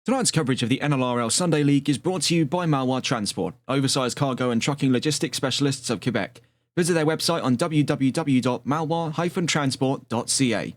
Tonight's coverage of the NLRL Sunday League is brought to you by Malwa Transport, oversized cargo and trucking logistics specialists of Quebec. Visit their website on www.malwa-transport.ca.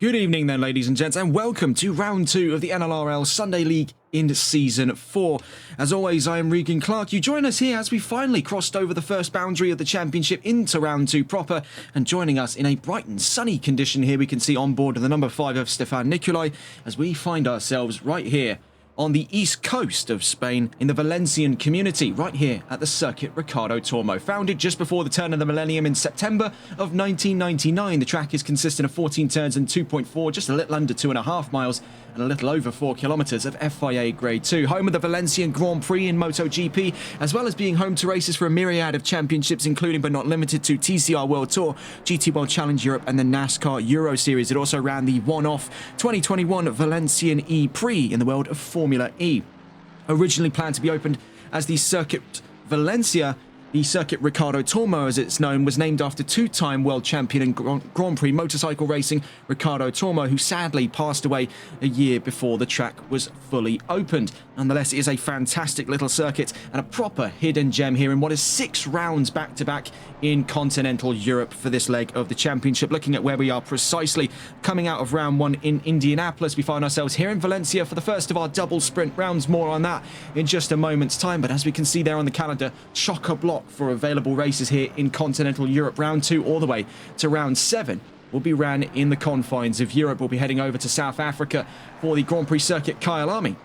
Good evening then, ladies and gents, and welcome to round 2 of the NLRL Sunday League in Season 4. As always, I am Regan Clark. You join us here as we finally crossed over the first boundary of the championship into round 2 proper, and joining us in a bright and sunny condition here we can see on board the number 5 of Stefan Nicolai as we find ourselves right here on the east coast of Spain in the Valencian community, right here at the Circuit Ricardo Tormo. Founded just before the turn of the millennium in September of 1999, the track is consistent of 14 turns and 2.4, just a little under 2.5 miles and a little over 4 kilometres of FIA Grade 2. Home of the Valencian Grand Prix in MotoGP, as well as being home to races for a myriad of championships, including but not limited to TCR World Tour, GT World Challenge Europe and the NASCAR Euro Series. It also ran the one-off 2021 Valencian E-Prix in the world of Formula E. Originally planned to be opened as the Circuit Valencia, the Circuit Ricardo Tormo, as it's known, was named after two-time world champion in Grand Prix motorcycle racing, Ricardo Tormo, who sadly passed away a year before the track was fully opened. Nonetheless, it is a fantastic little circuit and a proper hidden gem here in what is 6 rounds back-to-back in continental Europe for this leg of the championship. Looking at where we are precisely coming out of round 1 in Indianapolis, we find ourselves here in Valencia for the first of our double sprint rounds. More on that in just a moment's time, but as we can see there on the calendar, chock-a-block for available races here in continental Europe. Round 2 all the way to round 7 will be ran in the confines of Europe. We'll be heading over to South Africa for the Grand Prix Circuit Kyalami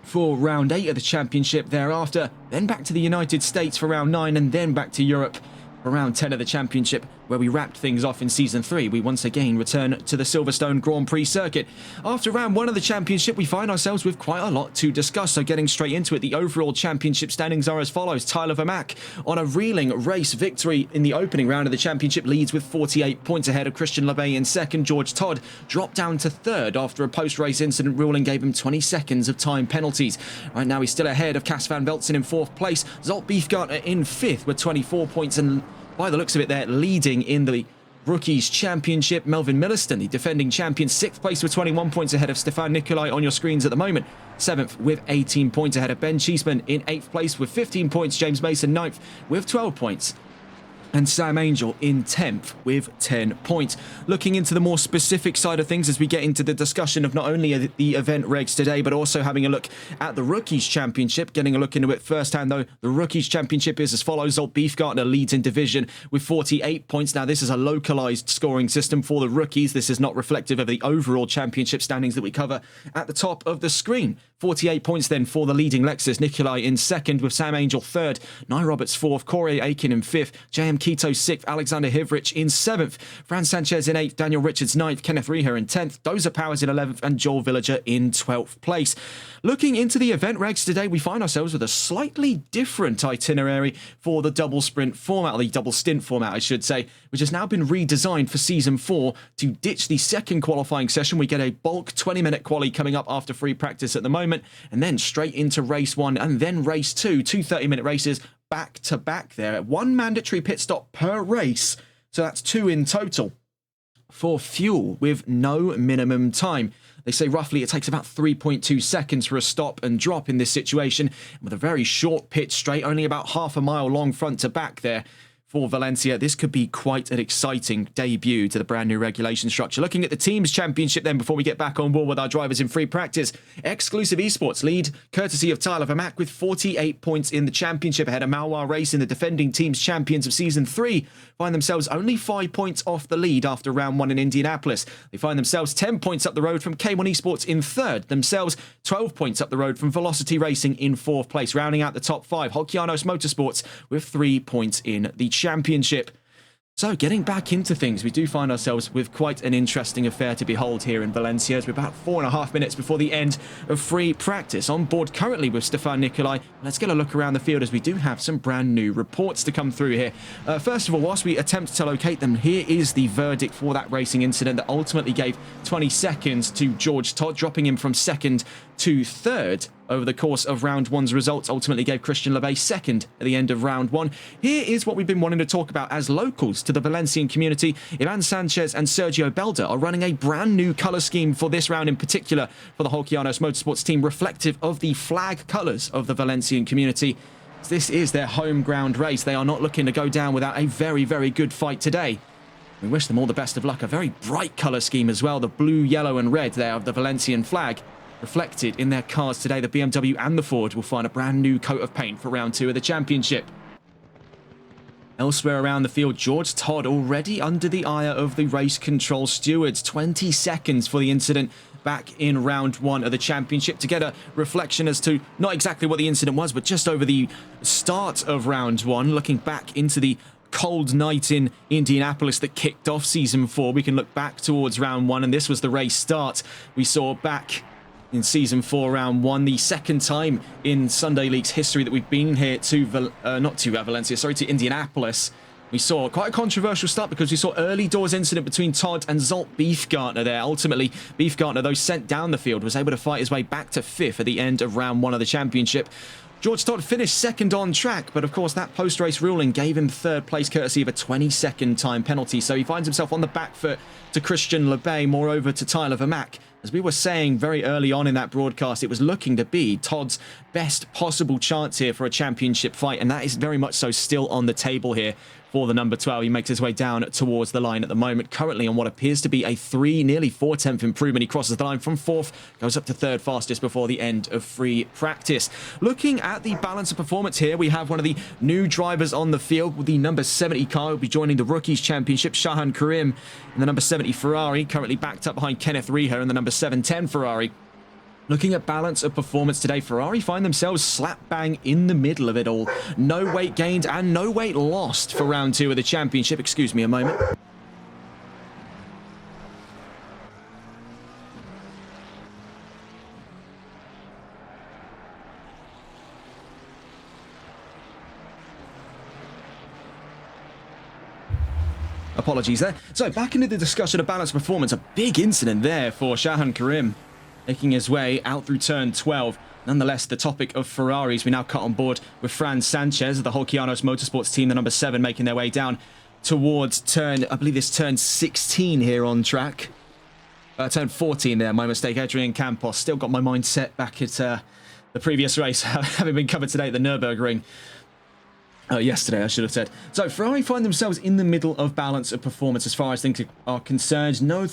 for round 8 of the championship thereafter, then back to the United States for round 9, and then back to Europe for round 10 of the championship, where we wrapped things off in Season 3. We once again return to the Silverstone Grand Prix circuit. After round 1 of the championship, we find ourselves with quite a lot to discuss, so getting straight into it, the overall championship standings are as follows. Tyler Vermaak, on a reeling race victory in the opening round of the championship, leads with 48 points ahead of Christian LeBay in second. George Todd dropped down to third after a post-race incident ruling gave him 20 seconds of time penalties. Right now, he's still ahead of Cas van Veltzen in 4th place, Zolt Beefgartner in 5th with 24 points, and by the looks of it, they're leading in the Rookies Championship. Melvin Milliston, the defending champion, 6th place with 21 points ahead of Stefan Nicolai on your screens at the moment. 7th with 18 points ahead of Ben Cheeseman in 8th place with 15 points. James Mason 9th with 12 points. And Sam Angel in 10th with 10 points. Looking into the more specific side of things as we get into the discussion of not only the event regs today, but also having a look at the Rookies Championship. Getting a look into it firsthand, though, the Rookies Championship is as follows. Zolt Beefgartner leads in division with 48 points. Now, this is a localised scoring system for the rookies. This is not reflective of the overall championship standings that we cover at the top of the screen. 48 points then for the leading Lexus. Nicolai in 2nd with Sam Angel 3rd. Nye Roberts 4th. Corey Aiken in 5th. JM Keto 6th. Alexander Hivrich in 7th. Fran Sanchez in 8th. Daniel Richards 9th. Kenneth Reher in 10th. Dozer Powers in 11th. And Joel Villager in 12th place. Looking into the event regs today, we find ourselves with a slightly different itinerary for the double sprint format, or the double stint format, I should say, which has now been redesigned for Season 4 to ditch the second qualifying session. We get a bulk 20-minute quali coming up after free practice at the moment, and then straight into race 1 and then race 2, 2 30-minute races back to back there. 1 mandatory pit stop per race, so that's 2 in total for fuel with no minimum time. They say roughly it takes about 3.2 seconds for a stop and drop in this situation, with a very short pit straight, only about half a mile long front to back there. For Valencia, this could be quite an exciting debut to the brand new regulation structure. Looking at the Teams Championship then, before we get back on board with our drivers in free practice, Exclusive Esports lead, courtesy of Tyler Vermaak, with 48 points in the championship ahead of Malwa Racing, the defending Teams Champions of Season 3, find themselves only 5 points off the lead after round 1 in Indianapolis. They find themselves 10 points up the road from K1 Esports in 3rd, themselves 12 points up the road from Velocity Racing in 4th place. Rounding out the top 5, Holkianos Motorsports with 3 points in the championship. So getting back into things, we do find ourselves with quite an interesting affair to behold here in Valencia, as we're about 4.5 minutes before the end of free practice. On board currently with Stefan Nicolai. Let's get a look around the field as we do have some brand new reports to come through here. First of all, whilst we attempt to locate them, here is the verdict for that racing incident that ultimately gave 20 seconds to George Todd, dropping him from 2nd to third over the course of round one's results. Ultimately gave Christian Lebay second at the end of round one. Here is what we've been wanting to talk about as locals to the Valencian community. Ivan Sanchez and Sergio Belda are running a brand new colour scheme for this round in particular for the Holkianos Motorsports team, reflective of the flag colours of the Valencian community. This is their home ground race. They are not looking to go down without a very, very good fight today. We wish them all the best of luck. A very bright colour scheme as well. The blue, yellow and red there of the Valencian flag reflected in their cars today. The BMW and the Ford will find a brand new coat of paint for round two of the championship. Elsewhere around the field, George Todd already under the ire of the race control stewards. 20 seconds for the incident back in round one of the championship to get a reflection as to not exactly what the incident was, but just over the start of round one, looking back into the cold night in Indianapolis that kicked off season 4. We can look back towards round one, and this was the race start we saw back in season 4 round 1, the second time in Sunday League's history that we've been here to Valencia, to Indianapolis. We saw quite a controversial start because we saw early doors incident between Todd and Zolt Beefgartner there. Ultimately, Beefgartner, though sent down the field, was able to fight his way back to 5th at the end of round 1 of the championship. George Todd finished second on track, but of course that post-race ruling gave him third place courtesy of a 20-second time penalty. So he finds himself on the back foot to Christian Lebay, moreover to Tyler Vermack. As we were saying very early on in that broadcast, it was looking to be Todd's best possible chance here for a championship fight, and that is very much so still on the table here for the number 12. He makes his way down towards the line at the moment, currently on what appears to be a nearly 4/10 improvement. He crosses the line from 4th, goes up to 3rd fastest before the end of free practice. Looking at the balance of performance here, we have one of the new drivers on the field with the number 70 car. Will be joining the Rookies Championship, Shahan Karim, and the number 70 Ferrari, currently backed up behind Kenneth Reher and the number 710 Ferrari. Looking at balance of performance today, Ferrari find themselves slap bang in the middle of it all. No weight gained and no weight lost for round 2 of the championship. Excuse me a moment. Apologies there. So back into the discussion of balance performance. A big incident there for Shahan Karim, making his way out through turn 12. Nonetheless, the topic of Ferraris, we now cut on board with Fran Sanchez of the Holkianos Motorsports team, the number 7, making their way down towards turn, I believe it's turn 16 here on track. Turn 14 there, my mistake. Adrian Campos. Still got my mind set back at the previous race, having been covered today at the Nürburgring. Yesterday, I should have said. So Ferrari find themselves in the middle of balance of performance as far as things are concerned. No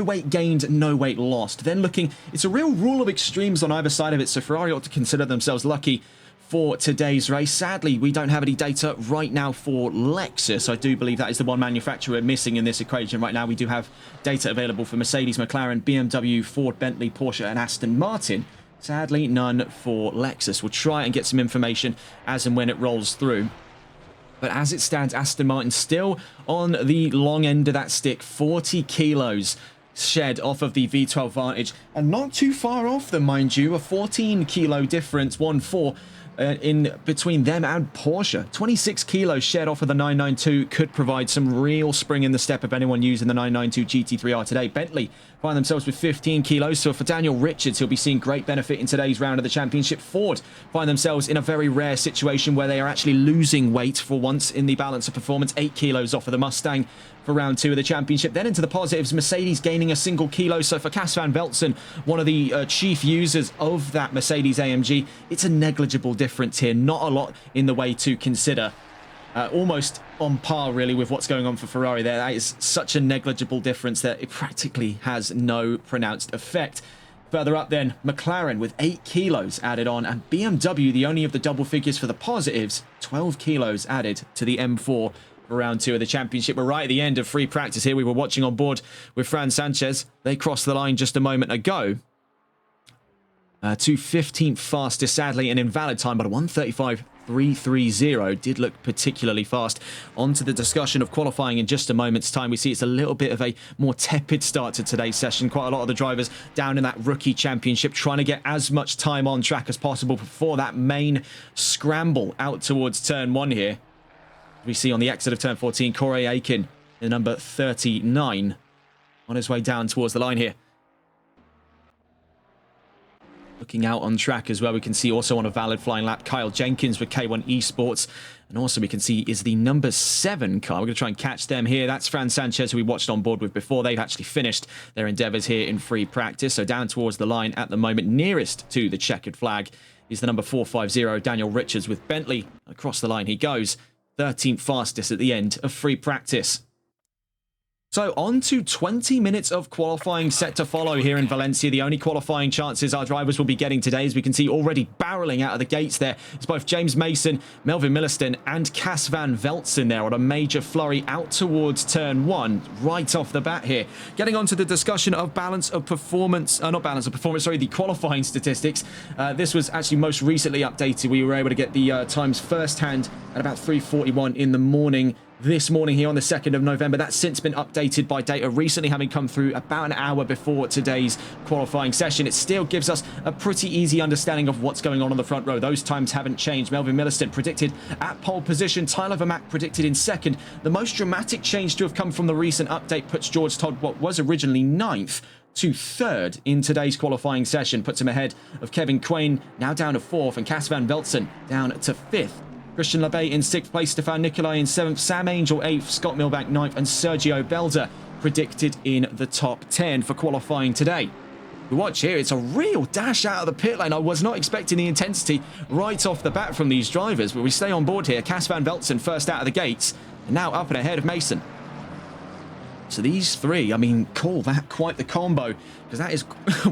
weight gained, no weight lost. Then looking, it's a real rule of extremes on either side of it, so Ferrari ought to consider themselves lucky for today's race. Sadly, we don't have any data right now for Lexus. I do believe that is the one manufacturer missing in this equation right now. We do have data available for Mercedes, McLaren, BMW, Ford, Bentley, Porsche and Aston Martin. Sadly, none for Lexus. We'll try and get some information as and when it rolls through. But as it stands, Aston Martin still on the long end of that stick. 40 kilos shed off of the V12 Vantage. And not too far off them, mind you. A 14 kilo difference, 1-4, in between them and Porsche. 26 kilos shed off of the 992 could provide some real spring in the step of anyone using the 992 GT3R today. Bentley find themselves with 15 kilos, so for Daniel Richards, he'll be seeing great benefit in today's round of the championship. Ford find themselves in a very rare situation where they are actually losing weight for once in the balance of performance. 8 kilos off of the Mustang for round 2 of the championship. Then into the positives, Mercedes gaining a single kilo. So for Cas van Veltzen, one of the chief users of that Mercedes AMG, it's a negligible difference here. Not a lot in the way to consider. Almost on par, really, with what's going on for Ferrari there. That is such a negligible difference that it practically has no pronounced effect. Further up then, McLaren with 8 kilos added on, and BMW, the only of the double figures for the positives, 12 kilos added to the M4 for round 2 of the championship. We're right at the end of free practice here. We were watching on board with Fran Sanchez. They crossed the line just a moment ago. To 15th fastest, sadly, an invalid time, but a 1:35.330 did look particularly fast. On to the discussion of qualifying in just a moment's time. We see it's a little bit of a more tepid start to today's session. Quite a lot of the drivers down in that rookie championship trying to get as much time on track as possible before that main scramble out towards turn 1 here. We see on the exit of turn 14, Corey Aiken, the number 39, on his way down towards the line here. Looking out on track as well, we can see also on a valid flying lap, Kyle Jenkins with K1 Esports. And also we can see is the number 7 car. We're going to try and catch them here. That's Fran Sanchez, who we watched on board with before. They've actually finished their endeavours here in free practice. So down towards the line at the moment, nearest to the checkered flag, is the number 450, Daniel Richards with Bentley. Across the line he goes. 13th fastest at the end of free practice. So on to 20 minutes of qualifying set to follow here in Valencia. The only qualifying chances our drivers will be getting today, as we can see already barreling out of the gates there, is both James Mason, Melvin Milliston and Cas van Veltzen there on a major flurry out towards turn 1 right off the bat here. Getting on to the discussion of balance of performance, the qualifying statistics. This was actually most recently updated. We were able to get the times firsthand at about 3:41 in the morning. This morning here on the 2nd of November. That's since been updated by data recently having come through about an hour before today's qualifying session. It still gives us a pretty easy understanding of what's going on the front row. Those times haven't changed. Melvin Milliston predicted at pole position. Tyler Vermack predicted in second. The most dramatic change to have come from the recent update puts George Todd, what was originally 9th, to 3rd in today's qualifying session. Puts him ahead of Kevin Quain, now down to 4th, and Cas van Veltzen down to 5th. Christian Labey in 6th place, Stefan Nicolai in 7th, Sam Angel 8th, Scott Milbank 9th, and Sergio Belda predicted in the top 10 for qualifying today. You watch here, it's a real dash out of the pit lane. I was not expecting the intensity right off the bat from these drivers, but we stay on board here. Cas van Veltzen first out of the gates, and now up and ahead of Mason. So these three, I mean, call that quite the combo, because that is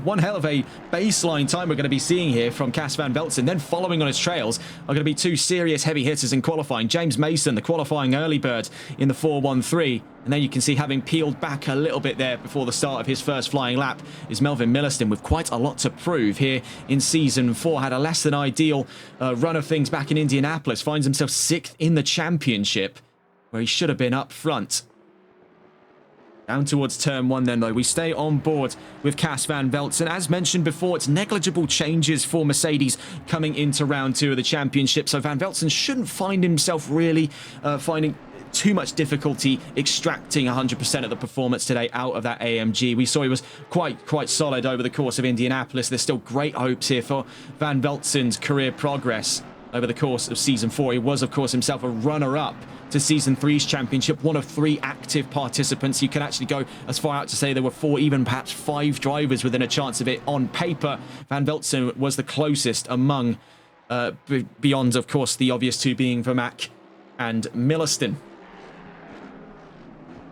one hell of a baseline time we're going to be seeing here from Cas van Veltzen. Then following on his trails are going to be two serious heavy hitters in qualifying. James Mason, the qualifying early bird in the 413. And then you can see, having peeled back a little bit there before the start of his first flying lap, is Melvin Milliston with quite a lot to prove here in Season 4. Had a less than ideal run of things back in Indianapolis. Finds himself 6th in the championship, where he should have been up front. Down towards turn 1 then, though. We stay on board with Cas van Veltzen. As mentioned before, it's negligible changes for Mercedes coming into round 2 of the championship. So Van Veltzen shouldn't find himself really finding too much difficulty extracting 100% of the performance today out of that AMG. We saw he was quite solid over the course of Indianapolis. There's still great hopes here for Van Veltzen's career progress over the course of Season 4. He was, of course, himself a runner-up to Season 3's championship, one of 3 active participants. You can actually go as far out to say there were 4, even perhaps 5 drivers within a chance of it on paper. Van Veltzen was the closest among, beyond, of course, the obvious 2 being Vermack and Milliston.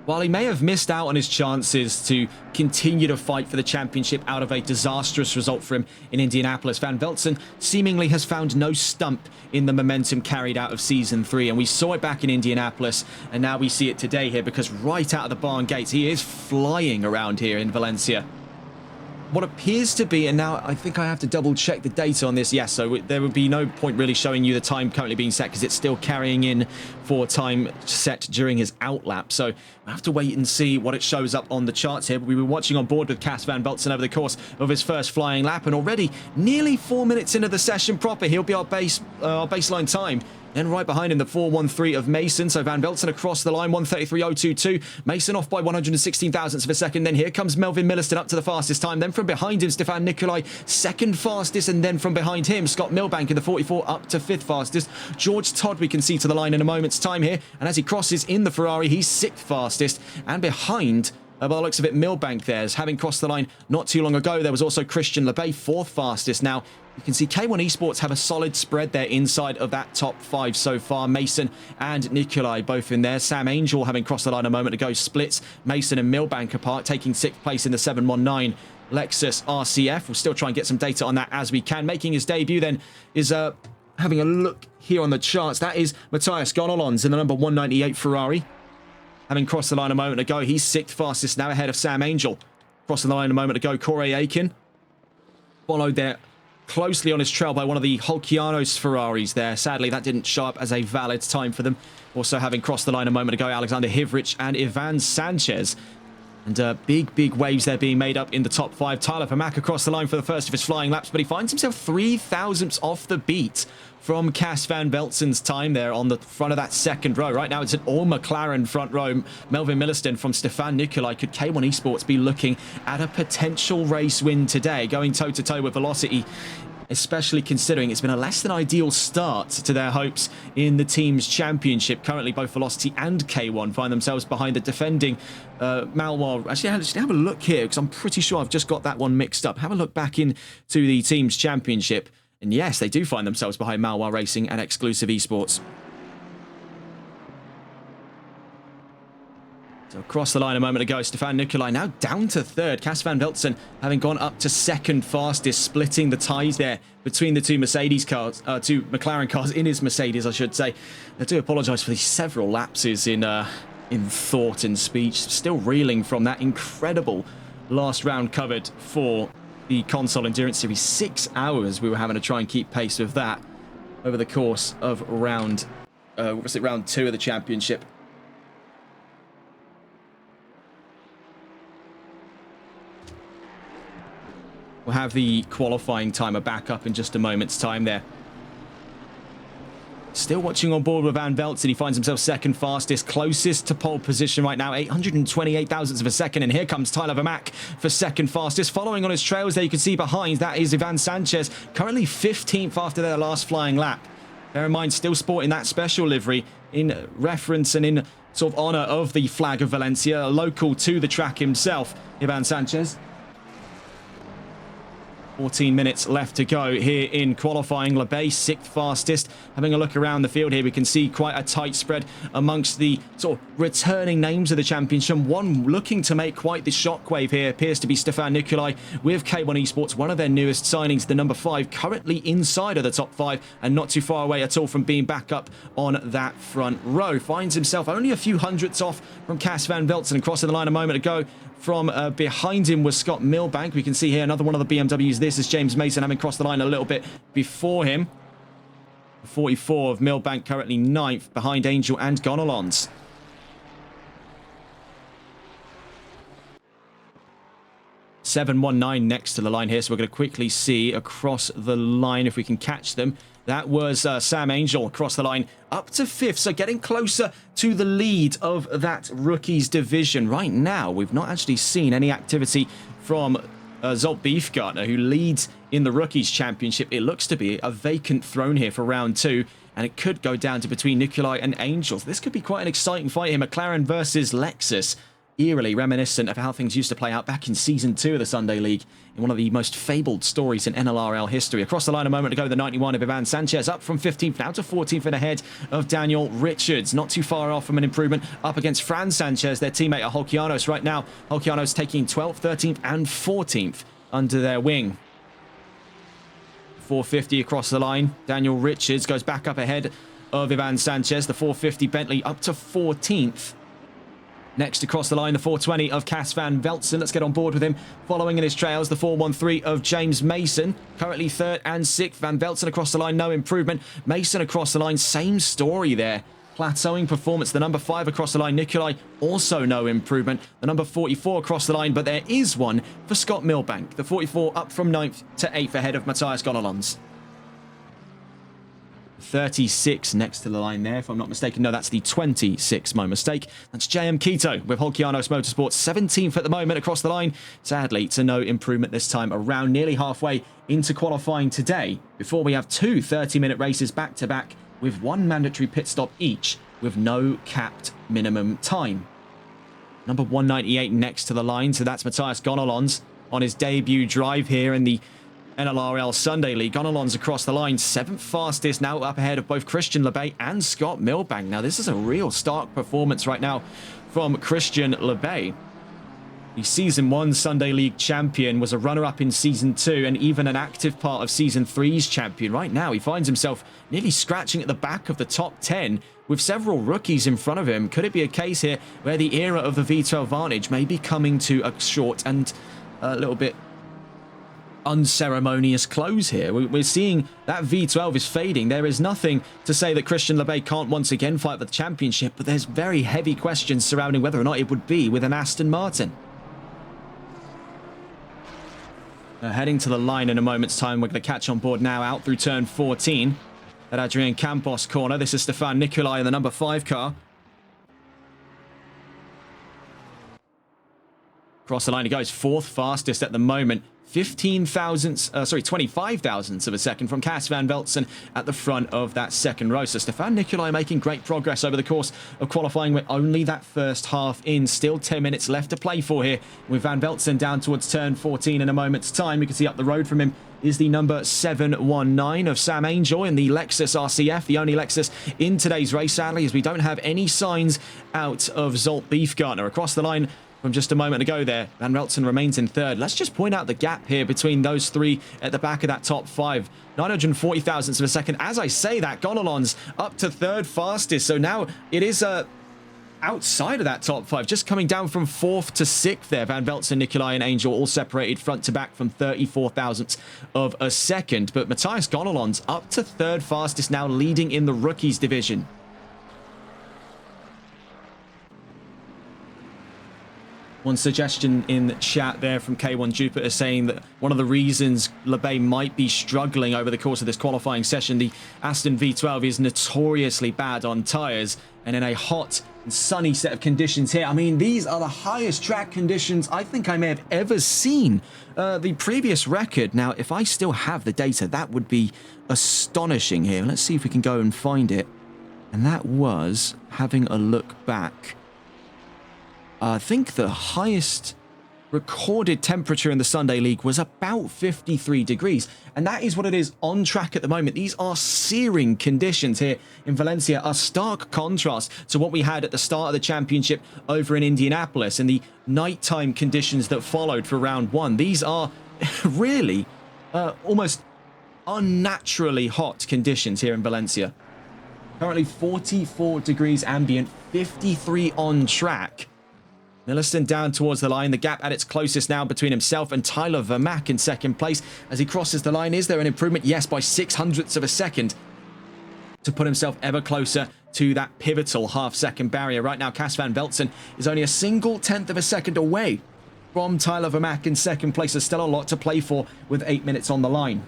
While he may have missed out on his chances to continue to fight for the championship out of a disastrous result for him in Indianapolis, Van Veltzen seemingly has found no stump in the momentum carried out of Season 3. And we saw it back in Indianapolis, and now we see it today here, because right out of the barn gates, he is flying around here in Valencia. What appears to be, and now I think I have to double check the data on this. Yes, so there would be no point really showing you the time currently being set, because it's still carrying in for time set during his outlap. So I have to wait and see what it shows up on the charts here. But we were watching on board with Cas van Veltzen over the course of his first flying lap, and already nearly 4 minutes into the session proper, he'll be our baseline time. Then right behind him, the 413 of Mason. So Van Veltzen across the line, 133.022. Mason off by 116 thousandths of a second. Then here comes Melvin Milliston up to the fastest time. Then from behind him, Stefan Nicolai, 2nd fastest. And then from behind him, Scott Milbank in the 44 up to 5th fastest. George Todd we can see to the line in a moment's time here. And as he crosses in the Ferrari, he's 6th fastest. And behind, by the looks of it, Milbank there, as having crossed the line not too long ago. There was also Christian Labey, 4th fastest. Now, you can see K1 Esports have a solid spread there inside of that top 5 so far. Mason and Nicolai both in there. Sam Angel, having crossed the line a moment ago, splits Mason and Milbank apart, taking 6th place in the 719 Lexus RCF. We'll still try and get some data on that as we can. Making his debut then is having a look here on the charts. That is Matthias Gonalons in the number 198 Ferrari. Having crossed the line a moment ago, he's 6th fastest now, ahead of Sam Angel. Crossing the line a moment ago, Corey Aiken. Followed there closely on his trail by one of the Holkianos Ferraris there. Sadly, that didn't show up as a valid time for them. Also having crossed the line a moment ago, Alexander Hivrich and Ivan Sanchez. And big waves there being made up in the top 5. Tyler Vermaak across the line for the first of his flying laps, but he finds himself 3 thousandths off the beat from Cas van Veltsen's time there on the front of that second row. Right now, it's an all-McLaren front row. Melvin Milliston from Stefan Nicolai. Could K1 Esports be looking at a potential race win today, going toe-to-toe with Velocity, especially considering it's been a less than ideal start to their hopes in the team's championship. Currently, both Velocity and K1 find themselves behind the defending Malwar. Actually, have a look here, because I'm pretty sure I've just got that one mixed up. Have a look back into the team's championship. And yes, they do find themselves behind Malwar Racing and Exclusive Esports. So across the line a moment ago, Stefan Nicolai now down to third. Cas van Veltsen having gone up to second fastest, splitting the ties there between the two Mercedes cars, two McLaren cars in his Mercedes, I should say. I do apologise for these several lapses in thought and speech. Still reeling from that incredible last round covered for the Console Endurance Series. 6 hours we were having to try and keep pace with that over the course of round 2 of the championship. We'll have the qualifying timer back up in just a moment's time there. Still watching on board with Van Veltsen. He finds himself second fastest, closest to pole position right now, 828 thousandths of a second. And here comes Tyler Vermaak for second fastest. Following on his trails there, you can see behind, that is Ivan Sanchez, currently 15th after their last flying lap. Bear in mind, still sporting that special livery in reference and in sort of honour of the flag of Valencia, local to the track himself, Ivan Sanchez. 14 minutes left to go here in qualifying. Lebay, 6th fastest. Having a look around the field here, we can see quite a tight spread amongst the sort of returning names of the championship. One looking to make quite the shockwave here appears to be Stefan Nicolai with K1 Esports, one of their newest signings, the number 5, currently inside of the top 5 and not too far away at all from being back up on that front row. Finds himself only a few hundredths off from Cas van Veltsen. Crossing the line a moment ago, from behind him was Scott Milbank. We can see here another one of the BMWs. This is James Mason having crossed the line a little bit before him. 44 of Milbank, currently 9th behind Angel and Gonalons. .719 next to the line here, so we're going to quickly see across the line if we can catch them. That was Sam Angel across the line up to 5th, so getting closer to the lead of that rookies division. Right now, we've not actually seen any activity from Zolt Beefgartner, who leads in the rookies championship. It looks to be a vacant throne here for round 2, and it could go down to between Nicolai and Angels. This could be quite an exciting fight here. McLaren versus Lexus. Eerily reminiscent of how things used to play out back in Season 2 of the Sunday League, in one of the most fabled stories in NLRL history. Across the line a moment ago, the 91 of Ivan Sanchez up from 15th now to 14th and ahead of Daniel Richards. Not too far off from an improvement up against Fran Sanchez, their teammate at Holkianos right now. Holkianos taking 12th, 13th and 14th under their wing. 450 across the line. Daniel Richards goes back up ahead of Ivan Sanchez. The 450 Bentley up to 14th. Next across the line, the 420 of Cas van Veltsen. Let's get on board with him. Following in his trails, the 413 of James Mason. Currently 3rd and 6th. Van Veltsen across the line, no improvement. Mason across the line, same story there. Plateauing performance. The number 5 across the line, Nicolai, also no improvement. The number 44 across the line, but there is one for Scott Milbank. The 44 up from 9th to 8th ahead of Matthias Gonalons. 36 next to the line there, if I'm not mistaken. No, that's the 26, my mistake. That's JM Quito with Holkianos Motorsports, 17th at the moment across the line. Sadly, to no improvement this time around, nearly halfway into qualifying today, before we have 2 30-minute races back-to-back with 1 mandatory pit stop each, with no capped minimum time. Number 198 next to the line, so that's Matthias Gonalons on his debut drive here in the NLRL Sunday League. Gonalons across the line, 7th fastest, now up ahead of both Christian Lebay and Scott Milbank. Now, this is a real stark performance right now from Christian Lebay. The Season 1 Sunday League champion, was a runner-up in Season 2 and even an active part of Season 3's champion. Right now, he finds himself nearly scratching at the back of the top 10 with several rookies in front of him. Could it be a case here where the era of the V12 Vantage may be coming to a short and a little bit unceremonious close here? We're seeing that V12 is fading. There is nothing to say that Christian Lebay can't once again fight for the championship, but there's very heavy questions surrounding whether or not it would be with an Aston Martin. Heading to the line in a moment's time. We're going to catch on board now out through turn 14 at Adrian Campos corner. This is Stefan Nicolai in the number 5 car. Across the line he goes, 4th fastest at the moment. 25 thousandths of a second from Cas van Velzen at the front of that second row. So Stefan Nicolai making great progress over the course of qualifying with only that first half in. Still 10 minutes left to play for here with Van Velzen down towards turn 14 in a moment's time. You can see up the road from him is the number 719 of Sam Angel in the Lexus RCF, the only Lexus in today's race, sadly, as we don't have any signs out of Zolt Beefgartner. Across the line from just a moment ago there, Van Velzen remains in 3rd. Let's just point out the gap here between those 3 at the back of that top 5. 940 thousandths of a second. As I say that, Gonalons up to 3rd fastest. So now it is outside of that top 5, just coming down from 4th to 6th there. Van Velzen, Nicolai and Angel all separated front to back from 34 thousandths of a second. But Matthias Gonalons up to 3rd fastest now, leading in the rookies division. One suggestion in chat there from K1 Jupiter saying that one of the reasons LeBay might be struggling over the course of this qualifying session, the Aston V12 is notoriously bad on tyres, and in a hot and sunny set of conditions here, I mean, these are the highest track conditions I think I may have ever seen. The previous record, now if I still have the data, that would be astonishing here. Let's see if we can go and find it. And that was, having a look back, I think the highest recorded temperature in the Sunday League was about 53 degrees. And that is what it is on track at the moment. These are searing conditions here in Valencia, a stark contrast to what we had at the start of the championship over in Indianapolis and the nighttime conditions that followed for round 1. These are really almost unnaturally hot conditions here in Valencia. Currently 44 degrees ambient, 53 on track. Milliston down towards the line. The gap at its closest now between himself and Tyler Vermaak in 2nd place. As he crosses the line, is there an improvement? Yes, by 0.06 of a second to put himself ever closer to that pivotal half-second barrier. Right now, Cas van Velzen is only a 0.1 of a second away from Tyler Vermaak in 2nd place. There's still a lot to play for with 8 minutes on the line.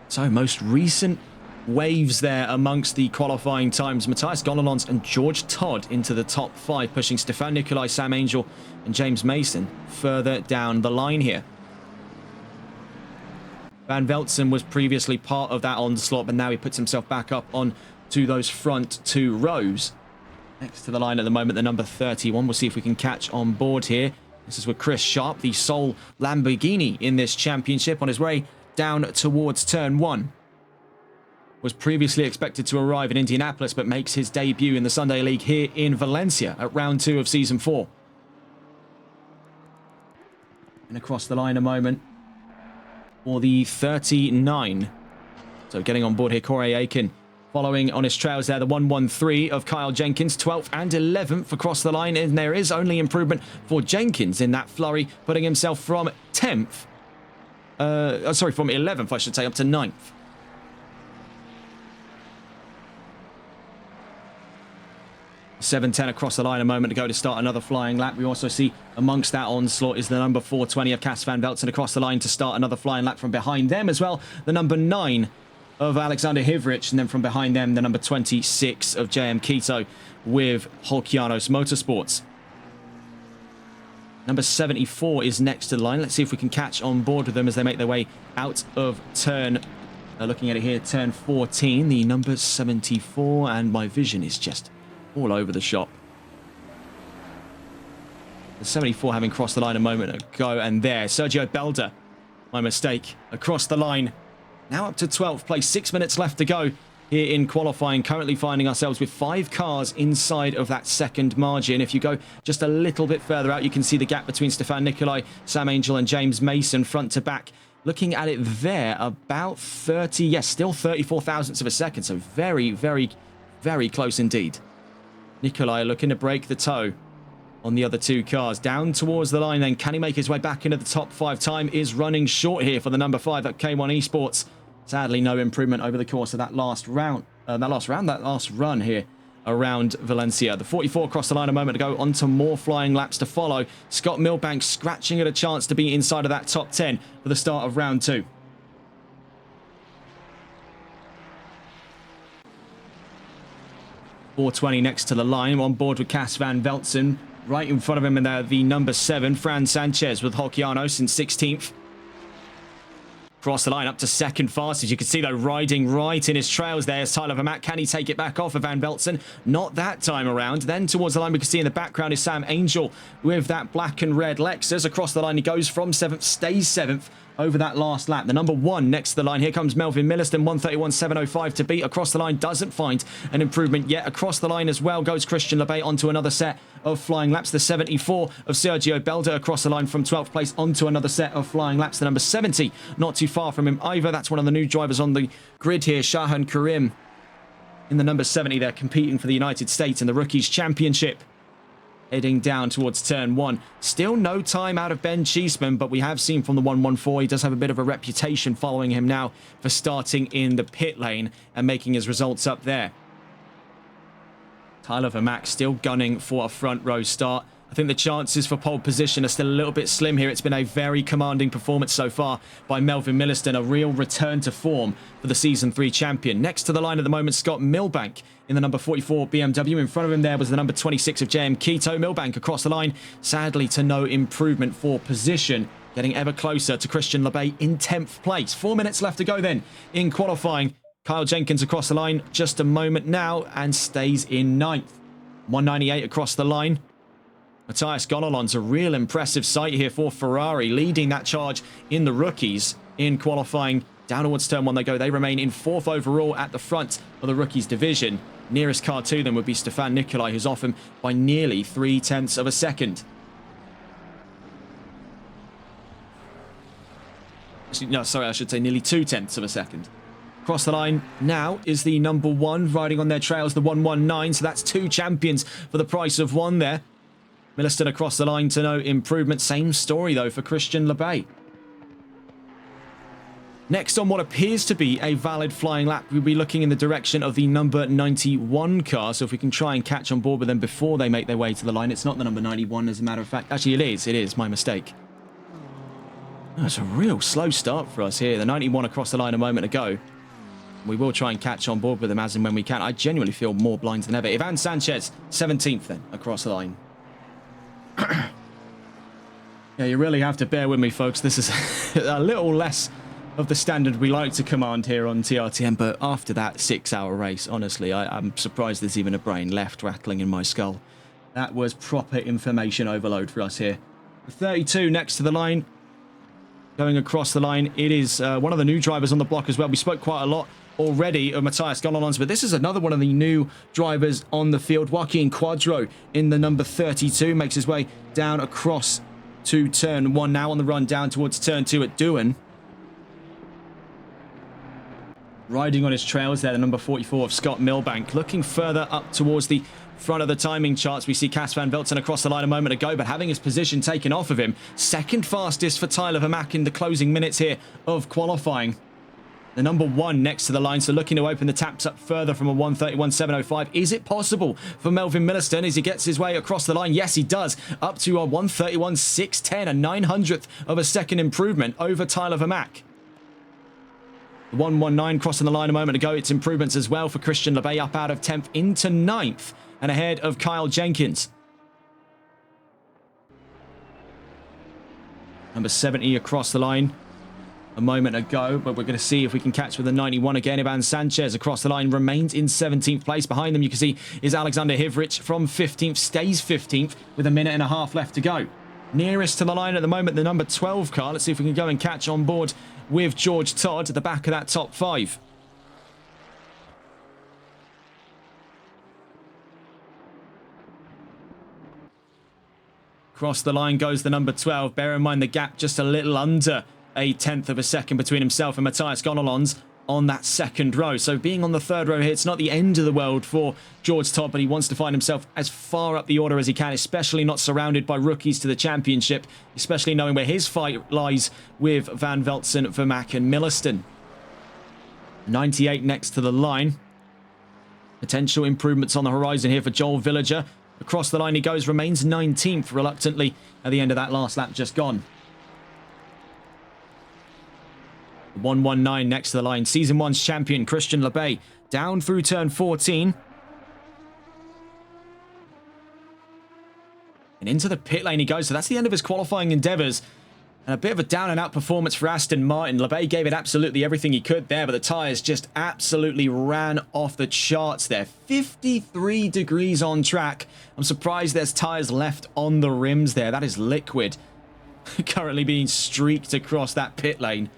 So, most recent waves there amongst the qualifying times. Matthias Gonalons and George Todd into the top 5, pushing Stefan Nicolai, Sam Angel and James Mason further down the line here. Van Velzen was previously part of that onslaught, but now he puts himself back up on to those front 2 rows. Next to the line at the moment, the number 31. We'll see if we can catch on board here. This is with Chris Sharp, the sole Lamborghini in this championship, on his way down towards turn 1. Was previously expected to arrive in Indianapolis, but makes his debut in the Sunday League here in Valencia at round 2 of season 4. And across the line a moment for the 39. So getting on board here, Corey Aiken following on his trails there, the 113 of Kyle Jenkins, 12th and 11th across the line, and there is only improvement for Jenkins in that flurry, putting himself from 10th, from 11th, I should say, up to 9th. 7:10 across the line a moment ago to start another flying lap. We also see amongst that onslaught is the number 420 of Cas van Velzen across the line to start another flying lap from behind them as well. The number 9 of Alexander Hivrich, and then from behind them the number 26 of JM Quito with Holkianos Motorsports. Number 74 is next to the line. Let's see if we can catch on board with them as they make their way out of turn, looking at it here, turn 14, the number 74, and my vision is just all over the shop. The 74 having crossed the line a moment ago, and there, Sergio Belda, my mistake, across the line. Now up to 12th place, 6 minutes left to go here in qualifying. Currently finding ourselves with 5 cars inside of that second margin. If you go just a little bit further out, you can see the gap between Stefan Nicolai, Sam Angel and James Mason front to back. Looking at it there, about 30, yes, still 34 thousandths of a second. So very, very, very close indeed. Nicolai looking to break the toe on the other 2 cars. Down towards the line then. Can he make his way back into the top 5? Time is running short here for the number 5 at K1 Esports. Sadly, no improvement over the course of that last round. That last run here around Valencia. The 44 crossed the line a moment ago, onto more flying laps to follow. Scott Milbank scratching at a chance to be inside of that top 10 for the start of round 2. .420 next to the line, on board with Cas van Veltzen. Right in front of him in there, the number 7, Fran Sanchez with Hockeyanos in 16th. Across the line up to second fastest. You can see though riding right in his trails there is Tyler Vermaat. Can he take it back off of Van Veltzen? Not that time around. Then towards the line we can see in the background is Sam Angel with that black and red Lexus. Across the line he goes from 7th, stays 7th over that last lap. The number 1 next to the line. Here comes Melvin Milliston, 131.705 to beat. Across the line, doesn't find an improvement yet. Across the line as well goes Christian Lebay onto another set of flying laps. The 74 of Sergio Belda across the line from 12th place onto another set of flying laps. The number 70, not too far from him either. That's one of the new drivers on the grid here, Shahan Karim. In the number 70, they're competing for the United States in the Rookies Championship. Heading down towards turn 1. Still no time out of Ben Cheeseman, but we have seen from the 114, he does have a bit of a reputation following him now for starting in the pit lane and making his results up there. Tyler Vermaat still gunning for a front row start. I think the chances for pole position are still a little bit slim here. It's been a very commanding performance so far by Melvin Milliston, a real return to form for the Season 3 champion. Next to the line at the moment, Scott Milbank in the number 44 BMW. In front of him there was the number 26 of JM Keto. Milbank across the line, sadly to no improvement for position, getting ever closer to Christian Lebay in 10th place. 4 minutes left to go then in qualifying. Kyle Jenkins across the line just a moment now and stays in 9th. 198 across the line. Matthias Gonalon's a real impressive sight here for Ferrari, leading that charge in the rookies in qualifying. Down towards turn 1 they go. They remain in 4th overall at the front of the rookies division. Nearest car to them would be Stefan Nikolai, who's off him by nearly 0.3 of a second. Actually, no, sorry, I should say nearly 0.2 of a second. Across the line now is the number 1 riding on their trails, the 119. So that's 2 champions for the price of 1 there. Milliston across the line to no improvement. Same story, though, for Christian Lebay. Next on what appears to be a valid flying lap, we'll be looking in the direction of the number 91 car. So if we can try and catch on board with them before they make their way to the line. It's not the number 91, as a matter of fact. Actually, it is. It is. My mistake. That's a real slow start for us here. The 91 across the line a moment ago. We will try and catch on board with them as and when we can. I genuinely feel more blind than ever. Ivan Sanchez, 17th then, across the line. Yeah, you really have to bear with me, folks. This is a little less of the standard we like to command here on TRTM, but after that 6-hour race, honestly, I'm surprised there's even a brain left rattling in my skull. That was proper information overload for us here. The 32 next to the line, going across the line, it is one of the new drivers on the block as well. We spoke quite a lot already of Matthias Gonalons, but this is another one of the new drivers on the field. Joaquin Quadro in the number 32 makes his way down across to turn 1 now on the run down towards turn 2 at Dewan. Riding on his trails there, the number 44 of Scott Milbank. Looking further up towards the front of the timing charts, we see Cas van Veltzen across the line a moment ago, but having his position taken off of him. Second fastest for Tyler Vermaat in the closing minutes here of qualifying. The number 1 next to the line, so looking to open the taps up further from a 131.705. Is it possible for Melvin Milliston as he gets his way across the line? Yes, he does. Up to a 131.610, a 900th of a second improvement over Tyler Vermaat. The 119 crossing the line a moment ago. It's improvements as well for Christian Lebay, up out of 10th into 9th and ahead of Kyle Jenkins. Number 70 across the line a moment ago, but we're going to see if we can catch with the 91 again. Ivan Sanchez across the line remains in 17th place. Behind them, you can see, is Alexander Hivrich from 15th, stays 15th with a minute and a half left to go. Nearest to the line at the moment, the number 12 car. Let's see if we can go and catch on board with George Todd at the back of that top 5. Across the line goes the number 12. Bear in mind the gap just a little under a 10th of a second between himself and Matthias Gonalons on that second row. So being on the third row here, it's not the end of the world for George Todd, but he wants to find himself as far up the order as he can, especially not surrounded by rookies to the championship, especially knowing where his fight lies with Van Veltzen, Vermaat and Milliston. 98 next to the line. Potential improvements on the horizon here for Joel Villager. Across the line he goes, remains 19th reluctantly at the end of that last lap just gone. 119 next to the line. Season 1's champion, Christian Lebay, down through turn 14. And into the pit lane he goes. So that's the end of his qualifying endeavours. And a bit of a down-and-out performance for Aston Martin. Lebay gave it absolutely everything he could there, but the tyres just absolutely ran off the charts there. 53 degrees on track. I'm surprised there's tyres left on the rims there. That is liquid. Currently being streaked across that pit lane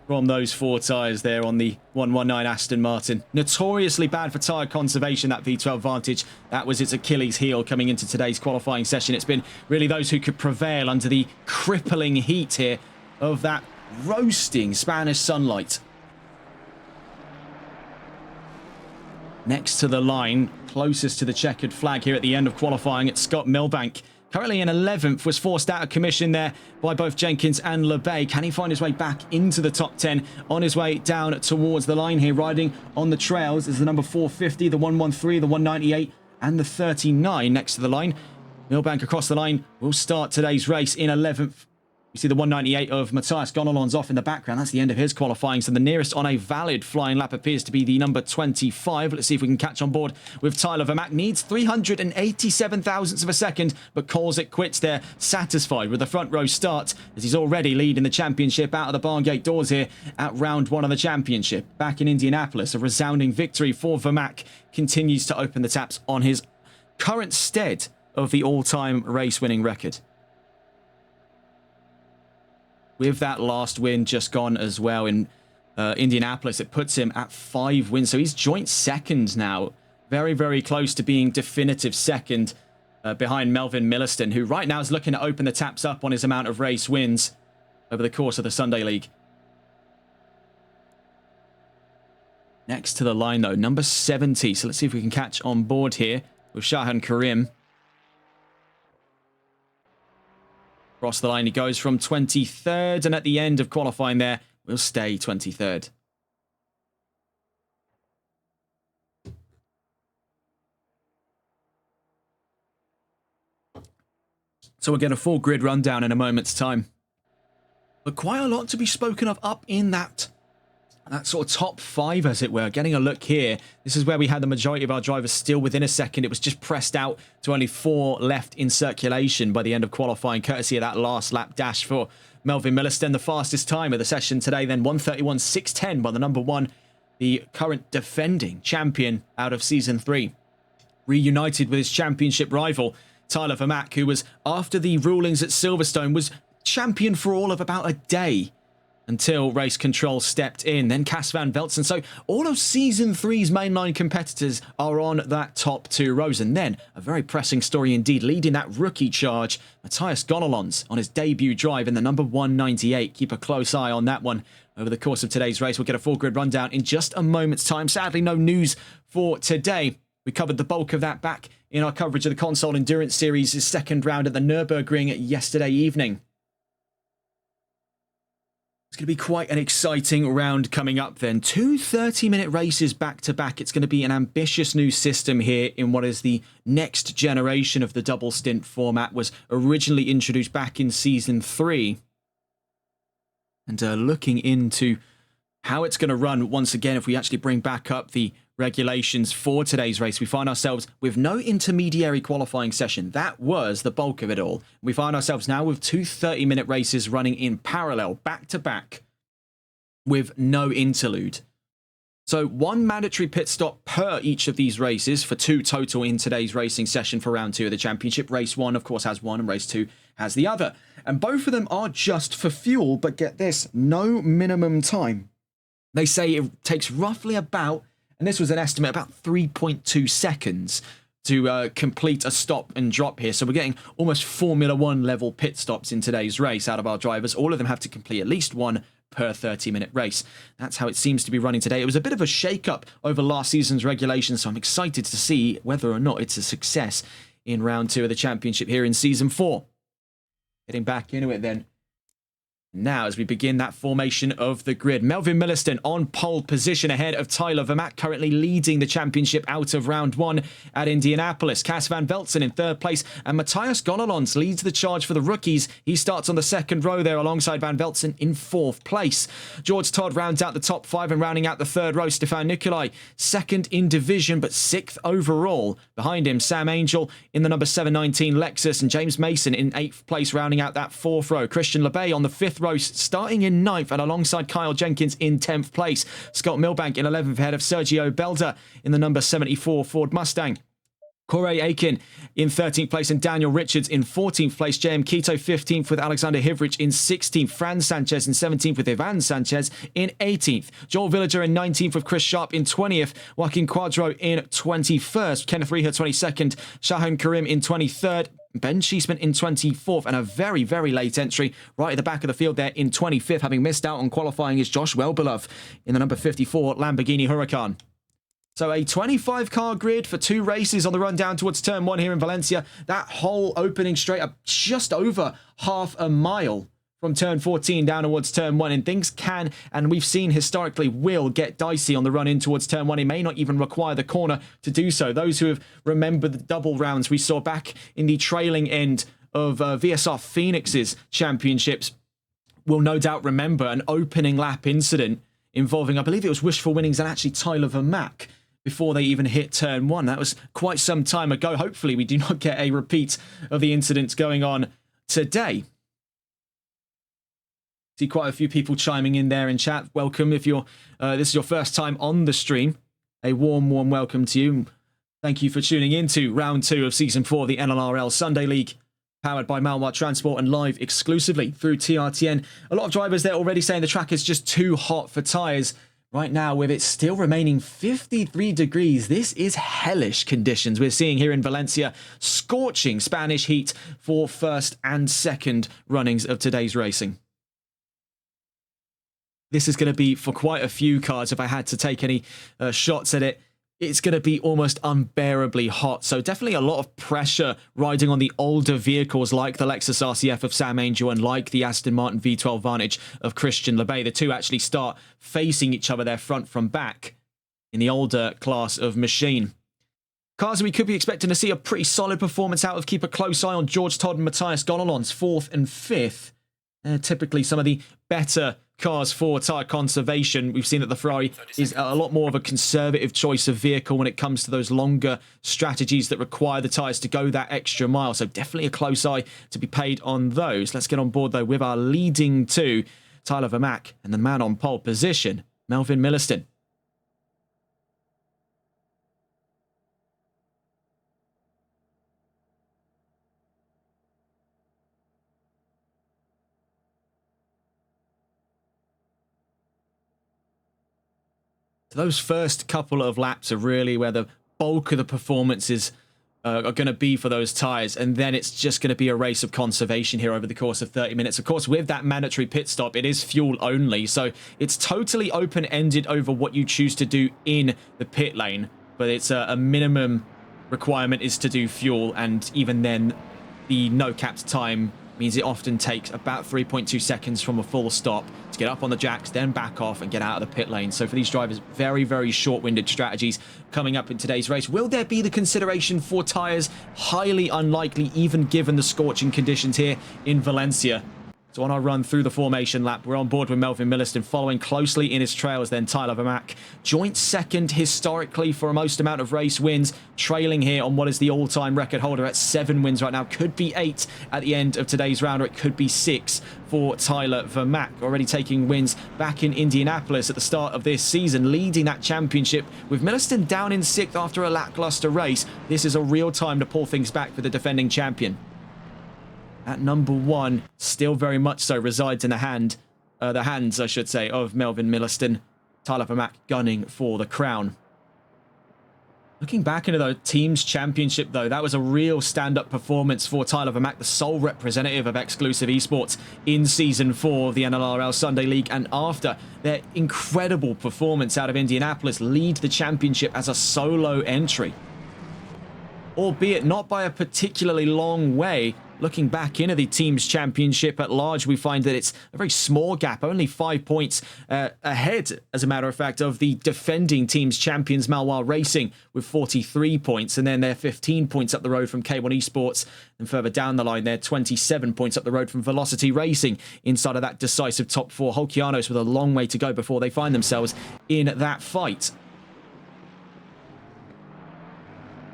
from those 4 tyres there on the 119 Aston Martin. Notoriously bad for tyre conservation, that V12 Vantage. That was its Achilles heel coming into today's qualifying session. It's been really those who could prevail under the crippling heat here of that roasting Spanish sunlight. Next to the line, closest to the checkered flag here at the end of qualifying, it's Scott Milbank. Currently in 11th, was forced out of commission there by both Jenkins and Lebay. Can he find his way back into the top 10? On his way down towards the line here, riding on the trails is the number 450, the 113, the 198, and the 39 next to the line. Milbank across the line will start today's race in 11th. You see the 198 of Matthias Gonalons off in the background. That's the end of his qualifying. So the nearest on a valid flying lap appears to be the number 25. Let's see if we can catch on board with Tyler Vermaak. Needs 387 thousandths of a second, but calls it quits there. Satisfied with the front row start, as he's already leading the championship out of the barn gate doors here at round 1 of the championship. Back in Indianapolis, a resounding victory for Vermaak continues to open the taps on his current stead of the all-time race-winning record. With that last win just gone as well in Indianapolis, it puts him at 5 wins. So he's joint second now. Very, very close to being definitive second behind Melvin Milliston, who right now is looking to open the taps up on his amount of race wins over the course of the Sunday League. Next to the line, though, number 70. So let's see if we can catch on board here with Shahan Karim. Across the line he goes from 23rd, and at the end of qualifying there, will stay 23rd. So we'll get a full grid rundown in a moment's time. But quite a lot to be spoken of up in that sort of top 5, as it were. Getting a look here, this is where we had the majority of our drivers still within a second. It was just pressed out to only 4 left in circulation by the end of qualifying, courtesy of that last lap dash for Melvin Milliston. The fastest time of the session today then, 1:31.610 by the number 1, the current defending champion out of Season 3. Reunited with his championship rival, Tyler Vermaak, who was, after the rulings at Silverstone, was champion for all of about a day, until race control stepped in. Then Cas van Veltzen. So all of Season 3's mainline competitors are on that top 2 rows. And then a very pressing story indeed, leading that rookie charge, Matthias Gonalons on his debut drive in the number 198. Keep a close eye on that one over the course of today's race. We'll get a full grid rundown in just a moment's time. Sadly, no news for today. We covered the bulk of that back in our coverage of the Console Endurance Series' second round at the Nürburgring yesterday evening. It's going to be quite an exciting round coming up then. 2 30-minute races back-to-back. It's going to be an ambitious new system here in what is the next generation of the double stint format. Was originally introduced back in Season 3. And looking into how it's going to run once again, if we actually bring back up the regulations for today's race, we find ourselves with no intermediary qualifying session. That was the bulk of it all. We find ourselves now with 2 30-minute races running in parallel, back-to-back, with no interlude. So 1 mandatory pit stop per each of these races for 2 total in today's racing session for round 2 of the championship. Race 1, of course, has 1 and race 2 has the other. And both of them are just for fuel, but get this, no minimum time. They say it takes roughly about, and this was an estimate, about 3.2 seconds to complete a stop and drop here. So we're getting almost Formula 1 level pit stops in today's race out of our drivers. All of them have to complete at least 1 per 30-minute race. That's how it seems to be running today. It was a bit of a shake-up over last season's regulations, so I'm excited to see whether or not it's a success in round 2 of the championship here in Season 4. Getting back into it then. Now, as we begin that formation of the grid, Melvin Milliston on pole position ahead of Tyler Vermaak, currently leading the championship out of round 1 at Indianapolis. Cas van Velzen in 3rd place, and Matthias Gonalons leads the charge for the rookies. He starts on the 2nd row there alongside van Velzen in 4th place. George Todd rounds out the top 5, and rounding out the 3rd row, Stefan Nicolai, 2nd in division but 6th overall. Behind him, Sam Angel in the number 719 Lexus, and James Mason in 8th place rounding out that 4th row. Christian LeBay on the 5th row, starting in 9th, and alongside Kyle Jenkins in 10th place. Scott Milbank in 11th ahead of Sergio Belda in the number 74 Ford Mustang. Corey Aiken in 13th place and Daniel Richards in 14th place. JM Quito 15th with Alexander Hivrich in 16th. Fran Sanchez in 17th with Ivan Sanchez in 18th. Joel Villager in 19th with Chris Sharp in 20th. Joaquin Quadro in 21st. Kenneth Reha 22nd. Shaham Karim in 23rd. Ben Cheeseman in 24th, and a very, very late entry right at the back of the field there in 25th, having missed out on qualifying, is Josh Wellbeloved in the number 54 Lamborghini Huracan. So a 25-car grid for 2 races on the run down towards turn 1 here in Valencia. That whole opening straight up just over half a mile from turn 14 down towards turn 1, and things can, and we've seen historically, will get dicey on the run in towards turn 1. It may not even require the corner to do so. Those who have remembered the double rounds we saw back in the trailing end of VSR Phoenix's championships will no doubt remember an opening lap incident involving, I believe it was Wishful Winnings and actually Tyler Vermaak before they even hit turn 1. That was quite some time ago. Hopefully we do not get a repeat of the incidents going on today. See quite a few people chiming in there in chat. Welcome if you're this is your first time on the stream. A warm welcome to you. Thank you for tuning in to round 2 of season 4 of the NLRL Sunday League, powered by Malmar Transport and live exclusively through TRTN. A lot of drivers there already saying the track is just too hot for tyres. Right now, with it still remaining 53 degrees, this is hellish conditions we're seeing here in Valencia. Scorching Spanish heat for first and second runnings of today's racing. This is going to be, for quite a few cars, if I had to take any shots at it, it's going to be almost unbearably hot. So definitely a lot of pressure riding on the older vehicles like the Lexus RCF of Sam Angel and like the Aston Martin V12 Vantage of Christian LeBay. The two actually start facing each other, their front from back, in the older class of machine. Cars we could be expecting to see a pretty solid performance out of. Keep a close eye on George Todd and Matthias Gonalons, 4th and 5th. Typically some of the better cars for tyre conservation. We've seen that the Ferrari is a lot more of a conservative choice of vehicle when it comes to those longer strategies that require the tyres to go that extra mile. So definitely a close eye to be paid on those. Let's get on board though with our leading 2, Tyler Vermaak, and the man on pole position, Melvin Milliston. Those first couple of laps are really where the bulk of the performances are going to be for those tyres, and then it's just going to be a race of conservation here over the course of 30 minutes. Of course, with that mandatory pit stop, it is fuel only, so it's totally open-ended over what you choose to do in the pit lane, but it's a minimum requirement is to do fuel, and even then, the no-capped time means it often takes about 3.2 seconds from a full stop to get up on the jacks, then back off and get out of the pit lane. So for these drivers, very, very short-winded strategies coming up in today's race. Will there be the consideration for tyres? Highly unlikely, even given the scorching conditions here in Valencia. So on our run through the formation lap, we're on board with Melvin Milliston, following closely in his trails then Tyler Vermaak. Joint second historically for a most amount of race wins, trailing here on what is the all-time record holder at 7 wins right now. Could be 8 at the end of today's round, or it could be 6 for Tyler Vermaak. Already taking wins back in Indianapolis at the start of this season, leading that championship with Milliston down in 6th after a lackluster race. This is a real time to pull things back for the defending champion. At number 1, still very much so resides in the hands, I should say, of Melvin Milliston. Tyler Vermaak gunning for the crown. Looking back into the team's championship, though, that was a real stand-up performance for Tyler Vermaak, the sole representative of Exclusive Esports in Season 4 of the NLRL Sunday League, and after their incredible performance out of Indianapolis, lead the championship as a solo entry. Albeit not by a particularly long way, looking back into the Teams Championship at large, we find that it's a very small gap, only 5 points ahead, as a matter of fact, of the defending Teams Champions, Malwar Racing, with 43 points, and then they're 15 points up the road from K1 Esports, and further down the line, they're 27 points up the road from Velocity Racing, inside of that decisive top 4. Holkianos with a long way to go before they find themselves in that fight.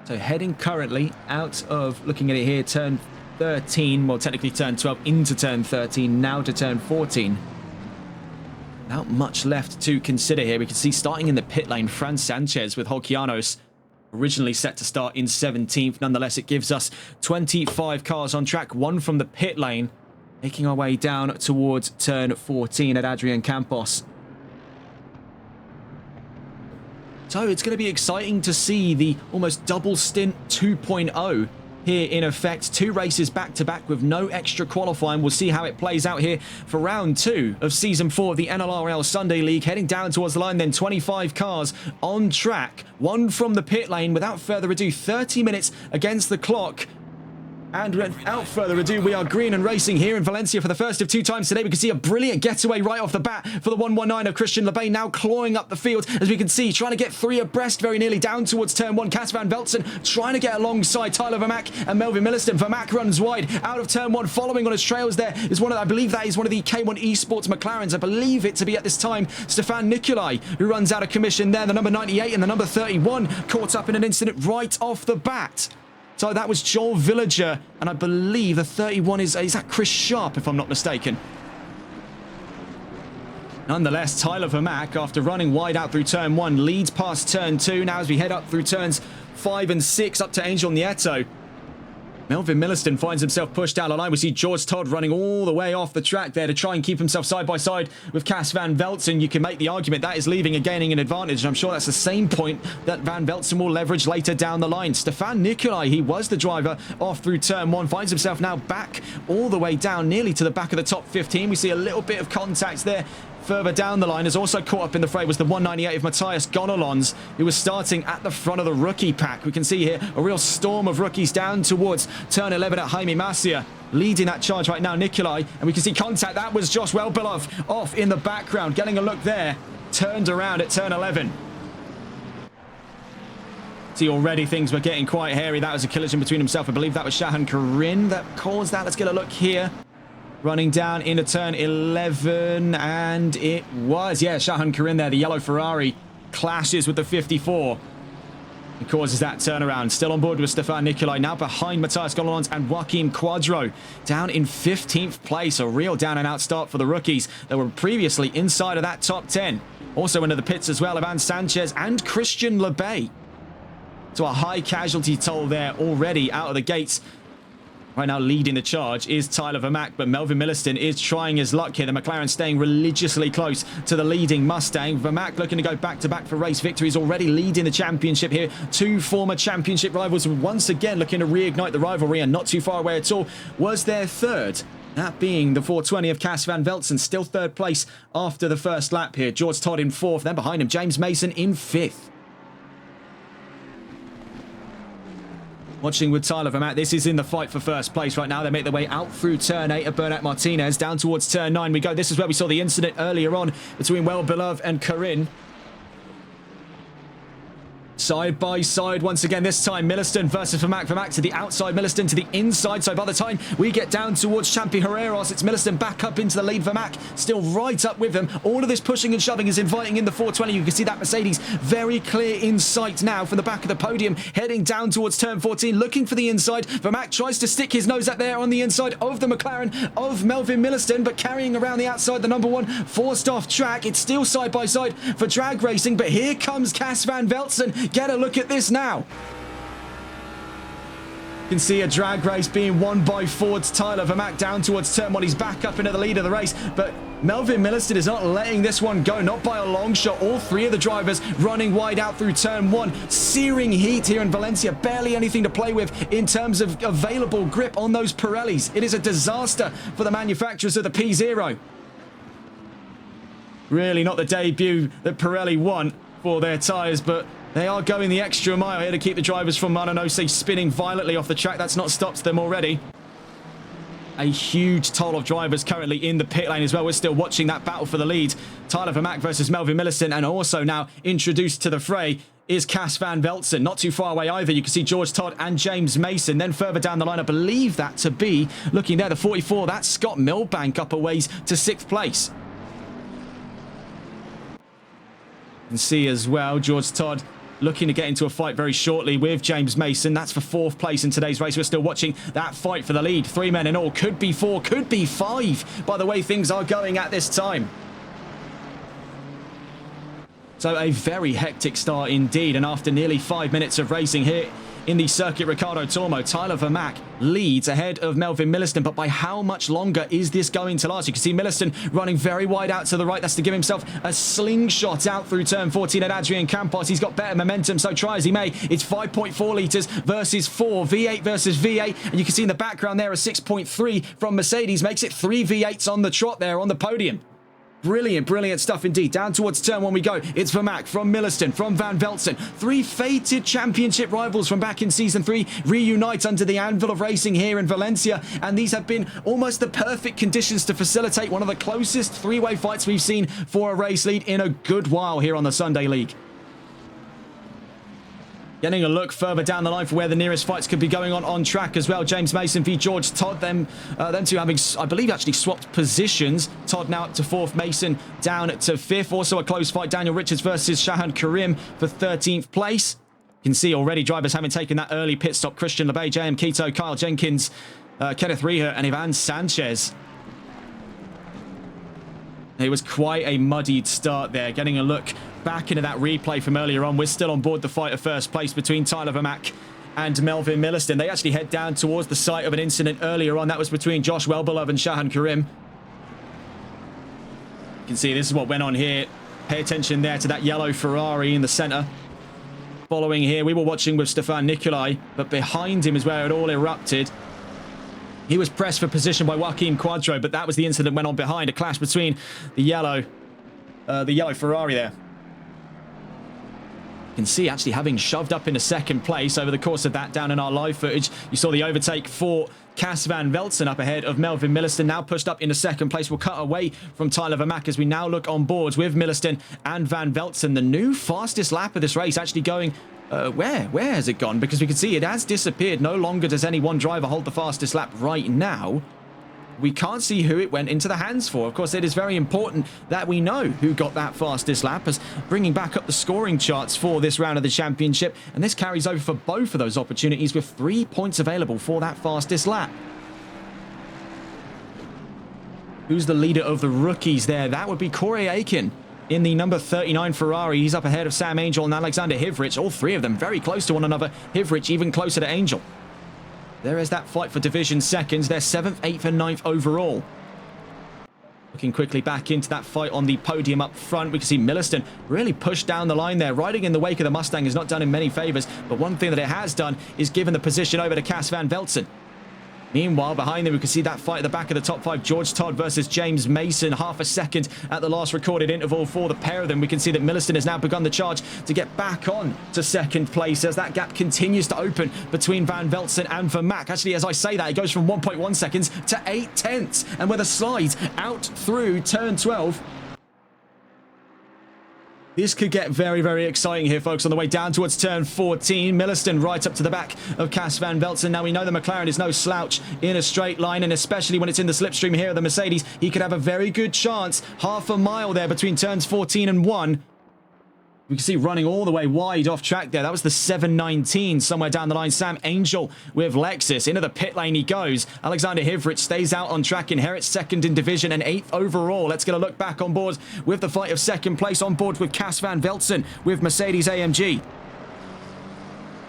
So heading currently out of, looking at it here, turn 13, well technically turn 12 into turn 13, now to turn 14. Not much left to consider here. We can see starting in the pit lane, Fran Sanchez with Holkianos, originally set to start in 17th. Nonetheless, it gives us 25 cars on track, one from the pit lane, making our way down towards turn 14 at Adrian Campos. So it's going to be exciting to see the almost double stint 2.0 here in effect. 2 races back-to-back with no extra qualifying. We'll see how it plays out here for round 2 of Season 4 of the NLRL Sunday League. Heading down towards the line then, 25 cars on track. One from the pit lane. Without further ado, 30 minutes against the clock. And without further ado, we are green and racing here in Valencia for the first of 2 times today. We can see a brilliant getaway right off the bat for the 119 of Christian Lebay, now clawing up the field, as we can see, trying to get 3 abreast very nearly down towards turn 1. Cas van Veltzen trying to get alongside Tyler Vermaak and Melvin Milliston. Vermaak runs wide out of turn 1, following on his trails there is one of, I believe that is one of the K1 Esports McLarens. I believe it to be at this time Stefan Nikolai, who runs out of commission there. The number 98 and the number 31 caught up in an incident right off the bat. So that was Joel Villager, and I believe the 31 is that Chris Sharp, if I'm not mistaken. Nonetheless, Tyler Vermaak, after running wide out through turn 1, leads past turn 2. Now as we head up through turns 5 and 6 up to Angel Nieto, Melvin Milliston finds himself pushed down the line. We see George Todd running all the way off the track there to try and keep himself side by side with Cas van Veltzen. You can make the argument that is leaving and gaining an advantage. I'm sure that's the same point that Van Veltzen will leverage later down the line. Stefan Nikolai, he was the driver off through turn 1, finds himself now back all the way down nearly to the back of the top 15. We see a little bit of contact there. Further down the line, is also caught up in the fray was the 198 of Matthias Gonalons, who was starting at the front of the rookie pack. We can see here a real storm of rookies down towards turn 11 at Jaime Macia, leading that charge right now, Nikolai. And we can see contact. That was Josh Welbelov off in the background, getting a look there. Turned around at turn 11. See, already things were getting quite hairy. That was a collision between himself. I believe that was Shahan Karin that caused that. Let's get a look here. Running down into turn 11, and it was, yeah, Shahan Karin there, the yellow Ferrari, clashes with the 54 and causes that turnaround. Still on board with Stefan Nikolai, now behind Matthias Gololans and Joaquim Quadro, down in 15th place. A real down-and-out start for the rookies that were previously inside of that top 10. Also into the pits as well, Ivan Sanchez and Christian Lebay. So a high casualty toll there already out of the gates. Right now leading the charge is Tyler Vermaak, but Melvin Milliston is trying his luck here. The McLaren staying religiously close to the leading Mustang. Vermaak looking to go back-to-back for race victories, already leading the championship here. 2 former championship rivals once again looking to reignite the rivalry, and not too far away at all was their third. That being the 420 of Cas van Veltzen, still 3rd place after the first lap here. George Todd in 4th, then behind him James Mason in 5th. Watching with Tyler Vermaak, this is in the fight for first place right now. They make their way out through turn 8 of Bernat Martinez, down towards turn 9 we go. This is where we saw the incident earlier on between Well-Beloved and Karin. Side by side once again, this time Milliston versus Vermaak. Vermaak to the outside, Milliston to the inside. So by the time we get down towards Champi Herreros, it's Milliston back up into the lead. Vermaak still right up with them. All of this pushing and shoving is inviting in the 420. You can see that Mercedes very clear in sight now from the back of the podium, heading down towards turn 14, looking for the inside. Vermaak tries to stick his nose up there on the inside of the McLaren of Melvin Milliston, but carrying around the outside, the number 1 forced off track. It's still side by side for drag racing, but here comes Cas van Veltzen. Get a look at this now. You can see a drag race being won by Ford's Tyler Vermaak down towards turn 1. He's back up into the lead of the race, but Melvin Milliston is not letting this one go, not by a long shot. All 3 of the drivers running wide out through turn 1. Searing heat here in Valencia. Barely anything to play with in terms of available grip on those Pirellis. It is a disaster for the manufacturers of the P0. Really not the debut that Pirelli want for their tyres, but they are going the extra mile here to keep the drivers from, I don't know, say spinning violently off the track. That's not stopped them already. a huge toll of drivers currently in the pit lane as well. We're still watching that battle for the lead. Tyler Vermaak versus Melvin Millicent, and also now introduced to the fray is Cas van Velzen. Not too far away either. You can see George Todd and James Mason. Then further down the line, I believe that to be, looking there, the 44, that's Scott Milbank up a ways to 6th place. You can see as well, George Todd looking to get into a fight very shortly with James Mason. That's for 4th place in today's race. We're still watching that fight for the lead. 3 men in all. Could be 4, could be 5 by the way things are going at this time. So a very hectic start indeed. And after nearly 5 minutes of racing here in the Circuit Ricardo Tormo, Tyler Vermaak leads ahead of Melvin Milliston. But by how much longer is this going to last? You can see Milliston running very wide out to the right. That's to give himself a slingshot out through turn 14 at Adrian Campos. He's got better momentum, so try as he may. It's 5.4 litres versus 4. V8 versus V8. And you can see in the background there a 6.3 from Mercedes. Makes it 3 V8s on the trot there on the podium. Brilliant, brilliant stuff indeed. Down towards turn 1 we go. It's Vermaak from Milliston, from Van Velzen. 3 fated championship rivals from back in Season 3 reunite under the anvil of racing here in Valencia. And these have been almost the perfect conditions to facilitate one of the closest 3-way fights we've seen for a race lead in a good while here on the Sunday League. Getting a look further down the line for where the nearest fights could be going on track as well. James Mason v George Todd. Them two having, I believe, actually swapped positions. Todd now up to 4th, Mason down to 5th. Also a close fight. Daniel Richards versus Shahan Karim for 13th place. You can see already drivers having taken that early pit stop. Christian LeBay, JM Keto, Kyle Jenkins, Kenneth Rieher and Ivan Sanchez. It was quite a muddied start there. Getting a look back into that replay from earlier on. We're still on board the fight of first place between Tyler Vermaak and Melvin Milliston. They actually head down towards the site of an incident earlier on. That was between Josh Welbelove and Shahan Karim. You can see this is what went on here. Pay attention there to that yellow Ferrari in the centre. Following here, we were watching with Stefan Nicolai, but behind him is where it all erupted. He was pressed for position by Joaquim Quadro, but that was the incident went on behind. A clash between the yellow Ferrari there. You can see actually having shoved up into 2nd place over the course of that down in our live footage. You saw the overtake for Cas van Velzen up ahead of Melvin Milliston, now pushed up into 2nd place. We'll cut away from Tyler Vermaak as we now look on boards with Milliston and Van Velzen. The new fastest lap of this race actually going... where has it gone? Because we can see it has disappeared. No longer does any one driver hold the fastest lap right now. We can't see who it went into the hands for. Of course, it is very important that we know who got that fastest lap, as bringing back up the scoring charts for this round of the championship. And this carries over for both of those opportunities with 3 points available for that fastest lap. Who's the leader of the rookies there? That would be Corey Aiken in the number 39 Ferrari. He's up ahead of Sam Angel and Alexander Hivrich. All 3 of them very close to one another. Hivrich even closer to Angel. There is that fight for division seconds. They're 7th, 8th and 9th overall. Looking quickly back into that fight on the podium up front, we can see Milliston really pushed down the line there. Riding in the wake of the Mustang has not done him many favours, but one thing that it has done is given the position over to Cas van Velzen. Meanwhile, behind them, we can see that fight at the back of the top 5. George Todd versus James Mason. Half a second at the last recorded interval for the pair of them. We can see that Milliston has now begun the charge to get back on to 2nd place as that gap continues to open between Van Velzen and Vermaak. Actually, as I say that, it goes from 1.1 seconds to 8 tenths. And with a slide out through turn 12... this could get very, very exciting here, folks, on the way down towards turn 14. Milliston right up to the back of Cas van Velzen. Now, we know the McLaren is no slouch in a straight line, and especially when it's in the slipstream here of the Mercedes, he could have a very good chance. Half a mile there between turns 14 and 1. We can see running all the way wide off track there. That was the 719 somewhere down the line. Sam Angel with Lexus. Into the pit lane he goes. Alexander Hivrich stays out on track, inherits 2nd in division and 8th overall. Let's get a look back on board with the fight of 2nd place on board with Cas van Velzen with Mercedes AMG.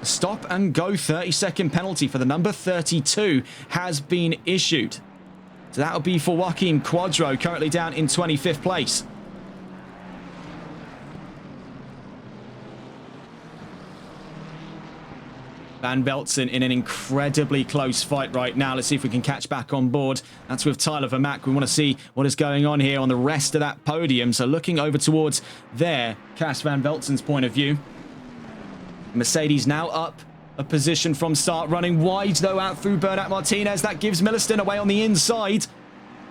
A stop and go 30-second penalty for the number 32 has been issued. So that'll be for Joaquim Quadro, currently down in 25th place. Van Velzen in an incredibly close fight right now. Let's see if we can catch back on board. That's with Tyler Vermaak. We want to see what is going on here on the rest of that podium. So looking over towards there, Cas van Velzen's point of view. Mercedes now up a position from start. Running wide, though, out through Bernat Martinez. That gives Milliston away on the inside.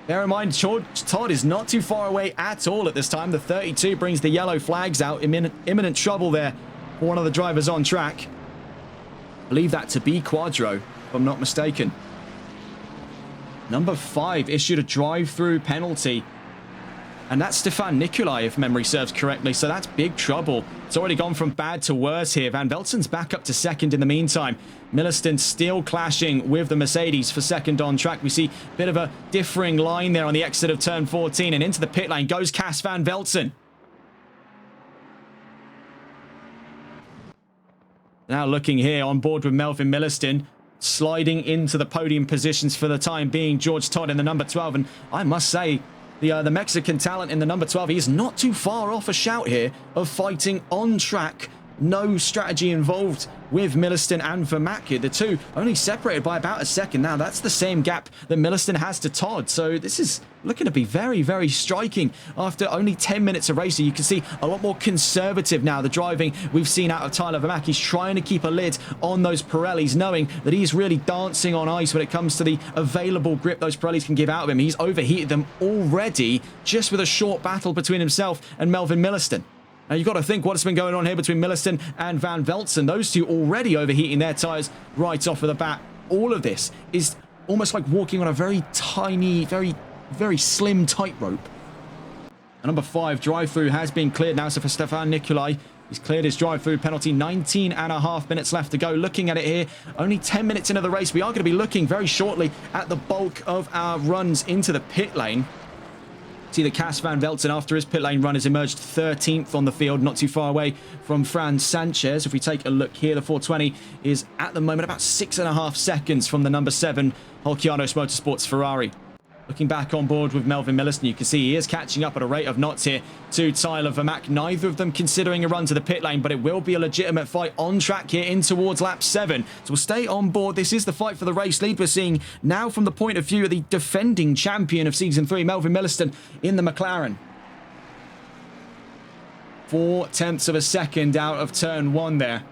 Bear in mind, George Todd is not too far away at all at this time. The 32 brings the yellow flags out. Imminent trouble there for one of the drivers on track. I believe that to be Quadro, if I'm not mistaken. Number 5 issued a drive-through penalty. And that's Stefan Nicolai, if memory serves correctly. So that's big trouble. It's already gone from bad to worse here. Van Velzen's back up to second in the meantime. Milliston still clashing with the Mercedes for second on track. We see a bit of a differing line there on the exit of turn 14. And into the pit lane goes Cas Van Velzen. Now looking here on board with Melvin Milliston. Sliding into the podium positions for the time being, George Todd in the number 12. And I must say, the Mexican talent in the number 12, he is not too far off a shout here of fighting on track. No strategy involved with Milliston and Vermack. The two only separated by about a second. Now, that's the same gap that Milliston has to Todd. So this is looking to be very, very striking after only 10 minutes of racing. You can see a lot more conservative now, the driving we've seen out of Tyler Vermack. He's trying to keep a lid on those Pirellis, knowing that he's really dancing on ice when it comes to the available grip those Pirellis can give out of him. He's overheated them already just with a short battle between himself and Melvin Milliston. Now, you've got to think what's been going on here between Milliston and Van Velzen. Those two already overheating their tyres right off of the bat. All of this is almost like walking on a very tiny, very, very slim tightrope. Number 5 drive-through has been cleared now. So for Stefan Nicolai, he's cleared his drive-through penalty. 19.5 minutes left to go. Looking at it here, only 10 minutes into the race. We are going to be looking very shortly at the bulk of our runs into the pit lane. See that Cas Van Velzen, after his pit lane run, has emerged 13th on the field, not too far away from Fran Sanchez. If we take a look here, the 420 is at the moment about 6.5 seconds from the number 7 Holcianos Motorsports Ferrari. Looking back on board with Melvin Milliston, you can see he is catching up at a rate of knots here to Tyler Vermack. Neither of them considering a run to the pit lane, but it will be a legitimate fight on track here in towards lap 7. So we'll stay on board. This is the fight for the race lead we're seeing now from the point of view of the defending champion of Season 3, Melvin Milliston, in the McLaren. 0.4 of a second out of turn 1 there.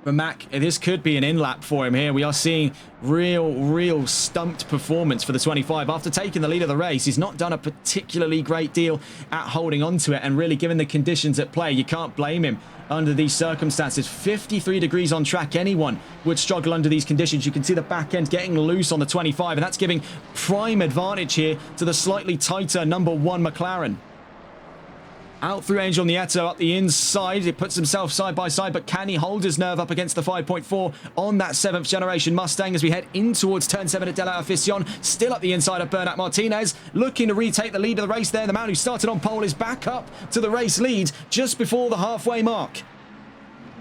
Vermack, this could be an in-lap for him here. We are seeing real stumped performance for the 25. After taking the lead of the race, he's not done a particularly great deal at holding on to it, and really, given the conditions at play, you can't blame him under these circumstances. 53 degrees on track. Anyone would struggle under these conditions. You can see the back end getting loose on the 25, and that's giving prime advantage here to the slightly tighter number 1 McLaren. Out through Angel Nieto up the inside. He puts himself side by side, but can he hold his nerve up against the 5.4 on that 7th generation Mustang as we head in towards turn 7 at De La Afición? Still up the inside of Bernat Martinez, looking to retake the lead of the race there. The man who started on pole is back up to the race lead just before the halfway mark.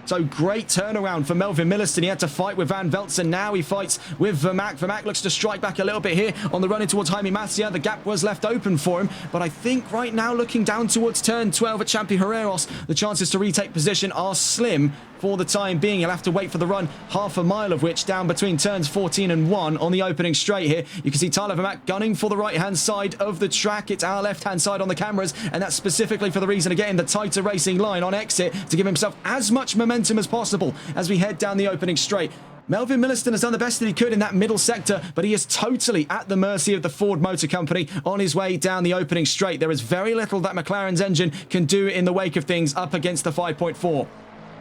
So great turnaround for Melvin Milliston. He had to fight with Van Velzen. Now he fights with Vermack. Vermack looks to strike back a little bit here on the run in towards Jaime Macia. The gap was left open for him. But I think right now, looking down towards turn 12 at Champi Herreros, the chances to retake position are slim for the time being. He'll have to wait for the run, half a mile of which down between turns 14 and 1 on the opening straight here. You can see Tyler Vermack gunning for the right-hand side of the track. It's our left-hand side on the cameras, and that's specifically for the reason of getting the tighter racing line on exit to give himself as much momentum as possible as we head down the opening straight. Melvin Milliston has done the best that he could in that middle sector, but he is totally at the mercy of the Ford Motor Company on his way down the opening straight. There is very little that McLaren's engine can do in the wake of things up against the 5.4.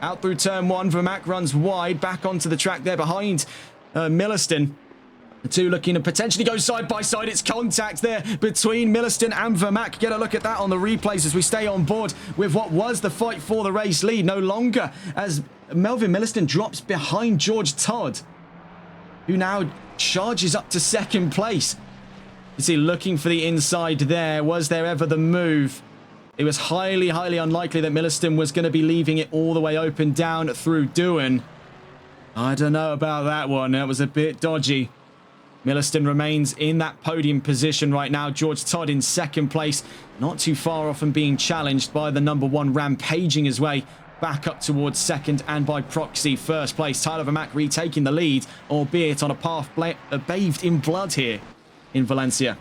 Out through turn 1, Vermack runs wide, back onto the track there behind Milliston. The two looking to potentially go side by side. It's contact there between Milliston and Vermack. Get a look at that on the replays as we stay on board with what was the fight for the race lead. No longer, as Melvin Milliston drops behind George Todd, who now charges up to second place. You see, looking for the inside there. Was there ever the move? It was highly unlikely that Milliston was going to be leaving it all the way open down through Doohan. I don't know about that one. That was a bit dodgy. Milliston remains in that podium position right now. George Todd in second place. Not too far off from being challenged by the number 1 rampaging his way back up towards second, and by proxy first place. Tyler Vermack retaking the lead, albeit on a path bathed in blood here in Valencia.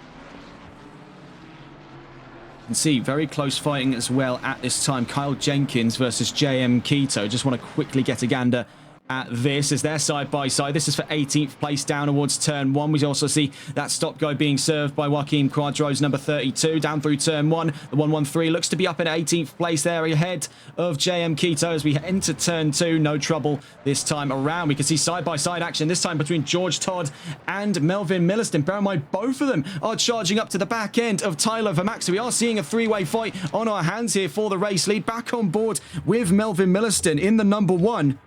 You can see very close fighting as well at this time. Kyle Jenkins versus JM Keto. Just want to quickly get a gander at this as they're side by side. This is for 18th place down towards turn 1. We also see that stop go being served by Joaquim Quadros, number 32, down through turn 1. The 113 looks to be up in 18th place there ahead of JM Quito as we enter turn 2. No trouble this time around. We can see side by side action this time between George Todd and Melvin Milliston. Bear in mind, both of them are charging up to the back end of Tyler Vermaak. So we are seeing a three-way fight on our hands here for the race lead. Back on board with Melvin Milliston in the number 1.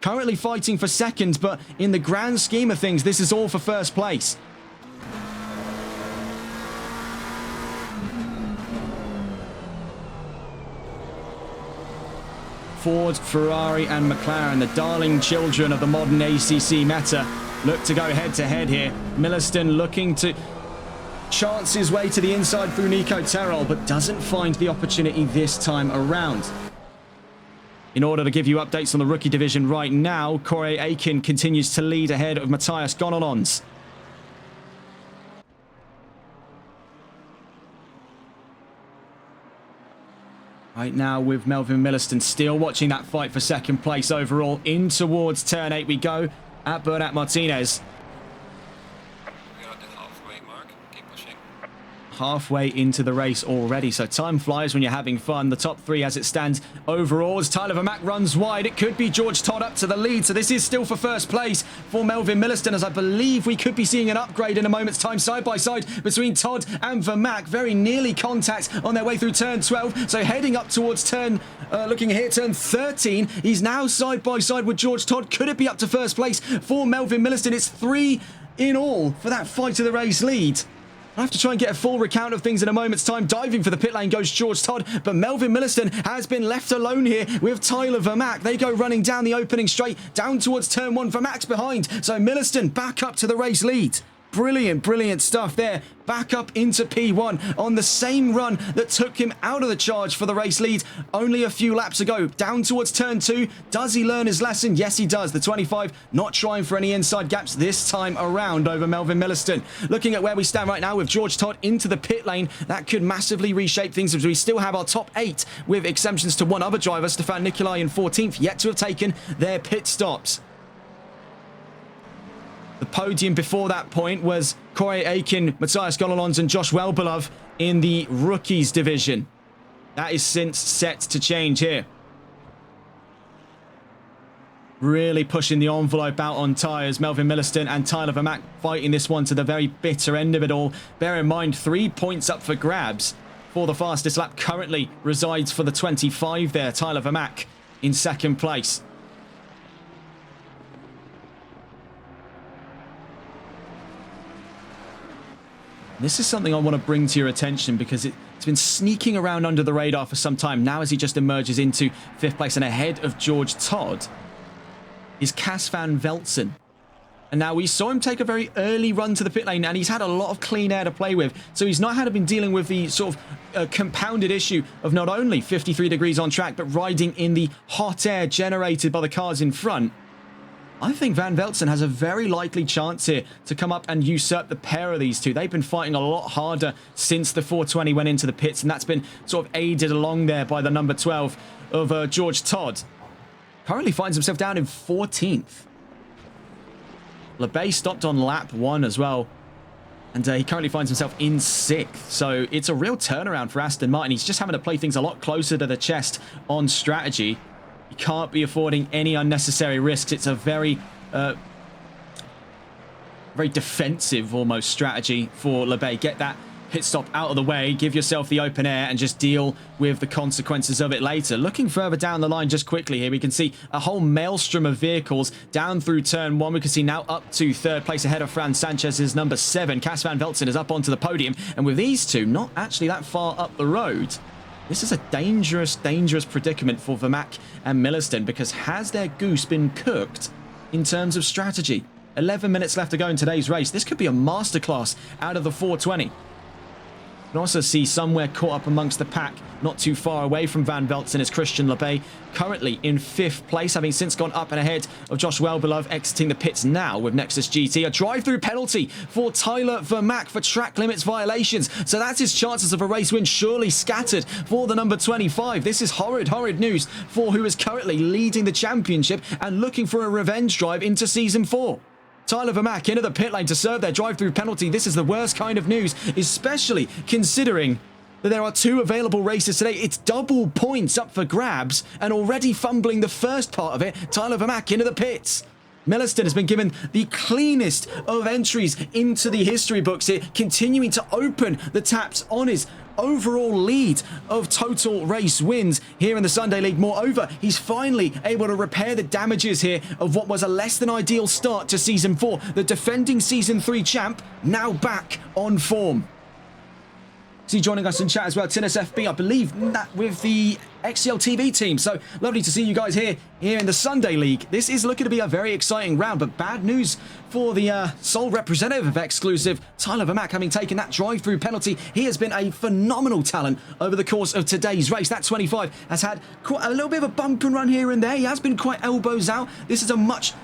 Currently fighting for second, but in the grand scheme of things, this is all for first place. Ford, Ferrari and McLaren, the darling children of the modern ACC meta, look to go head-to-head here. Milliston looking to chance his way to the inside through Nico Terrell, but doesn't find the opportunity this time around. In order to give you updates on the rookie division right now, Corey Aiken continues to lead ahead of Matthias Gonalons. Right now with Melvin Milliston still watching that fight for second place overall. In towards turn 8 we go at Bernat Martinez. Halfway into the race already, so time flies when you're having fun. The top 3 as it stands overall as Tyler Vermaak runs wide. It could be George Todd up to the lead, so this is still for first place for Melvin Milliston, as I believe we could be seeing an upgrade in a moment's time side by side between Todd and Vermaak. Very nearly contact on their way through turn 12, so heading up towards turn, looking here, turn 13. He's now side by side with George Todd. Could it be up to first place for Melvin Milliston? It's 3 in all for that fight to the race lead. I have to try and get a full recount of things in a moment's time. Diving for the pit lane goes George Todd, but Melvin Milliston has been left alone here with Tyler Vermaak. They go running down the opening straight, down towards turn 1. Vermaak's behind, so Milliston back up to the race lead. Brilliant, brilliant stuff there. Back up into P1 on the same run that took him out of the charge for the race lead only a few laps ago. Down towards turn 2. Does he learn his lesson? Yes, he does. The 25 not trying for any inside gaps this time around over Melvin Milliston. Looking at where we stand right now with George Todd into the pit lane, that could massively reshape things as we still have our top 8 with exemptions to one other driver, Stefan Nikolai in 14th, yet to have taken their pit stops. The podium before that point was Corey Aiken, Matthias Gonalons and Josh Welbelove in the rookies division. That is since set to change here. Really pushing the envelope out on tyres. Melvin Milliston and Tyler Vermaak fighting this one to the very bitter end of it all. Bear in mind, 3 points up for grabs for the fastest lap currently resides for the 25 there. Tyler Vermaak in second place. This is something I want to bring to your attention because it's been sneaking around under the radar for some time now as he just emerges into 5th place and ahead of George Todd is Cas van Velzen. And now we saw him take a very early run to the pit lane and he's had a lot of clean air to play with. So he's not been dealing with the sort of compounded issue of not only 53 degrees on track but riding in the hot air generated by the cars in front. I think Van Velzen has a very likely chance here to come up and usurp the pair of these two. They've been fighting a lot harder since the 420 went into the pits, and that's been sort of aided along there by the number 12 of George Todd. Currently finds himself down in 14th. LeBay stopped on lap 1 as well, and he currently finds himself in 6th. So it's a real turnaround for Aston Martin. He's just having to play things a lot closer to the chest on strategy. You can't be affording any unnecessary risks. It's a very defensive almost strategy for LeBay. Get that pit stop out of the way, give yourself the open air and just deal with the consequences of it later. Looking further down the line just quickly here, we can see a whole maelstrom of vehicles down through turn 1. We can see now up to 3rd place ahead of Fran Sanchez's number 7. Cas van Velzen is up onto the podium, and with these two not actually that far up the road, this is a dangerous, dangerous predicament for Vermaak and Milliston, because has their goose been cooked in terms of strategy? 11 minutes left to go in today's race. This could be a masterclass out of the 420. can also see somewhere caught up amongst the pack, not too far away from Van Velzen, is Christian Lebay, currently in 5th place, having since gone up and ahead of Josh Wellbeloved, exiting the pits now with Nexus GT. A drive-through penalty for Tyler Vermack for track limits violations. So that's his chances of a race win surely scattered for the number 25. This is horrid news for who is currently leading the championship and looking for a revenge drive into Season 4. Tyler Vermack into the pit lane to serve their drive-through penalty. This is the worst kind of news, especially considering that there are 2 available races today. It's double points up for grabs, and already fumbling the first part of it, Tyler Vermack into the pits. Milliston has been given the cleanest of entries into the history books here, continuing to open the taps on his overall lead of total race wins here in the Sunday League. Moreover, he's finally able to repair the damages here of what was a less than ideal start to Season 4. The defending Season 3 champ now back on form. See, joining us in chat as well, Tinnis FB, I believe, that with the XCL TV team. So lovely to see you guys here in the Sunday League. This is looking to be a very exciting round, but bad news for the sole representative of Exclusive, Tyler Vermack, having taken that drive-through penalty. He has been a phenomenal talent over the course of today's race. That 25 has had quite a little bit of a bump and run here and there. He has been quite elbows out. This is a much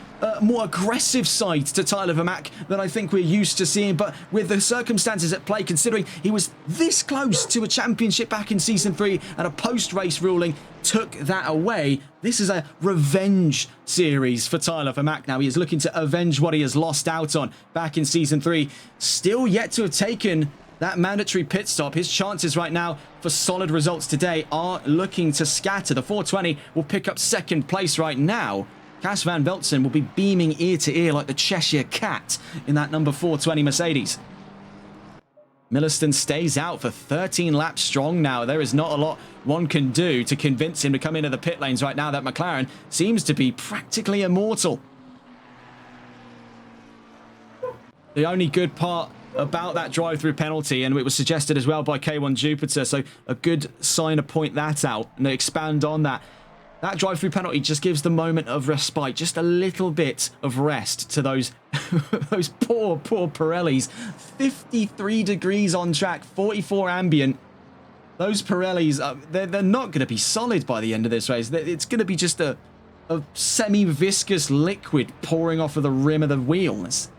more aggressive side to Tyler Vermack than I think we're used to seeing, but with the circumstances at play, considering he was this close to a championship back in Season 3 and a post-race ruling took that away, this is a revenge series for Tyler Vermack now. He is looking to avenge what he has lost out on back in Season 3. Still yet to have taken that mandatory pit stop. His chances right now for solid results today are looking to scatter. The 420 will pick up 2nd place right now. Cas Van Velzen will be beaming ear to ear like the Cheshire Cat in that number 420 Mercedes. Milliston stays out for 13 laps strong now. There is not a lot one can do to convince him to come into the pit lanes right now. That McLaren seems to be practically immortal. The only good part about that drive-through penalty, and it was suggested as well by K1 Jupiter, so a good sign to point that out and expand on that. That drive-through penalty just gives the moment of respite, just a little bit of rest to those those poor Pirellis. 53 degrees on track, 44 ambient. Those Pirellis, they're not going to be solid by the end of this race. It's going to be just a semi-viscous liquid pouring off of the rim of the wheels.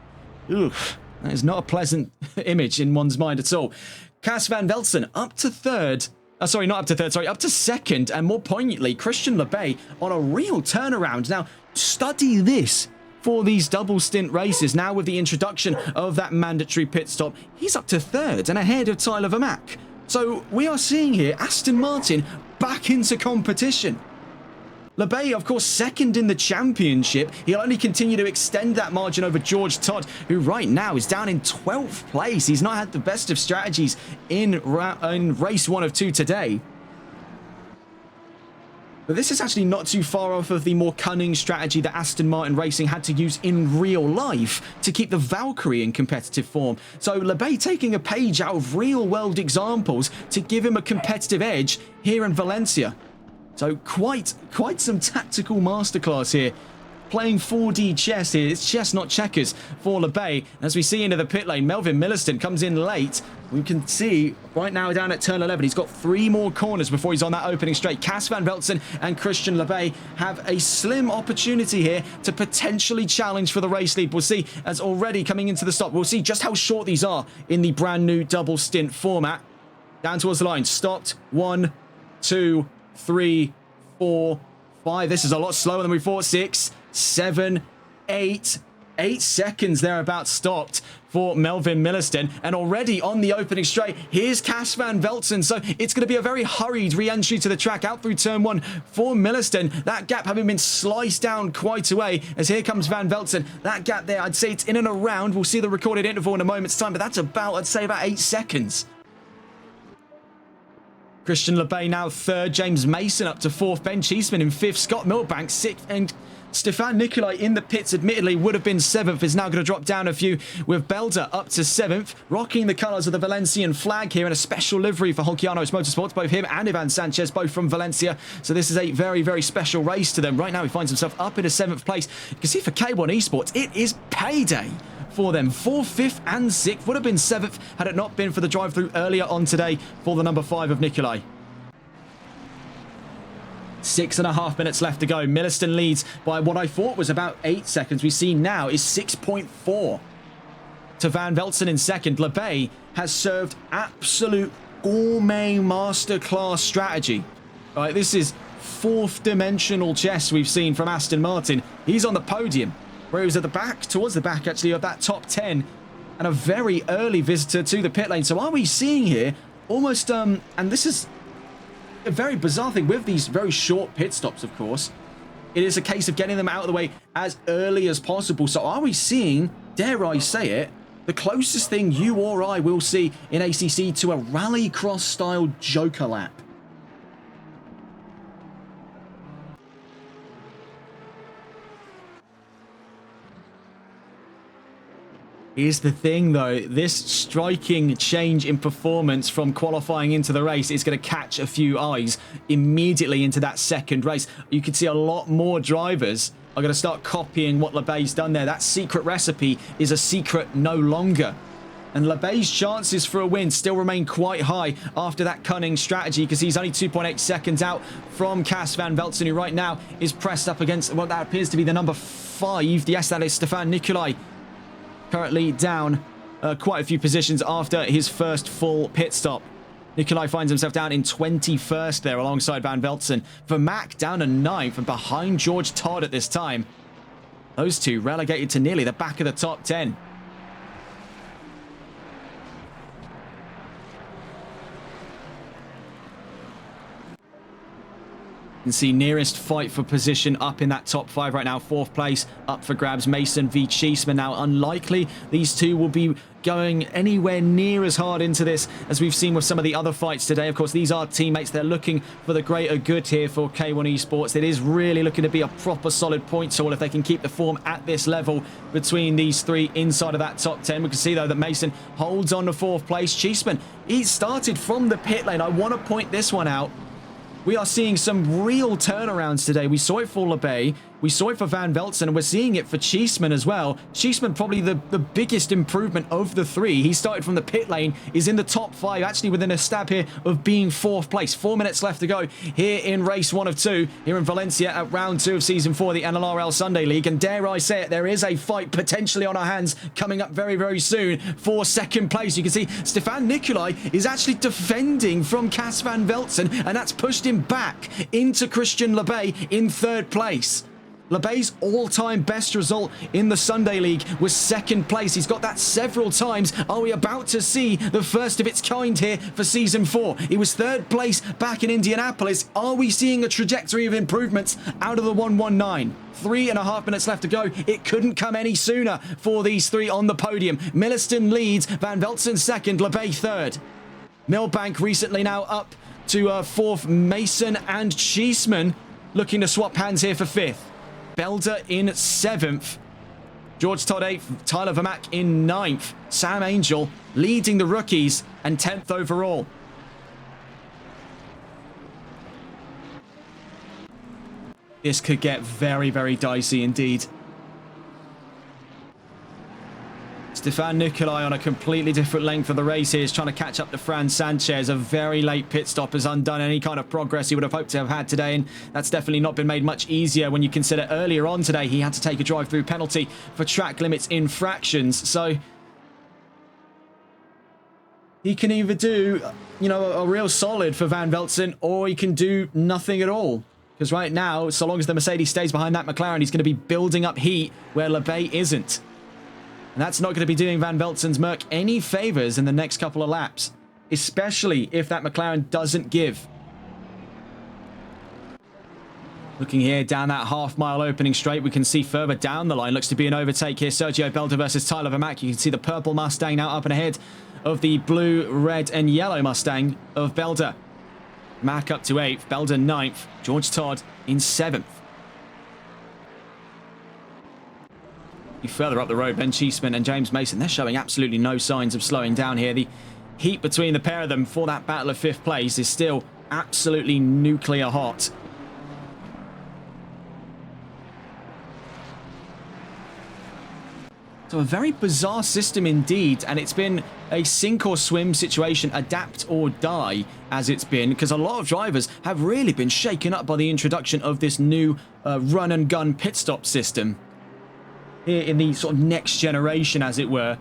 Oof, that is not a pleasant image in one's mind at all. Cas Van Velzen up to 3rd. Sorry, not up to 3rd, sorry, up to 2nd, and more poignantly, Christian Lebay on a real turnaround. Now, study this for these double stint races. Now, with the introduction of that mandatory pit stop, he's up to 3rd and ahead of Tyler Vermack. So, we are seeing here Aston Martin back into competition. Lebay, of course, 2nd in the championship. He'll only continue to extend that margin over George Todd, who right now is down in 12th place. He's not had the best of strategies in race 1 of 2 today. But this is actually not too far off of the more cunning strategy that Aston Martin Racing had to use in real life to keep the Valkyrie in competitive form. So Lebay taking a page out of real-world examples to give him a competitive edge here in Valencia. So quite some tactical masterclass here. Playing 4D chess here. It's chess, not checkers for Lebay. As we see into the pit lane, Melvin Milliston comes in late. We can see right now down at turn 11, he's got 3 more corners before he's on that opening straight. Cas Van Velzen and Christian Lebay have a slim opportunity here to potentially challenge for the race lead. We'll see as already coming into the stop. We'll see just how short these are in the brand new double stint format. Down towards the line. Stopped. 1, 2, 3, 4, 5. This is a lot slower than we thought. 6, 7, 8. 8 seconds thereabout stopped for Melvin Milliston. And already on the opening straight, here's Cas Van Velzen. So it's going to be a very hurried re-entry to the track out through turn 1 for Milliston. That gap having been sliced down quite away as here comes Van Velzen. That gap there, I'd say it's in and around. We'll see the recorded interval in a moment's time, but that's about, I'd say, about 8 seconds. Christian Lebay now 3rd. James Mason up to 4th. Ben Cheeseman in 5th. Scott Milbank 6th. And Stefan Nicolai in the pits, admittedly, would have been 7th. Is now going to drop down a few with Belder up to 7th. Rocking the colours of the Valencian flag here in a special livery for Holkianos Motorsports. Both him and Ivan Sanchez, both from Valencia. So this is a very, very special race to them. Right now he finds himself up in a 7th place. You can see for K1 Esports, it is payday for them. 4th, 5th, and 6th. Would have been 7th had it not been for the drive-through earlier on today for the number 5 of Nikolai. 6.5 minutes left to go. Milliston leads by what I thought was about 8 seconds. We see now is 6.4 to Van Velzen in second. LeBay has served absolute gourmet masterclass strategy. All right, this is fourth dimensional chess we've seen from Aston Martin. He's on the podium, where he was at the back, towards the back actually, of that top 10, and a very early visitor to the pit lane. So are we seeing here almost, and this is a very bizarre thing with these very short pit stops, of course. It is a case of getting them out of the way as early as possible. So are we seeing, dare I say it, the closest thing you or I will see in ACC to a rallycross style Joker lap? Here's the thing, though. This striking change in performance from qualifying into the race is going to catch a few eyes immediately into that second race. You can see a lot more drivers are going to start copying what LeBay's done there. That secret recipe is a secret no longer. And LeBay's chances for a win still remain quite high after that cunning strategy, because he's only 2.8 seconds out from Cas Van Velzen, who right now is pressed up against what that appears to be the number 5. Yes, that is Stefan Nikolai. Currently down quite a few positions after his first full pit stop. Nikolai finds himself down in 21st there alongside Van Velzen. Vermaak down to 9th and behind George Todd at this time. Those two relegated to nearly the back of the top 10. You can see nearest fight for position up in that top 5 right now. 4th place up for grabs. Mason v Cheeseman. Now, unlikely these two will be going anywhere near as hard into this as we've seen with some of the other fights today. Of course, these are teammates. They're looking for the greater good here for K1 Esports. It is really looking to be a proper solid points haul if they can keep the form at this level between these three inside of that top 10. We can see, though, that Mason holds on to 4th place. Cheeseman, he started from the pit lane. I want to point this one out. We are seeing some real turnarounds today. We saw it for LeBay, we saw it for Van Velzen, and we're seeing it for Cheeseman as well. Cheeseman probably the biggest improvement of the three. He started from the pit lane, is in the top 5, actually within a stab here of being 4th place. 4 minutes left to go here in race 1 of 2, here in Valencia at round 2 of season 4 of the NLRL Sunday League. And dare I say it, there is a fight potentially on our hands coming up very, very soon for 2nd place. You can see Stefan Nikolai is actually defending from Cas Van Velzen, and that's pushed him back into Christian LeBay in 3rd place. LeBay's all-time best result in the Sunday League was 2nd place. He's got that several times. Are we about to see the first of its kind here for Season 4? He was 3rd place back in Indianapolis. Are we seeing a trajectory of improvements out of the 119? 3.5 minutes left to go. It couldn't come any sooner for these three on the podium. Milliston leads, Van Velzen 2nd, LeBay 3rd. Milbank recently now up to 4th. Mason and Cheeseman looking to swap hands here for 5th. Belder in 7th. George Todd 8th. Tyler Vermaak in 9th. Sam Angel leading the rookies and 10th overall. This could get very, very dicey indeed. Stefan Nikolai on a completely different length of the race here is trying to catch up to Fran Sanchez. A very late pit stop has undone any kind of progress he would have hoped to have had today, and that's definitely not been made much easier when you consider earlier on today he had to take a drive-through penalty for track limits infractions. So he can either do, you know, a real solid for Van Velzen, or he can do nothing at all. Because right now, so long as the Mercedes stays behind that McLaren, he's going to be building up heat where LeBay isn't. And that's not going to be doing Van Velzen's Merc any favors in the next couple of laps, especially if that McLaren doesn't give. Looking here down that half-mile opening straight, we can see further down the line. Looks to be an overtake here. Sergio Belder versus Tyler Vermaak. You can see the purple Mustang now up and ahead of the blue, red, and yellow Mustang of Belder. Mack up to 8th, Belder 9th, George Todd in 7th. Further up the road, Ben Cheeseman and James Mason, they're showing absolutely no signs of slowing down here. The heat between the pair of them for that battle of 5th place is still absolutely nuclear hot. So a very bizarre system indeed, and it's been a sink or swim situation, adapt or die as it's been, because a lot of drivers have really been shaken up by the introduction of this new run and gun pit stop system here in the sort of next generation, as it were,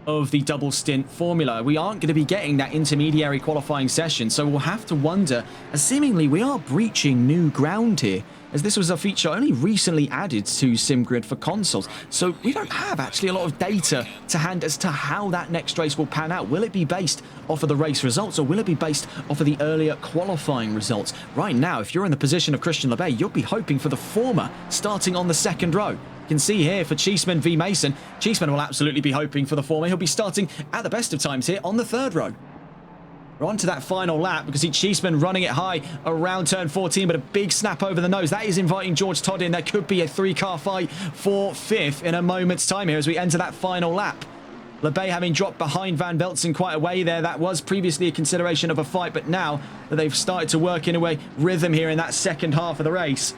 of the double stint formula. We aren't going to be getting that intermediary qualifying session, so we'll have to wonder, as seemingly we are breaching new ground here, as this was a feature only recently added to SimGrid for consoles. So we don't have actually a lot of data to hand as to how that next race will pan out. Will it be based off of the race results, or will it be based off of the earlier qualifying results? Right now, if you're in the position of Christian LeBay, you'll be hoping for the former, starting on the second row. You can see here for Cheeseman v Mason, Cheeseman will absolutely be hoping for the former. He'll be starting at the best of times here on the third row. We're on to that final lap because Cheeseman running it high around turn 14, but a big snap over the nose. That is inviting George Todd in. There could be a three-car fight for fifth in a moment's time here as we enter that final lap. LeBay having dropped behind Van Veltzen quite a way there. That was previously a consideration of a fight, but now that they've started to work in a way rhythm here in that second half of the race,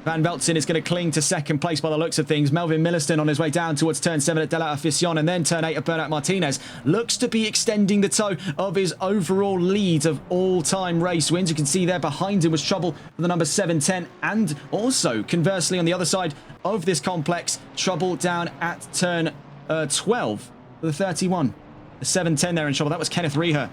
Van Veltzen is going to cling to second place by the looks of things. Melvin Milliston on his way down towards turn 7 at De La Afición, and then turn 8 at Bernat Martinez looks to be extending the toe of his overall lead of all-time race wins. You can see there behind him was trouble for the number 710, and also conversely on the other side of this complex, trouble down at turn 12 for the 31. The 710 there in trouble. That was Kenneth Reher.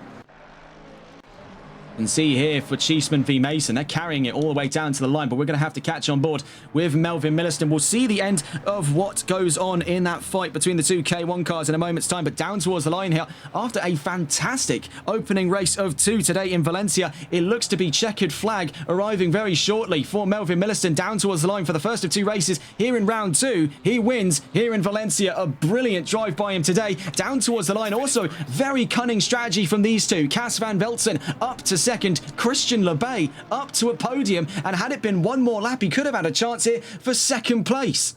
And see here for Cheeseman v Mason, they're carrying it all the way down to the line, but we're going to have to catch on board with Melvin Milliston. We'll see the end of what goes on in that fight between the two K1 cars in a moment's time, but down towards the line here after a fantastic opening race of 2 today in Valencia. It looks to be checkered flag arriving very shortly for Melvin Milliston down towards the line for the first of 2 races here in round 2. He wins here in Valencia. A brilliant drive by him today down towards the line. Also very cunning strategy from these two. Cas Van Veltzen up to second, Christian LeBay up to a podium, and had it been one more lap, he could have had a chance here for second place.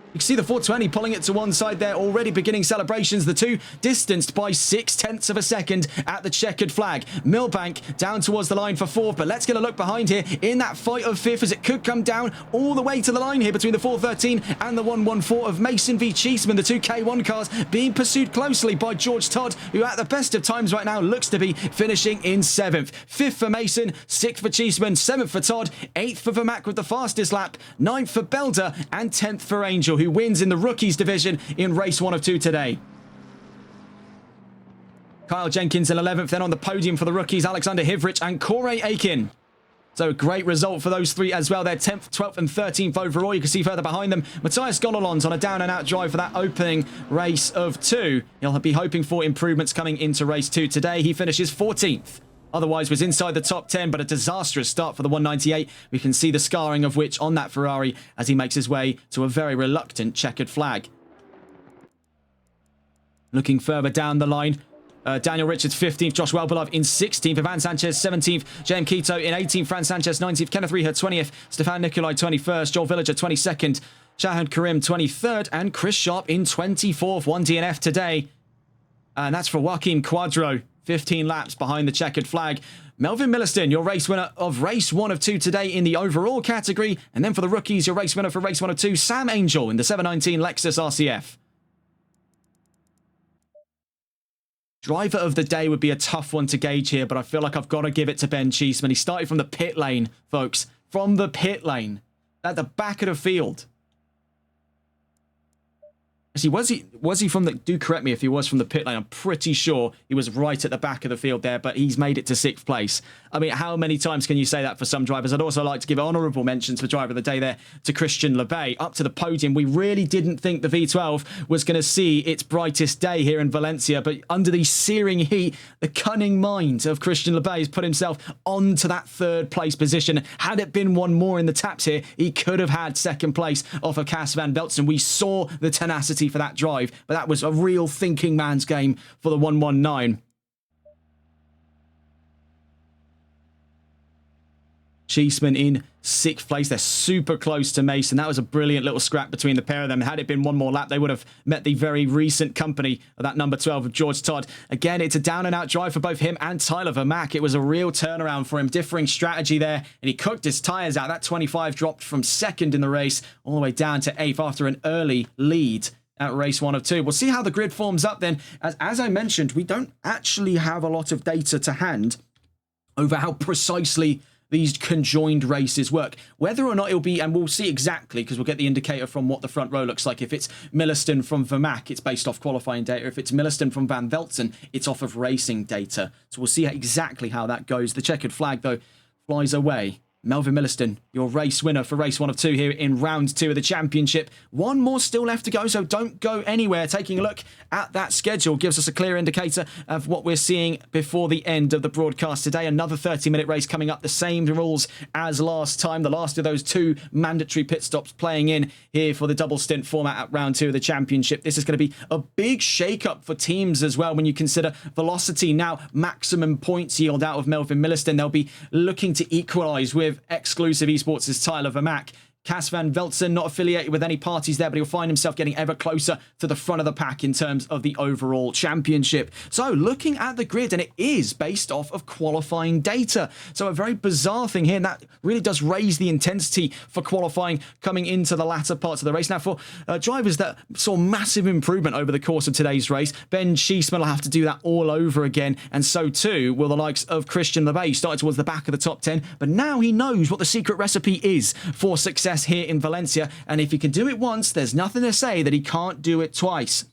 You can see the 420 pulling it to one side there, already beginning celebrations. The two distanced by 0.6 of a second at the checkered flag. Milbank down towards the line for 4th, but let's get a look behind here in that fight of 5th as it could come down all the way to the line here between the 413 and the 114 of Mason v Cheeseman. The two K1 cars being pursued closely by George Todd, who at the best of times right now looks to be finishing in 7th. 5th for Mason, 6th for Cheeseman, 7th for Todd, 8th for Vermack with the fastest lap, 9th for Belder, and 10th for Angel, who wins in the rookies division in race 1 of 2 today. Kyle Jenkins in 11th, then on the podium for the rookies, Alexander Hivrich and Corey Aiken. So a great result for those three as well. They're 10th, 12th and 13th overall. You can see further behind them, Matthias Gonolons on a down-and-out drive for that opening race of 2. He'll be hoping for improvements coming into race 2 today. He finishes 14th. Otherwise was inside the top 10, but a disastrous start for the 198. We can see the scarring of which on that Ferrari as he makes his way to a very reluctant checkered flag. Looking further down the line, Daniel Richards 15th, Josh Wellbeloved in 16th, Ivan Sanchez 17th, JM Quito in 18th, Fran Sanchez 19th, Kenneth Reher 20th, Stefan Nikolai 21st, Joel Villager 22nd, Shahad Karim 23rd, and Chris Sharp in 24th. 1 DNF today. And that's for Joaquim Quadro. 15 laps behind the checkered flag. Melvin Milliston, your race winner of race 1 of 2 today in the overall category. And then for the rookies, your race winner for race 1 of 2, Sam Angel in the 719 Lexus RCF. Driver of the day would be a tough one to gauge here, but I feel like I've got to give it to Ben Cheeseman. He started from the pit lane, folks. From the pit lane. At the back of the field. Actually, was he from the... Do correct me if he was from the pit lane. I'm pretty sure he was right at the back of the field there, but he's made it to 6th place. I mean, how many times can you say that for some drivers? I'd also like to give honourable mentions for driver of the day there to Christian LeBay. Up to the podium. We really didn't think the V12 was going to see its brightest day here in Valencia, but under the searing heat, the cunning mind of Christian LeBay has put himself onto that 3rd place position. Had it been one more in the taps here, he could have had 2nd place off of Cas Van Veltzen. We saw the tenacity for that drive, but that was a real thinking man's game for the 119. Cheeseman in 6th place. They're super close to Mason. That was a brilliant little scrap between the pair of them. Had it been one more lap, they would have met the very recent company of that number 12 of George Todd. Again, it's a down-and-out drive for both him and Tyler Vermack. It was a real turnaround for him. Differing strategy there, and he cooked his tyres out. That 25 dropped from 2nd in the race all the way down to 8th after an early lead. at race 1 of 2. We'll see how the grid forms up then. As I mentioned, we don't actually have a lot of data to hand over how precisely these conjoined races work. Whether or not it'll be, and we'll see exactly, because we'll get the indicator from what the front row looks like. If it's Milliston from Vermaak, it's based off qualifying data. If it's Milliston from Van Velzen, it's off of racing data. So we'll see exactly how that goes. The checkered flag, though, flies away. Melvin Milliston, your race winner for race 1 of 2 here in round 2 of the championship. One more still left to go, so don't go anywhere. Taking a look at that schedule gives us a clear indicator of what we're seeing before the end of the broadcast today. Another 30-minute race coming up, the same rules as last time. The last of those 2 mandatory pit stops playing in here for the double stint format at round 2 of the championship. This is going to be a big shake-up for teams as well when you consider Velocity now maximum points yield out of Melvin Milliston. They'll be looking to equalise with exclusive esports' Tyler Vermaak. Cas van Velzen not affiliated with any parties there, but he'll find himself getting ever closer to the front of the pack in terms of the overall championship. So looking at the grid, and it is based off of qualifying data. So a very bizarre thing here, and that really does raise the intensity for qualifying coming into the latter parts of the race. Now for drivers that saw massive improvement over the course of today's race, Ben Cheeseman will have to do that all over again, and so too will the likes of Christian LeBay, started towards the back of the top 10, but now he knows what the secret recipe is for success here in Valencia, and if he can do it once, there's nothing to say that he can't do it twice.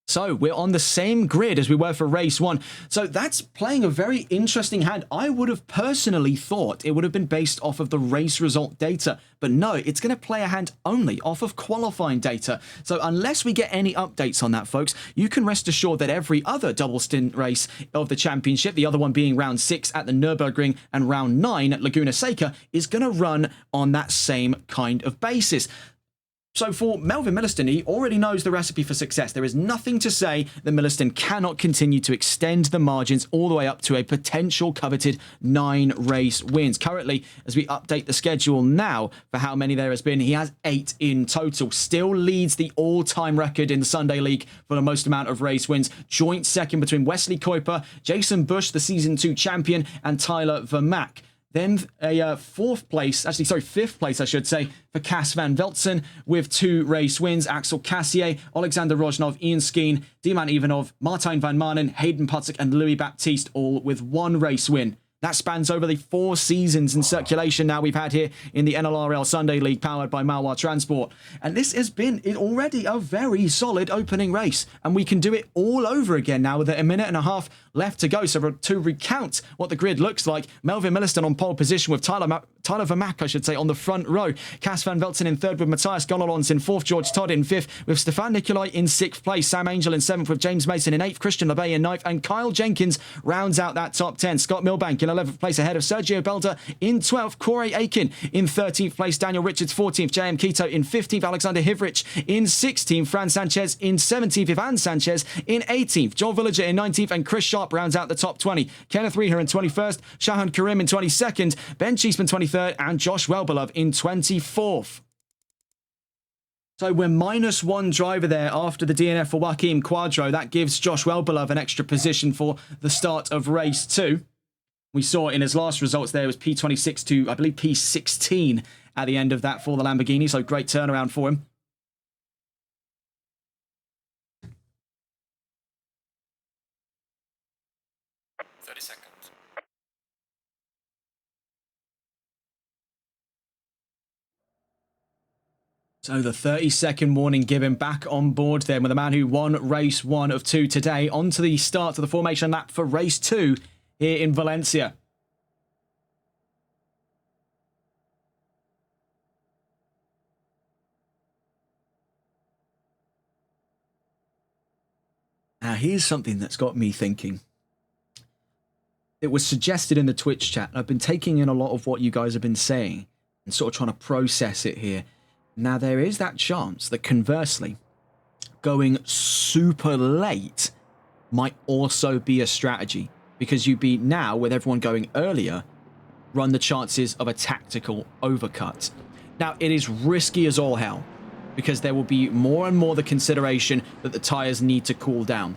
So we're on the same grid as we were for race 1. So that's playing a very interesting hand. I would have personally thought it would have been based off of the race result data, but no, it's going to play a hand only off of qualifying data. So unless we get any updates on that, folks, you can rest assured that every other double stint race of the championship, the other one being round 6 at the Nürburgring and round 9 at Laguna Seca, is going to run on that same kind of basis. So for Melvin Milliston, he already knows the recipe for success. There is nothing to say that Milliston cannot continue to extend the margins all the way up to a potential coveted 9 race wins. Currently, as we update the schedule now for how many there has been, he has 8 in total. Still leads the all-time record in the Sunday League for the most amount of race wins. Joint second between Wesley Kuiper, Jason Bush, the Season 2 champion, and Tyler Vermaak. Then a fifth place, I should say, for Cas van Velzen with 2 race wins. Axel Cassier, Alexander Rojnov, Ian Skeen, Diman Ivanov, Martijn van Manen, Hayden Putsick, and Louis Baptiste, all with 1 race win. That spans over the 4 seasons in circulation now we've had here in the NLRL Sunday League powered by Malwa Transport. And this has been already a very solid opening race. And we can do it all over again now with a minute and a half left to go. So to recount what the grid looks like, Melvin Milliston on pole position with Tyler Vermaak, I should say, on the front row. Cas van Velzen in 3rd with Matthias Gonalons in 4th, George Todd in 5th with Stefan Nicolai in 6th place, Sam Angel in 7th with James Mason in 8th, Christian LeBay in 9th, and Kyle Jenkins rounds out that top 10. Scott Milbank in 11th place ahead of Sergio Belda in 12th, Corey Aiken in 13th place, Daniel Richards 14th, JM Quito in 15th, Alexander Hivrich in 16th, Fran Sanchez in 17th, Ivan Sanchez in 18th, Joel Villager in 19th, and Chris Sharp rounds out the top 20. Kenneth Reher in 21st, Shahan Karim in 22nd, Ben Cheeseman 23rd, and Josh Welbelove in 24th. So we're -1 driver there after the DNF for Joaquim Quadro. That gives Josh Welbelove an extra position for the start of race 2. We saw in his last results there was P26 to, I believe, P16 at the end of that for the Lamborghini. So great turnaround for him. So the 30-second warning given back on board then with the man who won race 1 of 2 today. On to the start of the formation lap for race 2 here in Valencia. Now here's something that's got me thinking. It was suggested in the Twitch chat. I've been taking in a lot of what you guys have been saying and sort of trying to process it here. Now, there is that chance that conversely, going super late might also be a strategy because you'd be now, with everyone going earlier, run the chances of a tactical overcut. Now, it is risky as all hell because there will be more and more the consideration that the tyres need to cool down.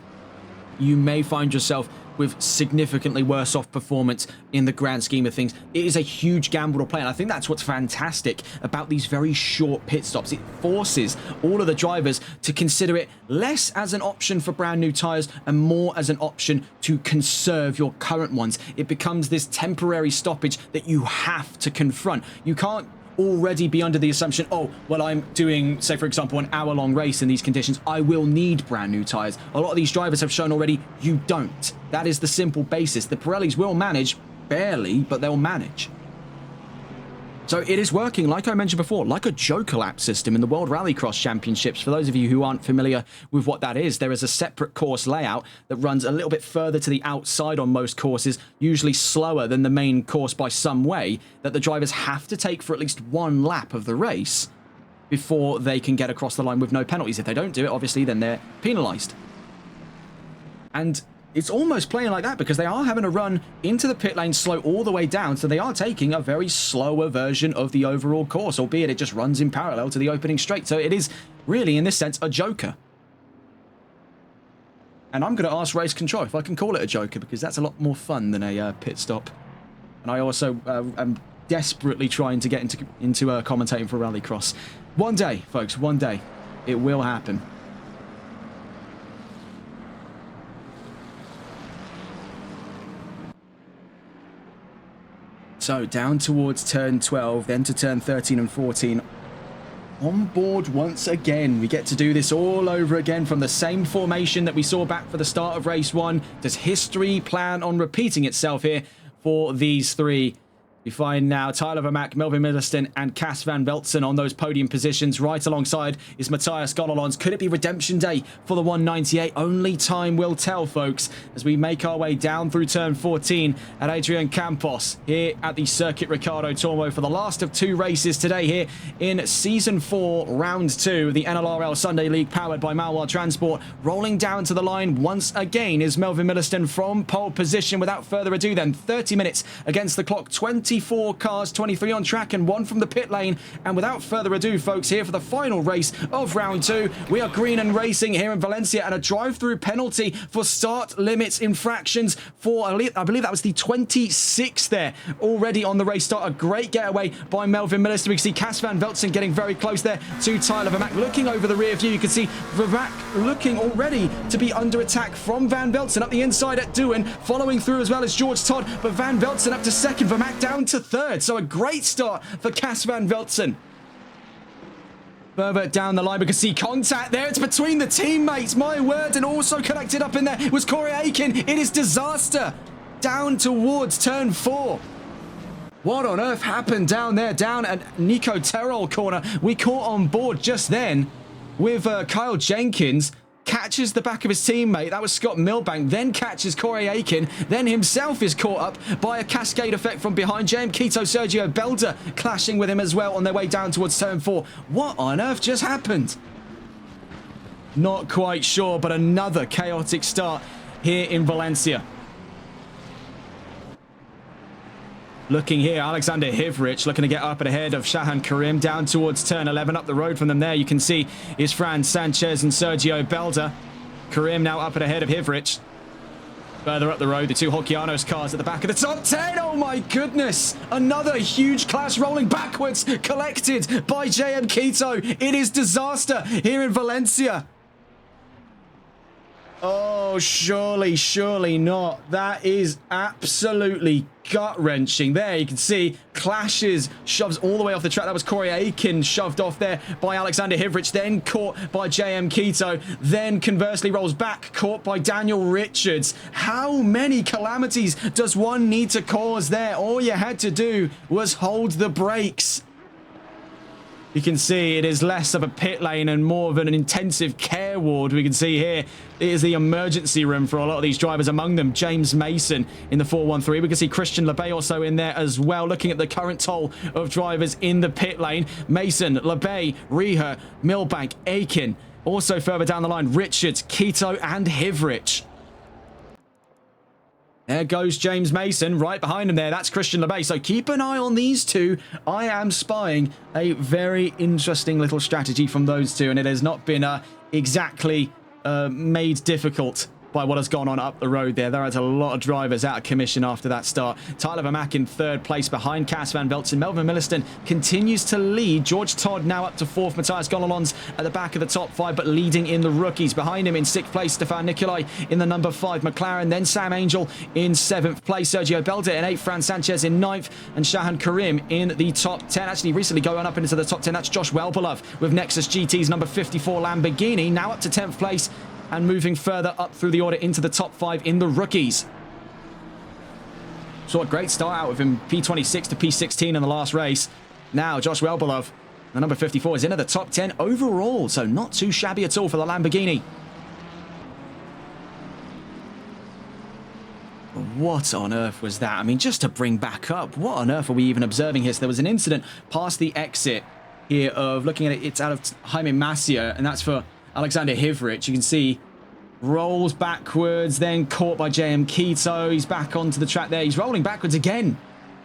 You may find yourself with significantly worse off performance in the grand scheme of things. It is a huge gamble to play, and I think that's what's fantastic about these very short pit stops. It forces all of the drivers to consider it less as an option for brand new tyres and more as an option to conserve your current ones. It becomes this temporary stoppage that you have to confront. You can't already be under the assumption, oh, well, I'm doing, say, for example, an hour-long race in these conditions. I will need brand new tyres. A lot of these drivers have shown already you don't. That is the simple basis. The Pirellis will manage, barely, but they'll manage. So it is working, like I mentioned before, like a Joker lap system in the World Rallycross Championships. For those of you who aren't familiar with what that is, there is a separate course layout that runs a little bit further to the outside on most courses, usually slower than the main course by some way, that the drivers have to take for at least one lap of the race before they can get across the line with no penalties. If they don't do it, obviously, then they're penalised. And it's almost playing like that because they are having to run into the pit lane slow all the way down, so they are taking a very slower version of the overall course, albeit it just runs in parallel to the opening straight. So it is really, in this sense, a Joker. And I'm going to ask Race Control if I can call it a Joker, because that's a lot more fun than a pit stop. And I also am desperately trying to get into commentating for Rallycross. One day, folks, one day, it will happen. So down towards turn 12, then to turn 13 and 14. On board once again. We get to do this all over again from the same formation that we saw back for the start of race 1. Does history plan on repeating itself here for these three? We find now Tyler Vermaak, Melvin Middleton, and Cas van Velzen on those podium positions. Right alongside is Matthias Gollelons. Could it be redemption day for the 198? Only time will tell, folks, as we make our way down through turn 14 at Adrian Campos here at the Circuit Ricardo Tormo for the last of 2 races today here in Season 4, Round 2, the NLRL Sunday League powered by Malwar Transport. Rolling down to the line once again is Melvin Middleton from pole position. Without further ado then, 30 minutes against the clock, 24 cars, 23 on track and 1 from the pit lane. And without further ado, folks, here for the final race of round 2, we are green and racing here in Valencia, and a drive-through penalty for start limits infractions for, I believe that was the 26th there already on the race start. A great getaway by Melvin Middleton. We can see Cas van Velzen getting very close there to Tyler Vermaak. Looking over the rear view, you can see Vermaak looking already to be under attack from Van Velzen up the inside at Doohan, following through as well as George Todd, but Van Velzen up to second, Vermaak down to third. So a great start for Cas van Velzen. Further down the line, we can see contact there. It's between the teammates, my word, and also connected up in there was Corey Aiken. It is disaster down towards turn 4. What on earth happened down there, down at Nico Terrell corner? We caught on board just then with Kyle Jenkins. Catches the back of his teammate, that was Scott Milbank, then catches Corey Aiken, then himself is caught up by a cascade effect from behind. JM Quito, Sergio Belda clashing with him as well on their way down towards turn 4. What on earth just happened? Not quite sure, but another chaotic start here in Valencia. Looking here, Alexander Hivrich looking to get up and ahead of Shahan Karim down towards turn 11. Up the road from them there, you can see is Fran Sanchez and Sergio Belda. Karim now up and ahead of Hivrich. Further up the road, the 2 Hockeyanos cars at the back of the top 10. Oh my goodness! Another huge clash rolling backwards, collected by JM Quito. It is disaster here in Valencia. Oh, surely, surely not. That is absolutely gut-wrenching. There, you can see clashes, shoves all the way off the track. That was Corey Aiken shoved off there by Alexander Hivrich, then caught by JM Quito, then conversely rolls back, caught by Daniel Richards. How many calamities does one need to cause there? All you had to do was hold the brakes. You can see it is less of a pit lane and more of an intensive care ward. We can see here it is the emergency room for a lot of these drivers, among them James Mason in the 413. We can see Christian Lebay also in there as well, looking at the current toll of drivers in the pit lane. Mason, Lebay, Reher, Milbank, Aiken. Also further down the line, Richards, Quito and Hivrich. There goes James Mason right behind him there. That's Christian Lebay. So keep an eye on these two. I am spying a very interesting little strategy from those two, and it has not been exactly made difficult by what has gone on up the road there. There is a lot of drivers out of commission after that start. Tyler Vermack in third place behind Cas van Veltzen. Melvin Milliston continues to lead. George Todd now up to fourth. Matthias Gollelons at the back of the top five, but leading in the rookies. Behind him in sixth place, Stefan Nicolai in the number 5 McLaren. Then Sam Angel in 7th place. Sergio Belda in 8th. Fran Sanchez in 9th. And Shahan Karim in the top 10. Actually, recently going up into the top 10. That's Josh Welbelove with Nexus GT's number 54 Lamborghini. Now up to 10th place and moving further up through the order into the top 5 in the rookies. Saw a great start out of him, P26 to P16 in the last race. Now Josh Welbelove, the number 54, is into the top 10 overall, so not too shabby at all for the Lamborghini. What on earth was that? I mean, just to bring back up, what on earth are we even observing here? So there was an incident past the exit here of, looking at it, it's out of Jaime Masia, and that's for Alexander Hivrich. You can see rolls backwards, then caught by JM Keto. He's back onto the track there. He's rolling backwards again.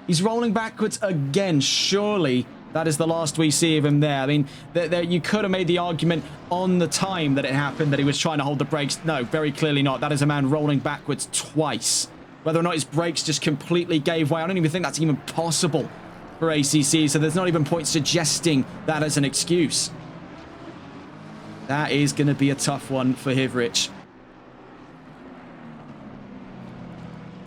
He's rolling backwards again. Surely that is the last we see of him there. I mean, you could have made the argument on the time that it happened that he was trying to hold the brakes. No, very clearly not. That is a man rolling backwards twice. Whether or not his brakes just completely gave way, I don't even think that's even possible for ACC. So there's not even point suggesting that as an excuse. That is going to be a tough one for Hivrich.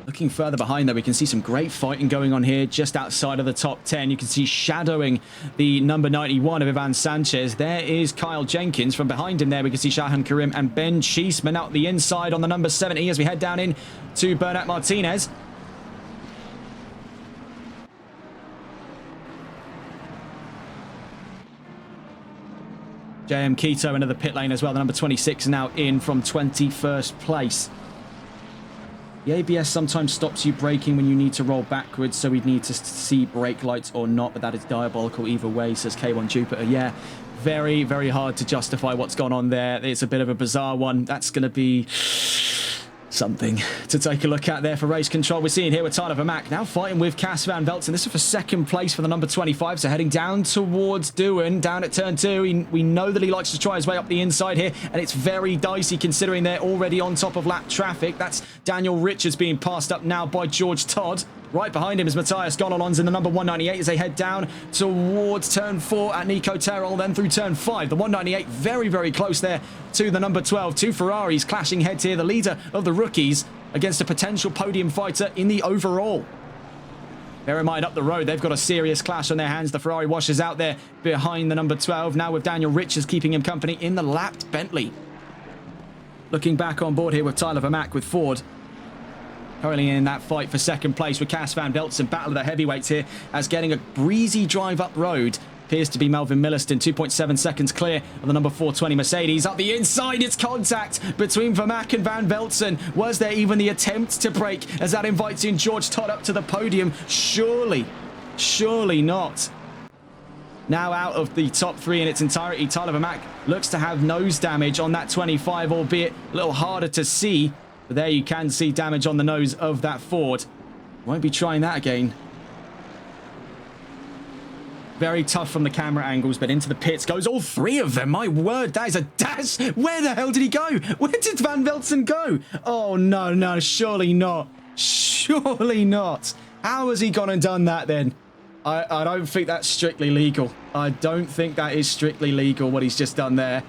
Looking further behind, though, we can see some great fighting going on here just outside of the top 10. You can see shadowing the number 91 of Ivan Sanchez. There is Kyle Jenkins. From behind him there, we can see Shahan Karim and Ben Cheeseman out the inside on the number 70 as we head down in to Bernat Martinez. JM Keto into the pit lane as well. The number 26 now in from 21st place. The ABS sometimes stops you braking when you need to roll backwards, so we'd need to see brake lights or not, but that is diabolical either way, says K1 Jupiter. Yeah, very, very hard to justify what's gone on there. It's a bit of a bizarre one. That's going to be something to take a look at there for race control. We're seeing here with Tyler Vermack now fighting with Cas van Veltzen. This is for second place for the number 25, so heading down towards Doohan, down at turn 2. We know that he likes to try his way up the inside here, and it's very dicey considering they're already on top of lap traffic. That's Daniel Richards being passed up now by George Todd. Right behind him is Matthias Gollelons in the number 198 as they head down towards turn 4 at Nico Terrell, then through turn 5. The 198 very, very close there to the number 12. Two Ferraris clashing heads here. The leader of the rookies against a potential podium fighter in the overall. Bear in mind, up the road, they've got a serious clash on their hands. The Ferrari washers out there behind the number 12. Now with Daniel Richards keeping him company in the lapped Bentley. Looking back on board here with Tyler Vermack with Ford. Currently in that fight for second place with Cas van Veltzen. Battle of the heavyweights here as getting a breezy drive up road appears to be Melvin Milliston. 2.7 seconds clear of the number 420 Mercedes. Up the inside, it's contact between Vermack and van Veltzen. Was there even the attempt to brake as that invites in George Todd up to the podium? Surely, surely not. Now out of the top 3 in its entirety, Tyler Vermack looks to have nose damage on that 25, albeit a little harder to see. But there you can see damage on the nose of that Ford. Won't be trying that again. Very tough from the camera angles, but into the pits goes all 3 of them. My word, that is a dash. Where the hell did he go? Where did Van Veltzen go? Oh, no, no, surely not. Surely not. How has he gone and done that then? I don't think that's strictly legal. I don't think that is strictly legal, what he's just done there.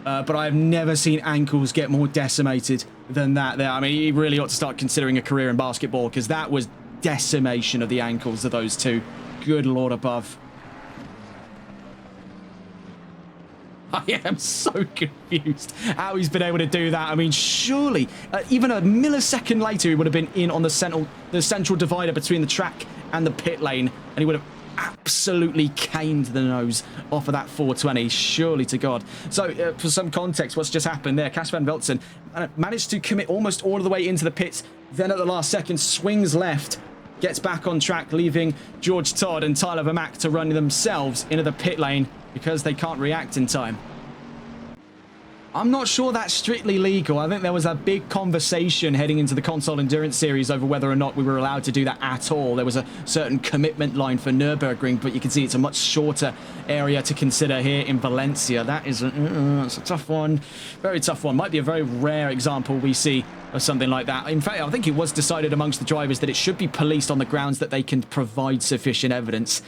But I've never seen ankles get more decimated than that there. I mean, he really ought to start considering a career in basketball, because that was decimation of the ankles of those two. Good Lord above. I am so confused how he's been able to do that. I mean, surely, even a millisecond later, he would have been in on the central divider between the track and the pit lane, and he would have absolutely caned the nose off of that 420. Surely to God. So, for some context, what's just happened there? Cas van Veltzen managed to commit almost all of the way into the pits, then at the last second, swings left, gets back on track, leaving George Todd and Tyler Vermack to run themselves into the pit lane because they can't react in time. I'm not sure that's strictly legal. I think there was a big conversation heading into the console endurance series over whether or not we were allowed to do that at all. There was a certain commitment line for Nürburgring, but you can see it's a much shorter area to consider here in Valencia. That is it's a tough one. Very tough one. Might be a very rare example we see of something like that. In fact, I think it was decided amongst the drivers that it should be policed on the grounds that they can provide sufficient evidence.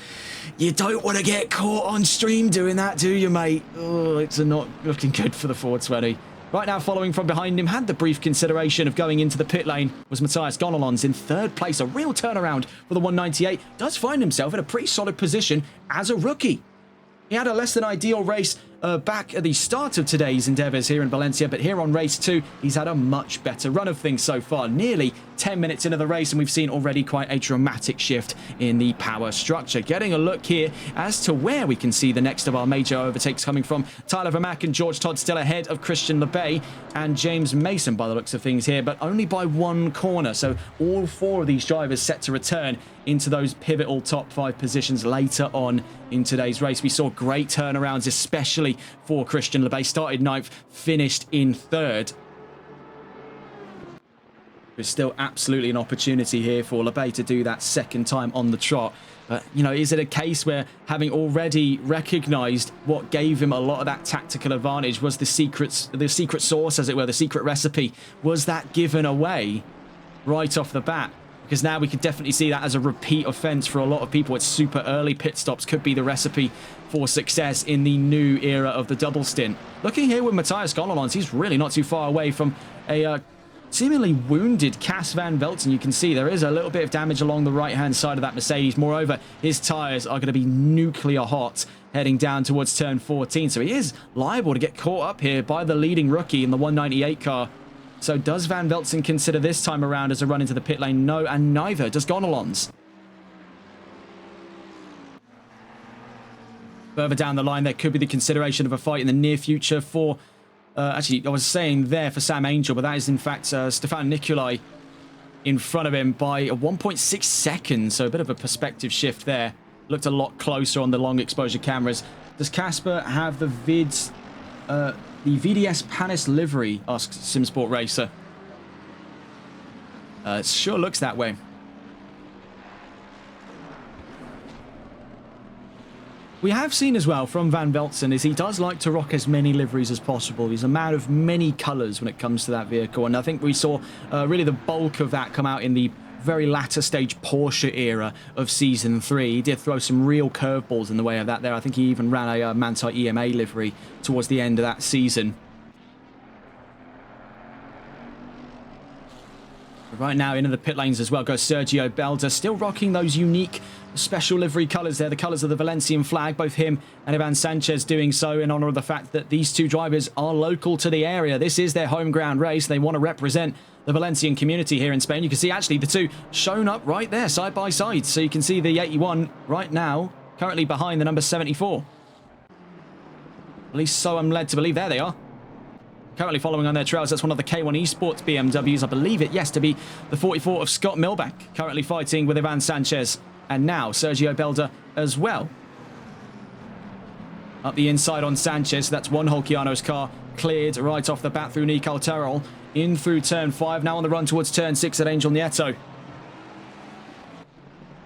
You don't want to get caught on stream doing that, do you, mate? Oh, it's not looking good for the 420. Right now, following from behind him, had the brief consideration of going into the pit lane, was Matthias Gonalons in third place. A real turnaround for the 198. Does find himself in a pretty solid position as a rookie. He had a less than ideal race back at the start of today's endeavours here in Valencia, but here on race 2, he's had a much better run of things so far. Nearly 10 minutes into the race, and we've seen already quite a dramatic shift in the power structure. Getting a look here as to where we can see the next of our major overtakes coming from. Tyler Vermack and George Todd still ahead of Christian LeBay and James Mason by the looks of things here, but only by one corner. So all 4 of these drivers set to return into those pivotal top 5 positions later on in today's race. We saw great turnarounds, especially for Christian LeBay. Started 9th, finished in 3rd. There's still absolutely an opportunity here for LeBay to do that second time on the trot. But, you know, is it a case where, having already recognised what gave him a lot of that tactical advantage, was the secret sauce, as it were, the secret recipe, was that given away right off the bat? Because now we could definitely see that as a repeat offence for a lot of people. It's super early pit stops could be the recipe for success in the new era of the double stint. Looking here with Matthias Gonalons, he's really not too far away from a seemingly wounded Cas van Velzen. You can see there is a little bit of damage along the right-hand side of that Mercedes. Moreover, his tyres are going to be nuclear hot heading down towards turn 14. So he is liable to get caught up here by the leading rookie in the 198 car. So does Van Velzen consider this time around as a run into the pit lane? No, and neither does Gonalons. Further down the line, there could be the consideration of a fight in the near future for... actually, I was saying there for Sam Angel, but that is in fact Stefan Nicolai in front of him by 1.6 seconds. So a bit of a perspective shift there. Looked a lot closer on the long exposure cameras. Does Casper have the vids... the VDS Panis livery, asks SimSport Racer. It sure looks that way. We have seen as well from Van Velzen is he does like to rock as many liveries as possible. He's a man of many colours when it comes to that vehicle, and I think we saw really the bulk of that come out in the very latter stage Porsche era of Season 3. He did throw some real curveballs in the way of that there. I think he even ran a Manti EMA livery towards the end of that season. Right now into the pit lanes as well goes Sergio Belda, still rocking those unique special livery colours there, the colours of the Valencian flag. Both him and Ivan Sanchez doing so in honour of the fact that these two drivers are local to the area. This is their home ground race. They want to represent the Valencian community here in Spain. You can see actually the two shown up right there side by side. So you can see the 81 right now currently behind the number 74. At least so I'm led to believe. There they are. Currently following on their trails, that's one of the K1 Esports BMWs. I believe it, yes, to be the 44 of Scott Milbank, currently fighting with Ivan Sanchez. And now Sergio Belda as well. Up the inside on Sanchez, that's Juan Holciano's car, cleared right off the bat through Nico Terrell. In through turn 5, now on the run towards turn 6 at Angel Nieto.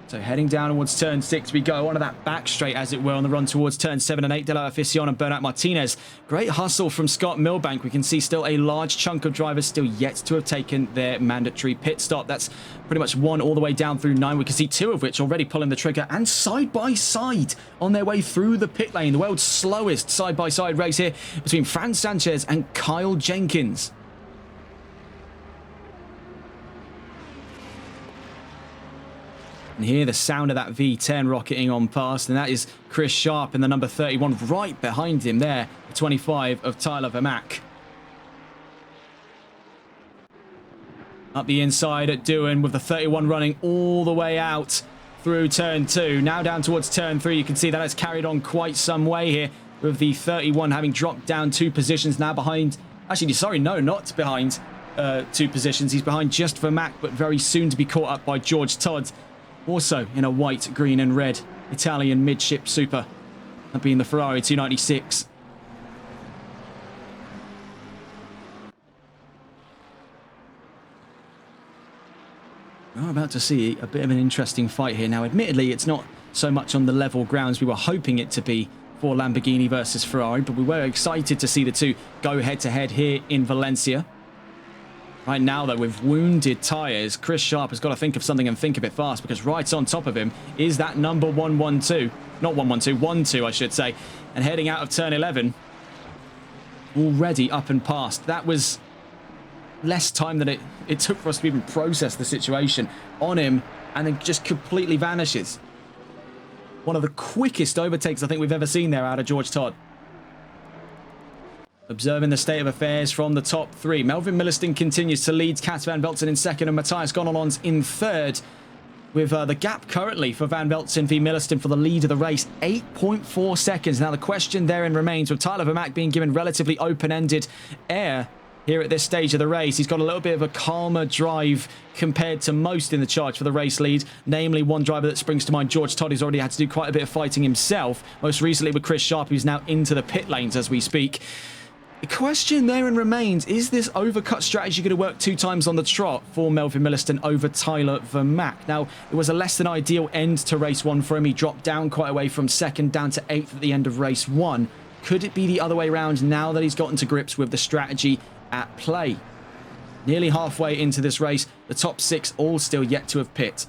So heading down towards turn 6 we go, onto that back straight as it were, on the run towards turn 7 and 8. De La Afición and Bernat Martinez. Great hustle from Scott Milbank. We can see still a large chunk of drivers still yet to have taken their mandatory pit stop. That's pretty much 1 all the way down through 9. We can see 2 of which already pulling the trigger and side by side on their way through the pit lane. The world's slowest side by side race here between Fran Sanchez and Kyle Jenkins. And here the sound of that V10 rocketing on past, and that is Chris Sharp in the number 31 right behind him there, the 25 of Tyler Vermack. Up the inside at Doohan with the 31 running all the way out through turn 2. Now down towards turn 3, you can see that has carried on quite some way here, with the 31 having dropped down 2 positions now behind... Actually, sorry, no, not behind 2 positions. He's behind just Vermack, but very soon to be caught up by George Todd. Also in a white, green and red Italian midship super. That being the Ferrari 296. are about to see a bit of an interesting fight here. Now, admittedly, it's not so much on the level grounds we were hoping it to be for Lamborghini versus Ferrari, but we were excited to see the two go head-to-head here in Valencia. Right now, though, with wounded tyres, Chris Sharp has got to think of something and think of it fast, because right on top of him is that number 112. Not 112, 1-2, I should say. And heading out of turn 11, already up and past. That was less time than it took for us to even process the situation on him, and then just completely vanishes. One of the quickest overtakes I think we've ever seen there out of George Todd. Observing the state of affairs from the top three. Melvin Milliston continues to lead, Kat Van Veltzen in second, and Matthias Gonalons in third. With the gap currently for Van Veltzen v Milliston for the lead of the race, 8.4 seconds. Now the question therein remains, with Tyler Vermaak being given relatively open-ended air here at this stage of the race. He's got a little bit of a calmer drive compared to most in the charge for the race lead, namely one driver that springs to mind, George Todd, who's already had to do quite a bit of fighting himself, most recently with Chris Sharp, who's now into the pit lanes as we speak. The question therein remains, is this overcut strategy going to work 2 times on the trot for Melvin Milliston over Tyler Vermaak? Now, it was a less than ideal end to race 1 for him. He dropped down quite a way from 2nd down to 8th at the end of race 1. Could it be the other way around now that he's gotten to grips with the strategy at play? Nearly halfway into this race, the top 6 all still yet to have pit.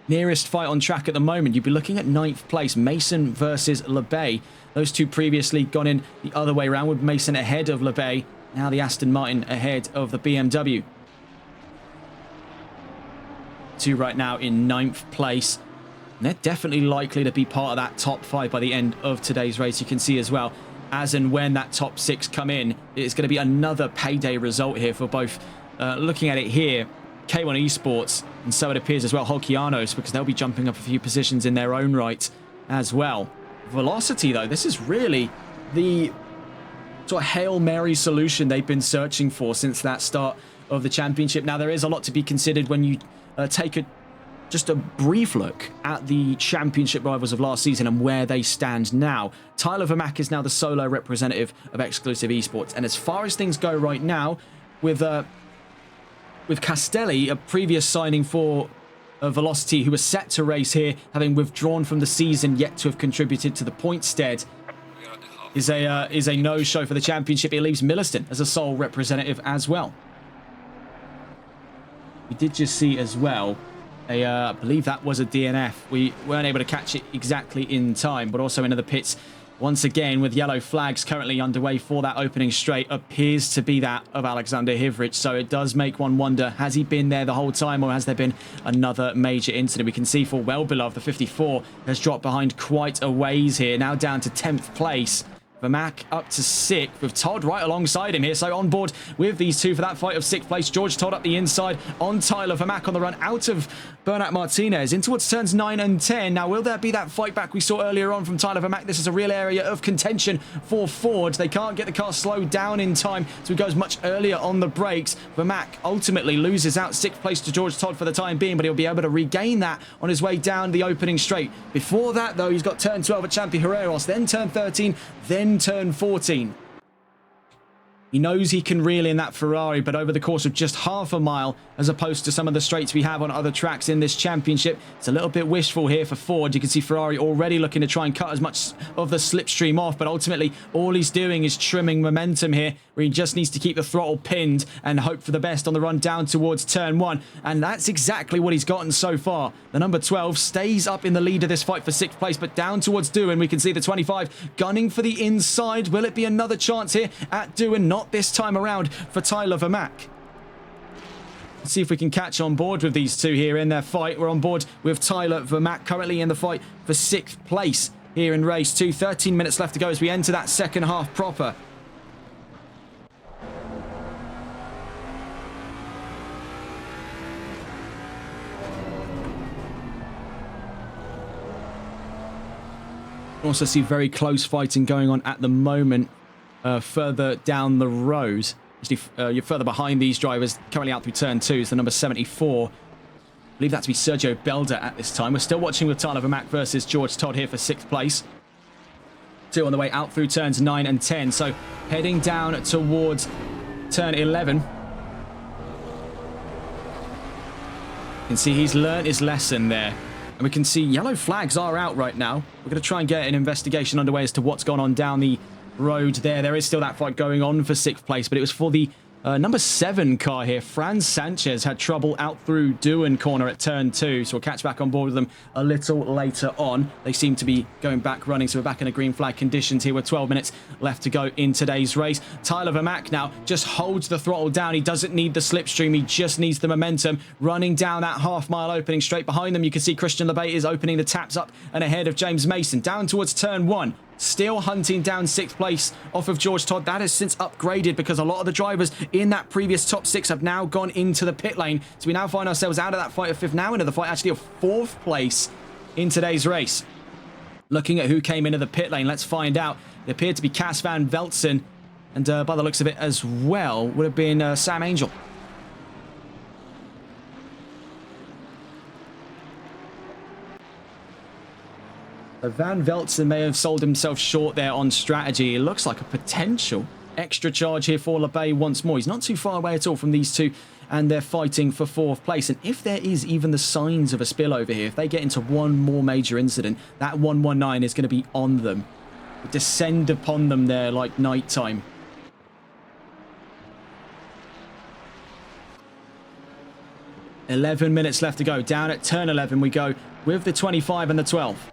Nearest fight on track at the moment, you'd be looking at 9th place, Mason versus LeBay. Those two previously gone in the other way around, with Mason ahead of LeBay. Now the Aston Martin ahead of the BMW. Two right now in 9th place. And they're definitely likely to be part of that top 5 by the end of today's race. You can see as well, as and when that top 6 come in, it's going to be another payday result here for both. Looking at it here, K1 Esports, and so it appears as well, Holkianos, because they'll be jumping up a few positions in their own right as well. Velocity, though, this is really the sort of Hail Mary solution they've been searching for since that start of the championship. Now, there is a lot to be considered when you take just a brief look at the championship rivals of last season and where they stand now. Tyler Vermaak is now the solo representative of Exclusive Esports, and as far as things go right now, with Castelli, a previous signing for Velocity, who was set to race here, having withdrawn from the season, yet to have contributed to the point stead, is a no-show for the championship. It leaves Milliston as a sole representative as well. We did just see as well, I believe that was a DNF. We weren't able to catch it exactly in time, but also into the pits once again with yellow flags currently underway for that opening straight, appears to be that of Alexander Hivrich. So it does make one wonder, has he been there the whole time, or has there been another major incident? We can see for Well-Beloved, the 54 has dropped behind quite a ways here, now down to 10th place. Vermaak up to 6th, with Todd right alongside him here. So on board with these two for that fight of 6th place. George Todd up the inside on Tyler Vermaak on the run out of Bernat Martinez in towards turns 9 and 10. Now, will there be that fight back we saw earlier on from Tyler Vermaak? This is a real area of contention for Ford. They can't get the car slowed down in time, so he goes much earlier on the brakes. Vermaak ultimately loses out 6th place to George Todd for the time being, but he'll be able to regain that on his way down the opening straight. Before that, though, he's got turn 12 at Champi Herreros, then turn 13, then turn 14. He knows he can reel in that Ferrari, but over the course of just half a mile, as opposed to some of the straights we have on other tracks in this championship, it's a little bit wishful here for Ford. You can see Ferrari already looking to try and cut as much of the slipstream off, but ultimately all he's doing is trimming momentum here, where he just needs to keep the throttle pinned and hope for the best on the run down towards turn 1. And that's exactly what he's gotten so far. The number 12 stays up in the lead of this fight for 6th place, but down towards Doohan, we can see the 25 gunning for the inside. Will it be another chance here at Doohan? Not this time around for Tyler Vermaak. Let's see if we can catch on board with these two here in their fight. We're on board with Tyler Vermaak, currently in the fight for 6th place here in race 2. 13 minutes left to go as we enter that second half proper. Also see very close fighting going on at the moment further down the road. Actually, you're further behind these drivers. Currently out through turn 2 is the number 74. I believe that to be Sergio Belda at this time. We're still watching with Tyler Vermaak versus George Todd here for 6th place. 2 on the way out through turns 9 and 10. So heading down towards turn 11. You can see he's learnt his lesson there. And we can see yellow flags are out right now. We're going to try and get an investigation underway as to what's gone on down the road there. There is still that fight going on for 6th place, but it was for the number 7 car here. Franz Sanchez had trouble out through Dewan corner at turn 2, so we'll catch back on board with them a little later on. They seem to be going back running, so we're back in a green flag conditions here with 12 minutes left to go in today's race. Tyler Vermack now just holds the throttle down. He doesn't need the slipstream, he just needs the momentum. Running down that half-mile opening straight behind them, you can see Christian Lebay is opening the taps up and ahead of James Mason. Down towards turn 1. Still hunting down 6th place off of George Todd. That has since upgraded because a lot of the drivers in that previous top 6 have now gone into the pit lane. So we now find ourselves out of that fight of 5th, now into the fight actually of 4th place in today's race. Looking at who came into the pit lane, let's find out. It appeared to be Cas van Veltzen, and by the looks of it as well, would have been Sam Angel. Van Veltzen may have sold himself short there on strategy. It looks like a potential extra charge here for Lebay once more. He's not too far away at all from these two, and they're fighting for 4th place. And if there is even the signs of a spillover here, if they get into one more major incident, that 119 is going to be on them. Descend upon them there like nighttime. .11 minutes left to go. Down at turn 11 we go with the 25 and the 12.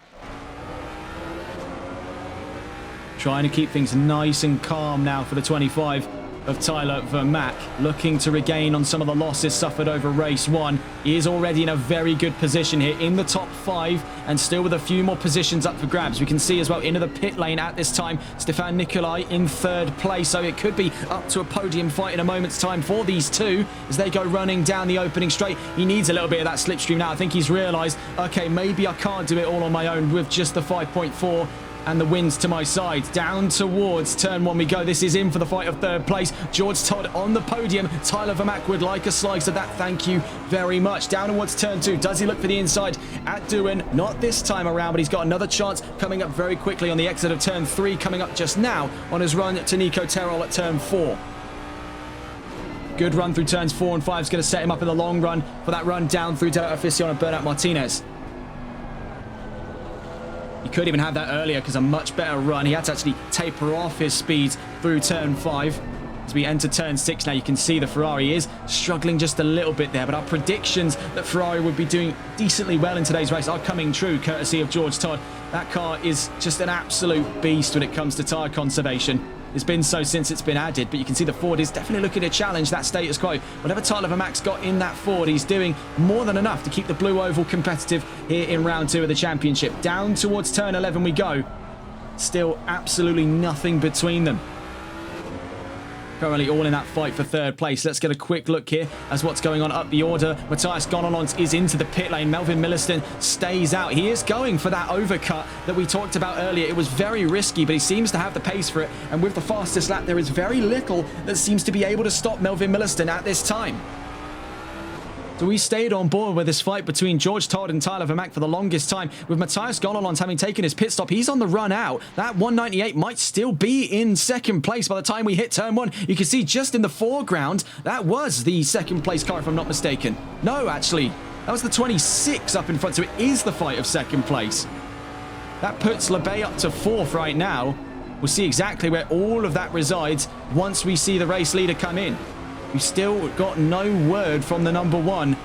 Trying to keep things nice and calm now for the 25 of Tyler Vermack. Looking to regain on some of the losses suffered over race 1. He is already in a very good position here in the top 5 and still with a few more positions up for grabs. We can see as well into the pit lane at this time, Stefan Nicolai in 3rd place. So it could be up to a podium fight in a moment's time for these two as they go running down the opening straight. He needs a little bit of that slipstream now. I think he's realised, okay, maybe I can't do it all on my own with just the 5.4. And the wins to my side. Down towards turn 1 we go. This is in for the fight of 3rd place. George Todd on the podium. Tyler Vermack would like a slice of that. Thank you very much. Down towards turn 2. Does he look for the inside at Dewan? Not this time around, but he's got another chance coming up very quickly on the exit of turn 3. Coming up just now on his run to Nico Terrell at turn 4. Good run through turns 4 and 5 is going to set him up in the long run for that run down through Del Afición and Bernat Martinez. He could even have that earlier because a much better run. He had to actually taper off his speed through turn 5. As we enter turn 6 now, you can see the Ferrari is struggling just a little bit there. But our predictions that Ferrari would be doing decently well in today's race are coming true, courtesy of George Todd. That car is just an absolute beast when it comes to tyre conservation. It's been so since it's been added, but you can see the Ford is definitely looking to challenge that status quo. Whatever Tyler Vermack's got in that Ford, he's doing more than enough to keep the Blue Oval competitive here in round 2 of the championship. Down towards turn 11 we go. Still absolutely nothing between them. Currently all in that fight for 3rd place. Let's get a quick look here as what's going on up the order. Matthias Gonalons is into the pit lane. Melvin Milliston stays out. He is going for that overcut that we talked about earlier. It was very risky, but he seems to have the pace for it. And with the fastest lap, there is very little that seems to be able to stop Melvin Milliston at this time. So we stayed on board with this fight between George Todd and Tyler Vermack for the longest time. With Matthias Gonalons having taken his pit stop, he's on the run out. That 198 might still be in 2nd place by the time we hit turn 1. You can see just in the foreground, that was the 2nd place car, if I'm not mistaken. No, actually, that was the 26 up in front, so it is the fight of 2nd place. That puts Lebay up to 4th right now. We'll see exactly where all of that resides once we see the race leader come in. We've still got no word from the number 1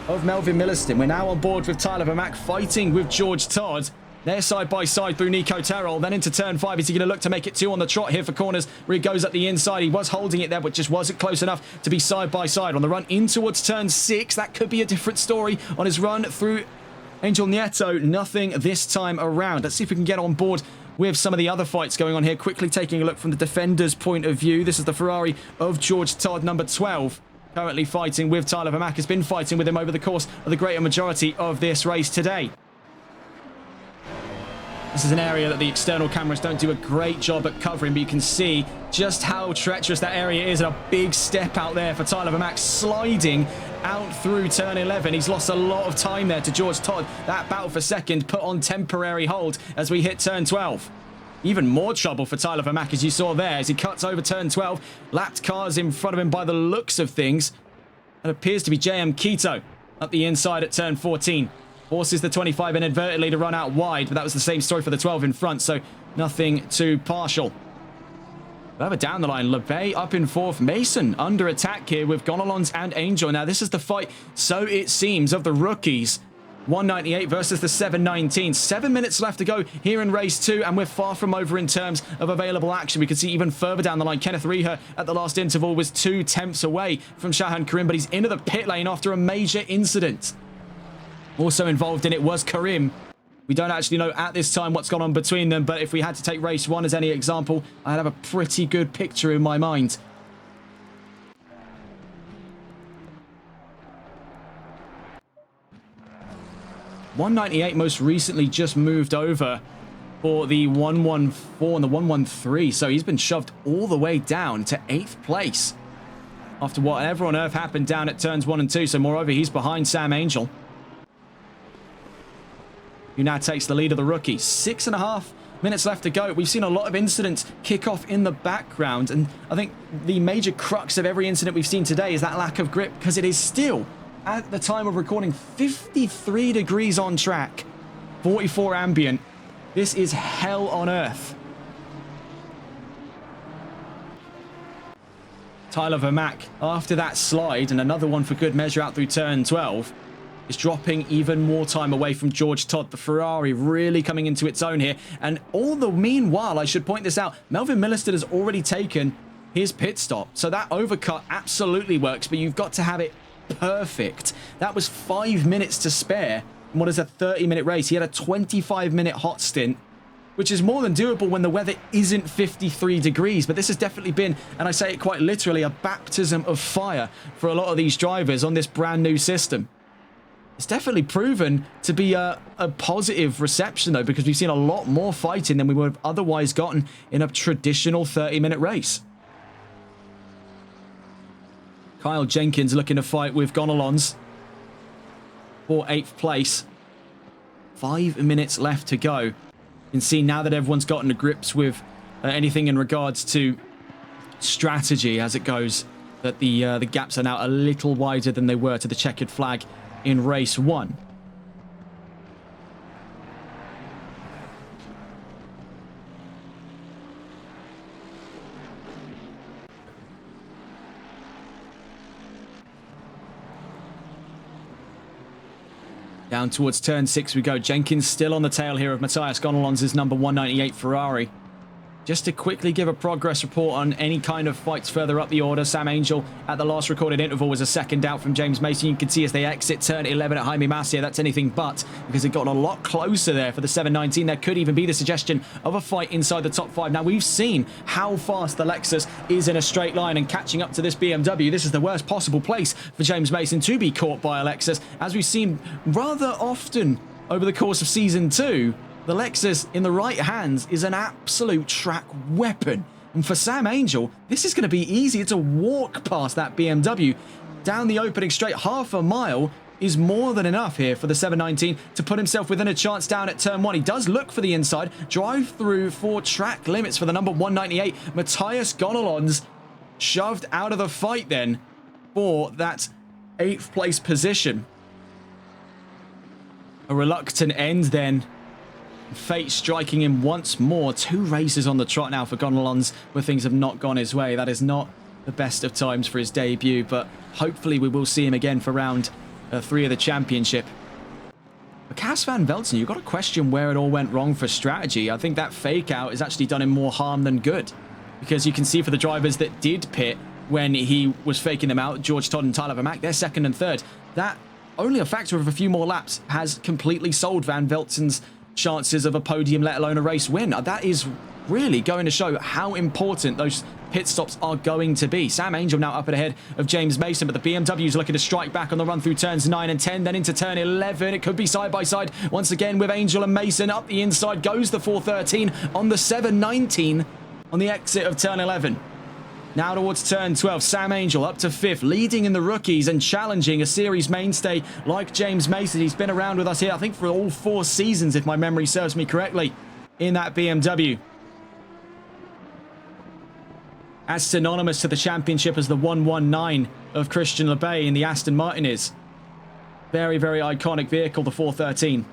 of Melvin Milliston. We're now on board with Tyler Vermack fighting with George Todd. They're side by side through Nico Terrell. Then into turn 5. Is he going to look to make it 2 on the trot here for corners where he goes up the inside? He was holding it there, but just wasn't close enough to be side by side. On the run in towards turn 6, that could be a different story. On his run through Angel Nieto, nothing this time around. Let's see if we can get on board with some of the other fights going on here. Quickly taking a look from the defender's point of view. This is the Ferrari of George Todd, number 12. Currently fighting with Tyler Vermack. Has been fighting with him over the course of the greater majority of this race today. This is an area that the external cameras don't do a great job at covering, but you can see just how treacherous that area is. And a big step out there for Tyler Vermack, sliding out through turn 11. He's lost a lot of time there to George Todd. That battle for 2nd put on temporary hold as we hit turn 12. Even more trouble for Tyler Vermack, as you saw there, as he cuts over turn 12. Lapped cars in front of him by the looks of things. It appears to be JM Quito. up the inside at turn 14. Forces the 25 inadvertently to run out wide, but that was the same story for the 12 in front, so nothing too partial. Further down the line, LeBay up in fourth. Mason under attack here with Gonalons and Angel. Now, this is the fight, so it seems, of the rookies. 198 versus the 719. 7 minutes left to go here in race 2, and we're far from over in terms of available action. We can see even further down the line, Kenneth Reher at the last interval was 2 tenths away from Shahan Karim, but he's into the pit lane after a major incident. Also involved in it was Karim. We don't actually know at this time what's gone on between them, but if we had to take race 1 as any example, I'd have a pretty good picture in my mind. .198 most recently just moved over for the 114 and the 113, so he's been shoved all the way down to 8th place after whatever on earth happened down at turns 1 and 2, so moreover he's behind Sam Angel, who now takes the lead of the rookie. 6.5 minutes left to go. We've seen a lot of incidents kick off in the background, and I think the major crux of every incident we've seen today is that lack of grip, because it is still, at the time of recording, 53 degrees on track, 44 ambient. This is hell on earth. Tyler Vermack, after that slide, and another one for good measure out through turn 12, is dropping even more time away from George Todd. The Ferrari really coming into its own here. And all the meanwhile, I should point this out, Melvin Milliston has already taken his pit stop. So that overcut absolutely works, but you've got to have it perfect. That was 5 minutes to spare in what is a 30-minute race. He had a 25-minute hot stint, which is more than doable when the weather isn't 53 degrees. But this has definitely been, and I say it quite literally, a baptism of fire for a lot of these drivers on this brand new system. It's definitely proven to be a positive reception, though, because we've seen a lot more fighting than we would have otherwise gotten in a traditional 30-minute race. Kyle Jenkins looking to fight with Gonalons for 8th place. 5 minutes left to go. You can see now that everyone's gotten to grips with anything in regards to strategy as it goes, that the gaps are now a little wider than they were to the checkered flag in race 1. Down towards turn 6 we go. Jenkins still on the tail here of Matthias Gonalons' number 198 Ferrari. Just to quickly give a progress report on any kind of fights further up the order, Sam Angel at the last recorded interval was a second out from James Mason. You can see as they exit turn 11 at Jaime Masia, that's anything but, because it got a lot closer there for the 719. There could even be the suggestion of a fight inside the top 5. Now, we've seen how fast the Lexus is in a straight line and catching up to this BMW. This is the worst possible place for James Mason to be caught by a Lexus, as we've seen rather often over the course of Season 2. The Lexus in the right hands is an absolute track weapon. And for Sam Angel, this is going to be easy. It's a walk past that BMW. Down the opening straight, half a mile is more than enough here for the 719 to put himself within a chance down at turn 1. He does look for the inside. Drive through for track limits for the number 198. Matthias Gonalons shoved out of the fight then for that 8th place position. A reluctant end then. Fate striking him once more. 2 races on the trot now for Gonalons where things have not gone his way. That is not the best of times for his debut, but hopefully we will see him again for round 3 of the championship. But Cas van Velzen, you've got to question where it all went wrong for strategy. I think that fake out has actually done him more harm than good, because you can see for the drivers that did pit when he was faking them out, George Todd and Tyler Vermack, they're 2nd and 3rd. That, only a factor of a few more laps, has completely sold Van Velzen's chances of a podium, let alone a race win. That is really going to show how important those pit stops are going to be. Sam Angel now up and ahead of James Mason, but the BMW is looking to strike back on the run through turns 9 and 10, then into turn 11. It could be side by side once again with Angel and Mason. Up the inside goes the 413 on the 719 on the exit of turn 11. Now towards turn 12, Sam Angel up to 5th, leading in the rookies and challenging a series mainstay like James Mason. He's been around with us here, I think, for all 4 seasons, if my memory serves me correctly, in that BMW. As synonymous to the championship as the 119 of Christian LeBay in the Aston Martin is. Very, very iconic vehicle, the 413.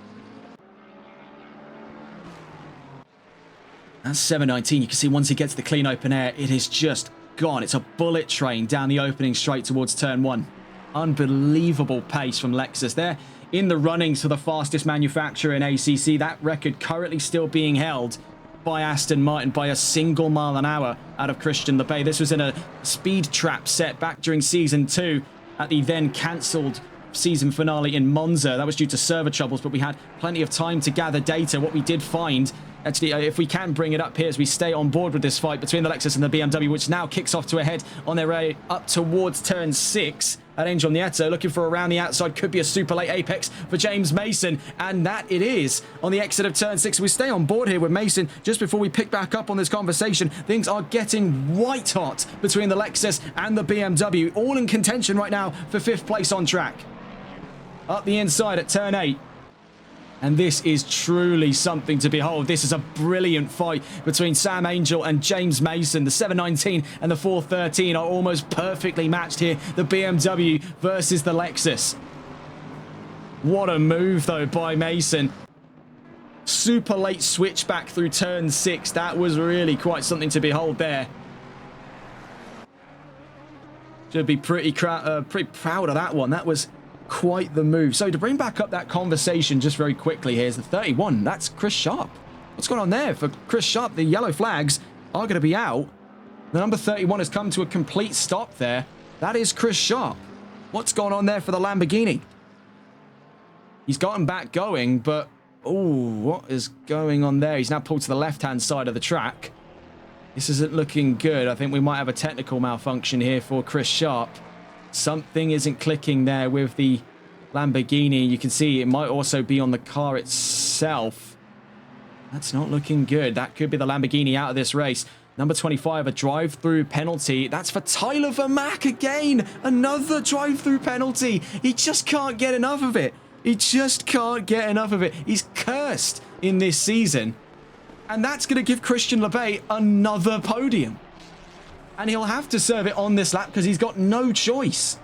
That's 719. You can see once he gets the clean open air, it is just gone. It's a bullet train down the opening straight towards turn 1. Unbelievable pace from Lexus there. In the runnings for the fastest manufacturer in ACC, that record currently still being held by Aston Martin by a single mile an hour out of Christian LeBay. This was in a speed trap set back during Season 2 at the then cancelled season finale in Monza. That was due to server troubles, but we had plenty of time to gather data. What we did find, actually, if we can bring it up here as we stay on board with this fight between the Lexus and the BMW, which now kicks off to a head on their way up towards turn 6. At Angel Nieto, looking for around the outside, could be a super late apex for James Mason, and that it is on the exit of turn 6. We stay on board here with Mason just before we pick back up on this conversation. Things are getting white hot between the Lexus and the BMW, all in contention right now for 5th place on track. Up the inside at turn 8. And this is truly something to behold. This is a brilliant fight between Sam Angel and James Mason. The 719 and the 413 are almost perfectly matched here. The BMW versus the Lexus. What a move, though, by Mason. Super late switchback through turn 6. That was really quite something to behold there. Should be pretty proud of that one. That was quite the move. So to bring back up that conversation just very quickly, here's the 31. That's Chris Sharp. What's going on there for Chris Sharp? The yellow flags are going to be out. The number 31 has come to a complete stop there. That is Chris Sharp. What's going on there for the Lamborghini? He's gotten back going, but oh, what is going on there? He's now pulled to the left-hand side of the track. This isn't looking good. I think we might have a technical malfunction here for Chris Sharp. Something isn't clicking there with the Lamborghini. You can see it might also be on the car itself. That's not looking good. That could be the Lamborghini out of this race. Number 25, a drive-through penalty. That's for Tyler Vermack again. Another drive-through penalty. He just can't get enough of it. He just can't get enough of it. He's cursed in this season. And that's going to give Christian LeBay another podium. And he'll have to serve it on this lap because he's got no choice.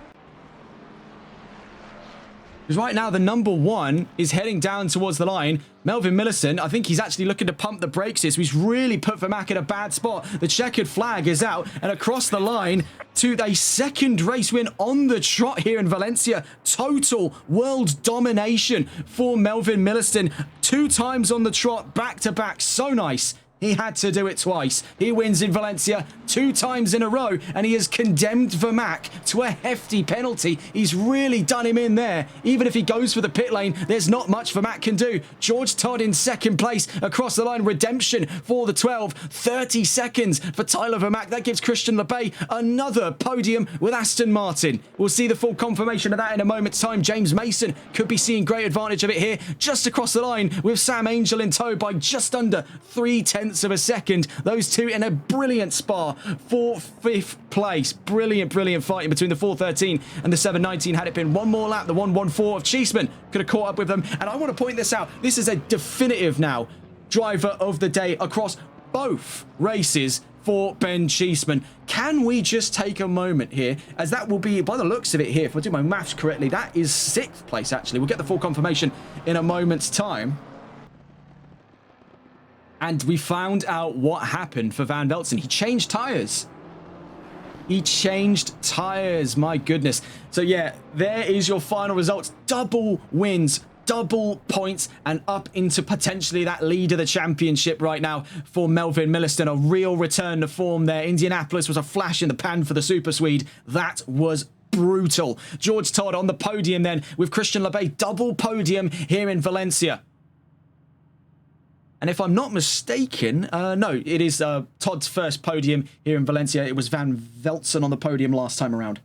Because right now, the number 1 is heading down towards the line. Melvin Millicent, I think he's actually looking to pump the brakes here. So he's really put Vermack in a bad spot. The checkered flag is out and across the line to a second race win on the trot here in Valencia. Total world domination for Melvin Millicent. 2 times on the trot, back to back. So nice. He had to do it twice. He wins in Valencia 2 times in a row, and he has condemned Vermack to a hefty penalty. He's really done him in there. Even if he goes for the pit lane, there's not much Vermack can do. George Todd in second place across the line. Redemption for the 12. 30 seconds for Tyler Vermack. That gives Christian LeBay another podium with Aston Martin. We'll see the full confirmation of that in a moment's time. James Mason could be seeing great advantage of it here, just across the line with Sam Angel in tow by just under 0.3 of a second. Those two in a brilliant spar for 5th place. Brilliant fighting between the 413 and the 719. Had it been one more lap, the 114 of Cheeseman could have caught up with them. And I want to point this out. This is a definitive now driver of the day across both races for Ben Cheeseman. Can we just take a moment here, as that will be, by the looks of it here, if I do my maths correctly, that is 6th place actually. We'll get the full confirmation in a moment's time. And we found out what happened for Van Velzen. He changed tyres. He changed tyres. My goodness. So yeah, there is your final results. Double wins, double points, and up into potentially that lead of the championship right now for Melvin Millicent. A real return to form there. Indianapolis was a flash in the pan for the Super Swede. That was brutal. George Todd on the podium then with Christian LeBay. Double podium here in Valencia. And if I'm not mistaken, no, it is Todd's first podium here in Valencia. It was Van Velzen on the podium last time around.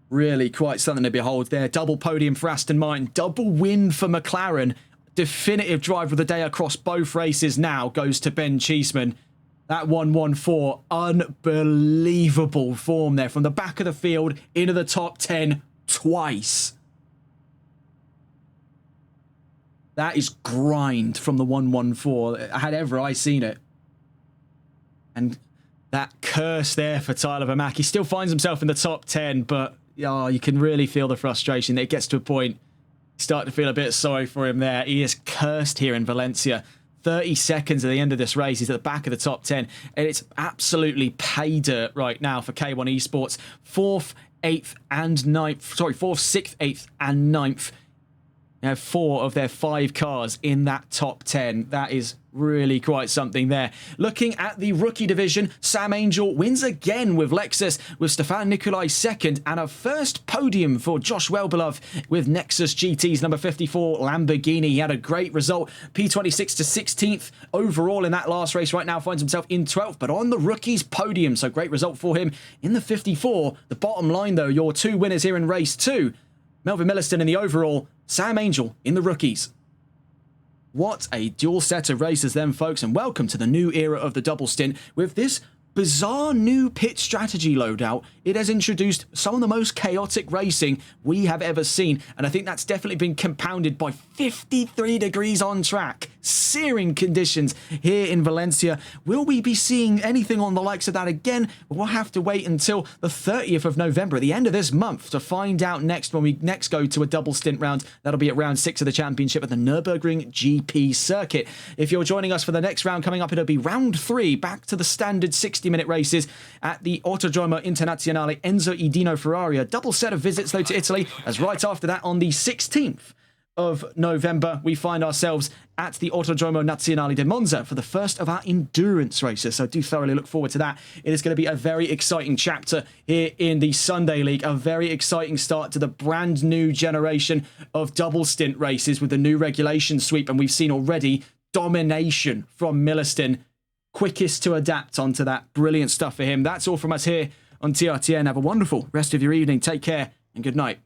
Really quite something to behold there. Double podium for Aston Martin. Double win for McLaren. Definitive driver of the day across both races now goes to Ben Cheeseman. That 114, unbelievable form there. From the back of the field into the top 10 twice. That is grind from the 114. Had ever I seen it. And that curse there for Tyler Vermack. He still finds himself in the top 10, but Oh, you can really feel the frustration. It gets to a point, start to feel a bit sorry for him there. He is cursed here in Valencia. 30 seconds at the end of this race. He's at the back of the top 10. And it's absolutely pay dirt right now for K1 Esports. 4th, 8th, and 9th. Sorry, 4th, 6th, 8th, and 9th. They have 4 of their 5 cars in that top 10. That is really quite something there. Looking at the rookie division, Sam Angel wins again with Lexus, with Stefan Nicolai second, and a first podium for Josh Wellbeloved with Nexus GT's number 54 Lamborghini. He had a great result, P26 to 16th overall in that last race. Right now finds himself in 12th, but on the rookies podium, so great result for him in the 54. The bottom line though, your 2 winners here in race 2, Melvin Milliston in the overall, Sam Angel in the rookies. What a dual set of races then, folks, and welcome to the new era of the double stint with this bizarre new pit strategy loadout. It has introduced some of the most chaotic racing we have ever seen, and I think that's definitely been compounded by 53 degrees on track. Searing conditions here in Valencia. Will we be seeing anything on the likes of that again? We'll have to wait until the 30th of November, at the end of this month, to find out next when we next go to a double stint round. That'll be at round 6 of the championship at the Nürburgring GP circuit. If you're joining us for the next round coming up, it'll be round 3, back to the standard 60-minute races at the Autodromo Internazionale Enzo e Dino Ferrari. A double set of visits though to Italy, as right after that on the 16th of November we find ourselves at the Autodromo Nazionale di Monza for the first of our endurance races, so do thoroughly look forward to that. It is going to be a very exciting chapter here in the Sunday League, a very exciting start to the brand new generation of double stint races with the new regulation sweep, and we've seen already domination from Milliston, quickest to adapt onto that. Brilliant stuff for him. That's all from us here on TRTN. Have a wonderful rest of your evening. Take care and good night.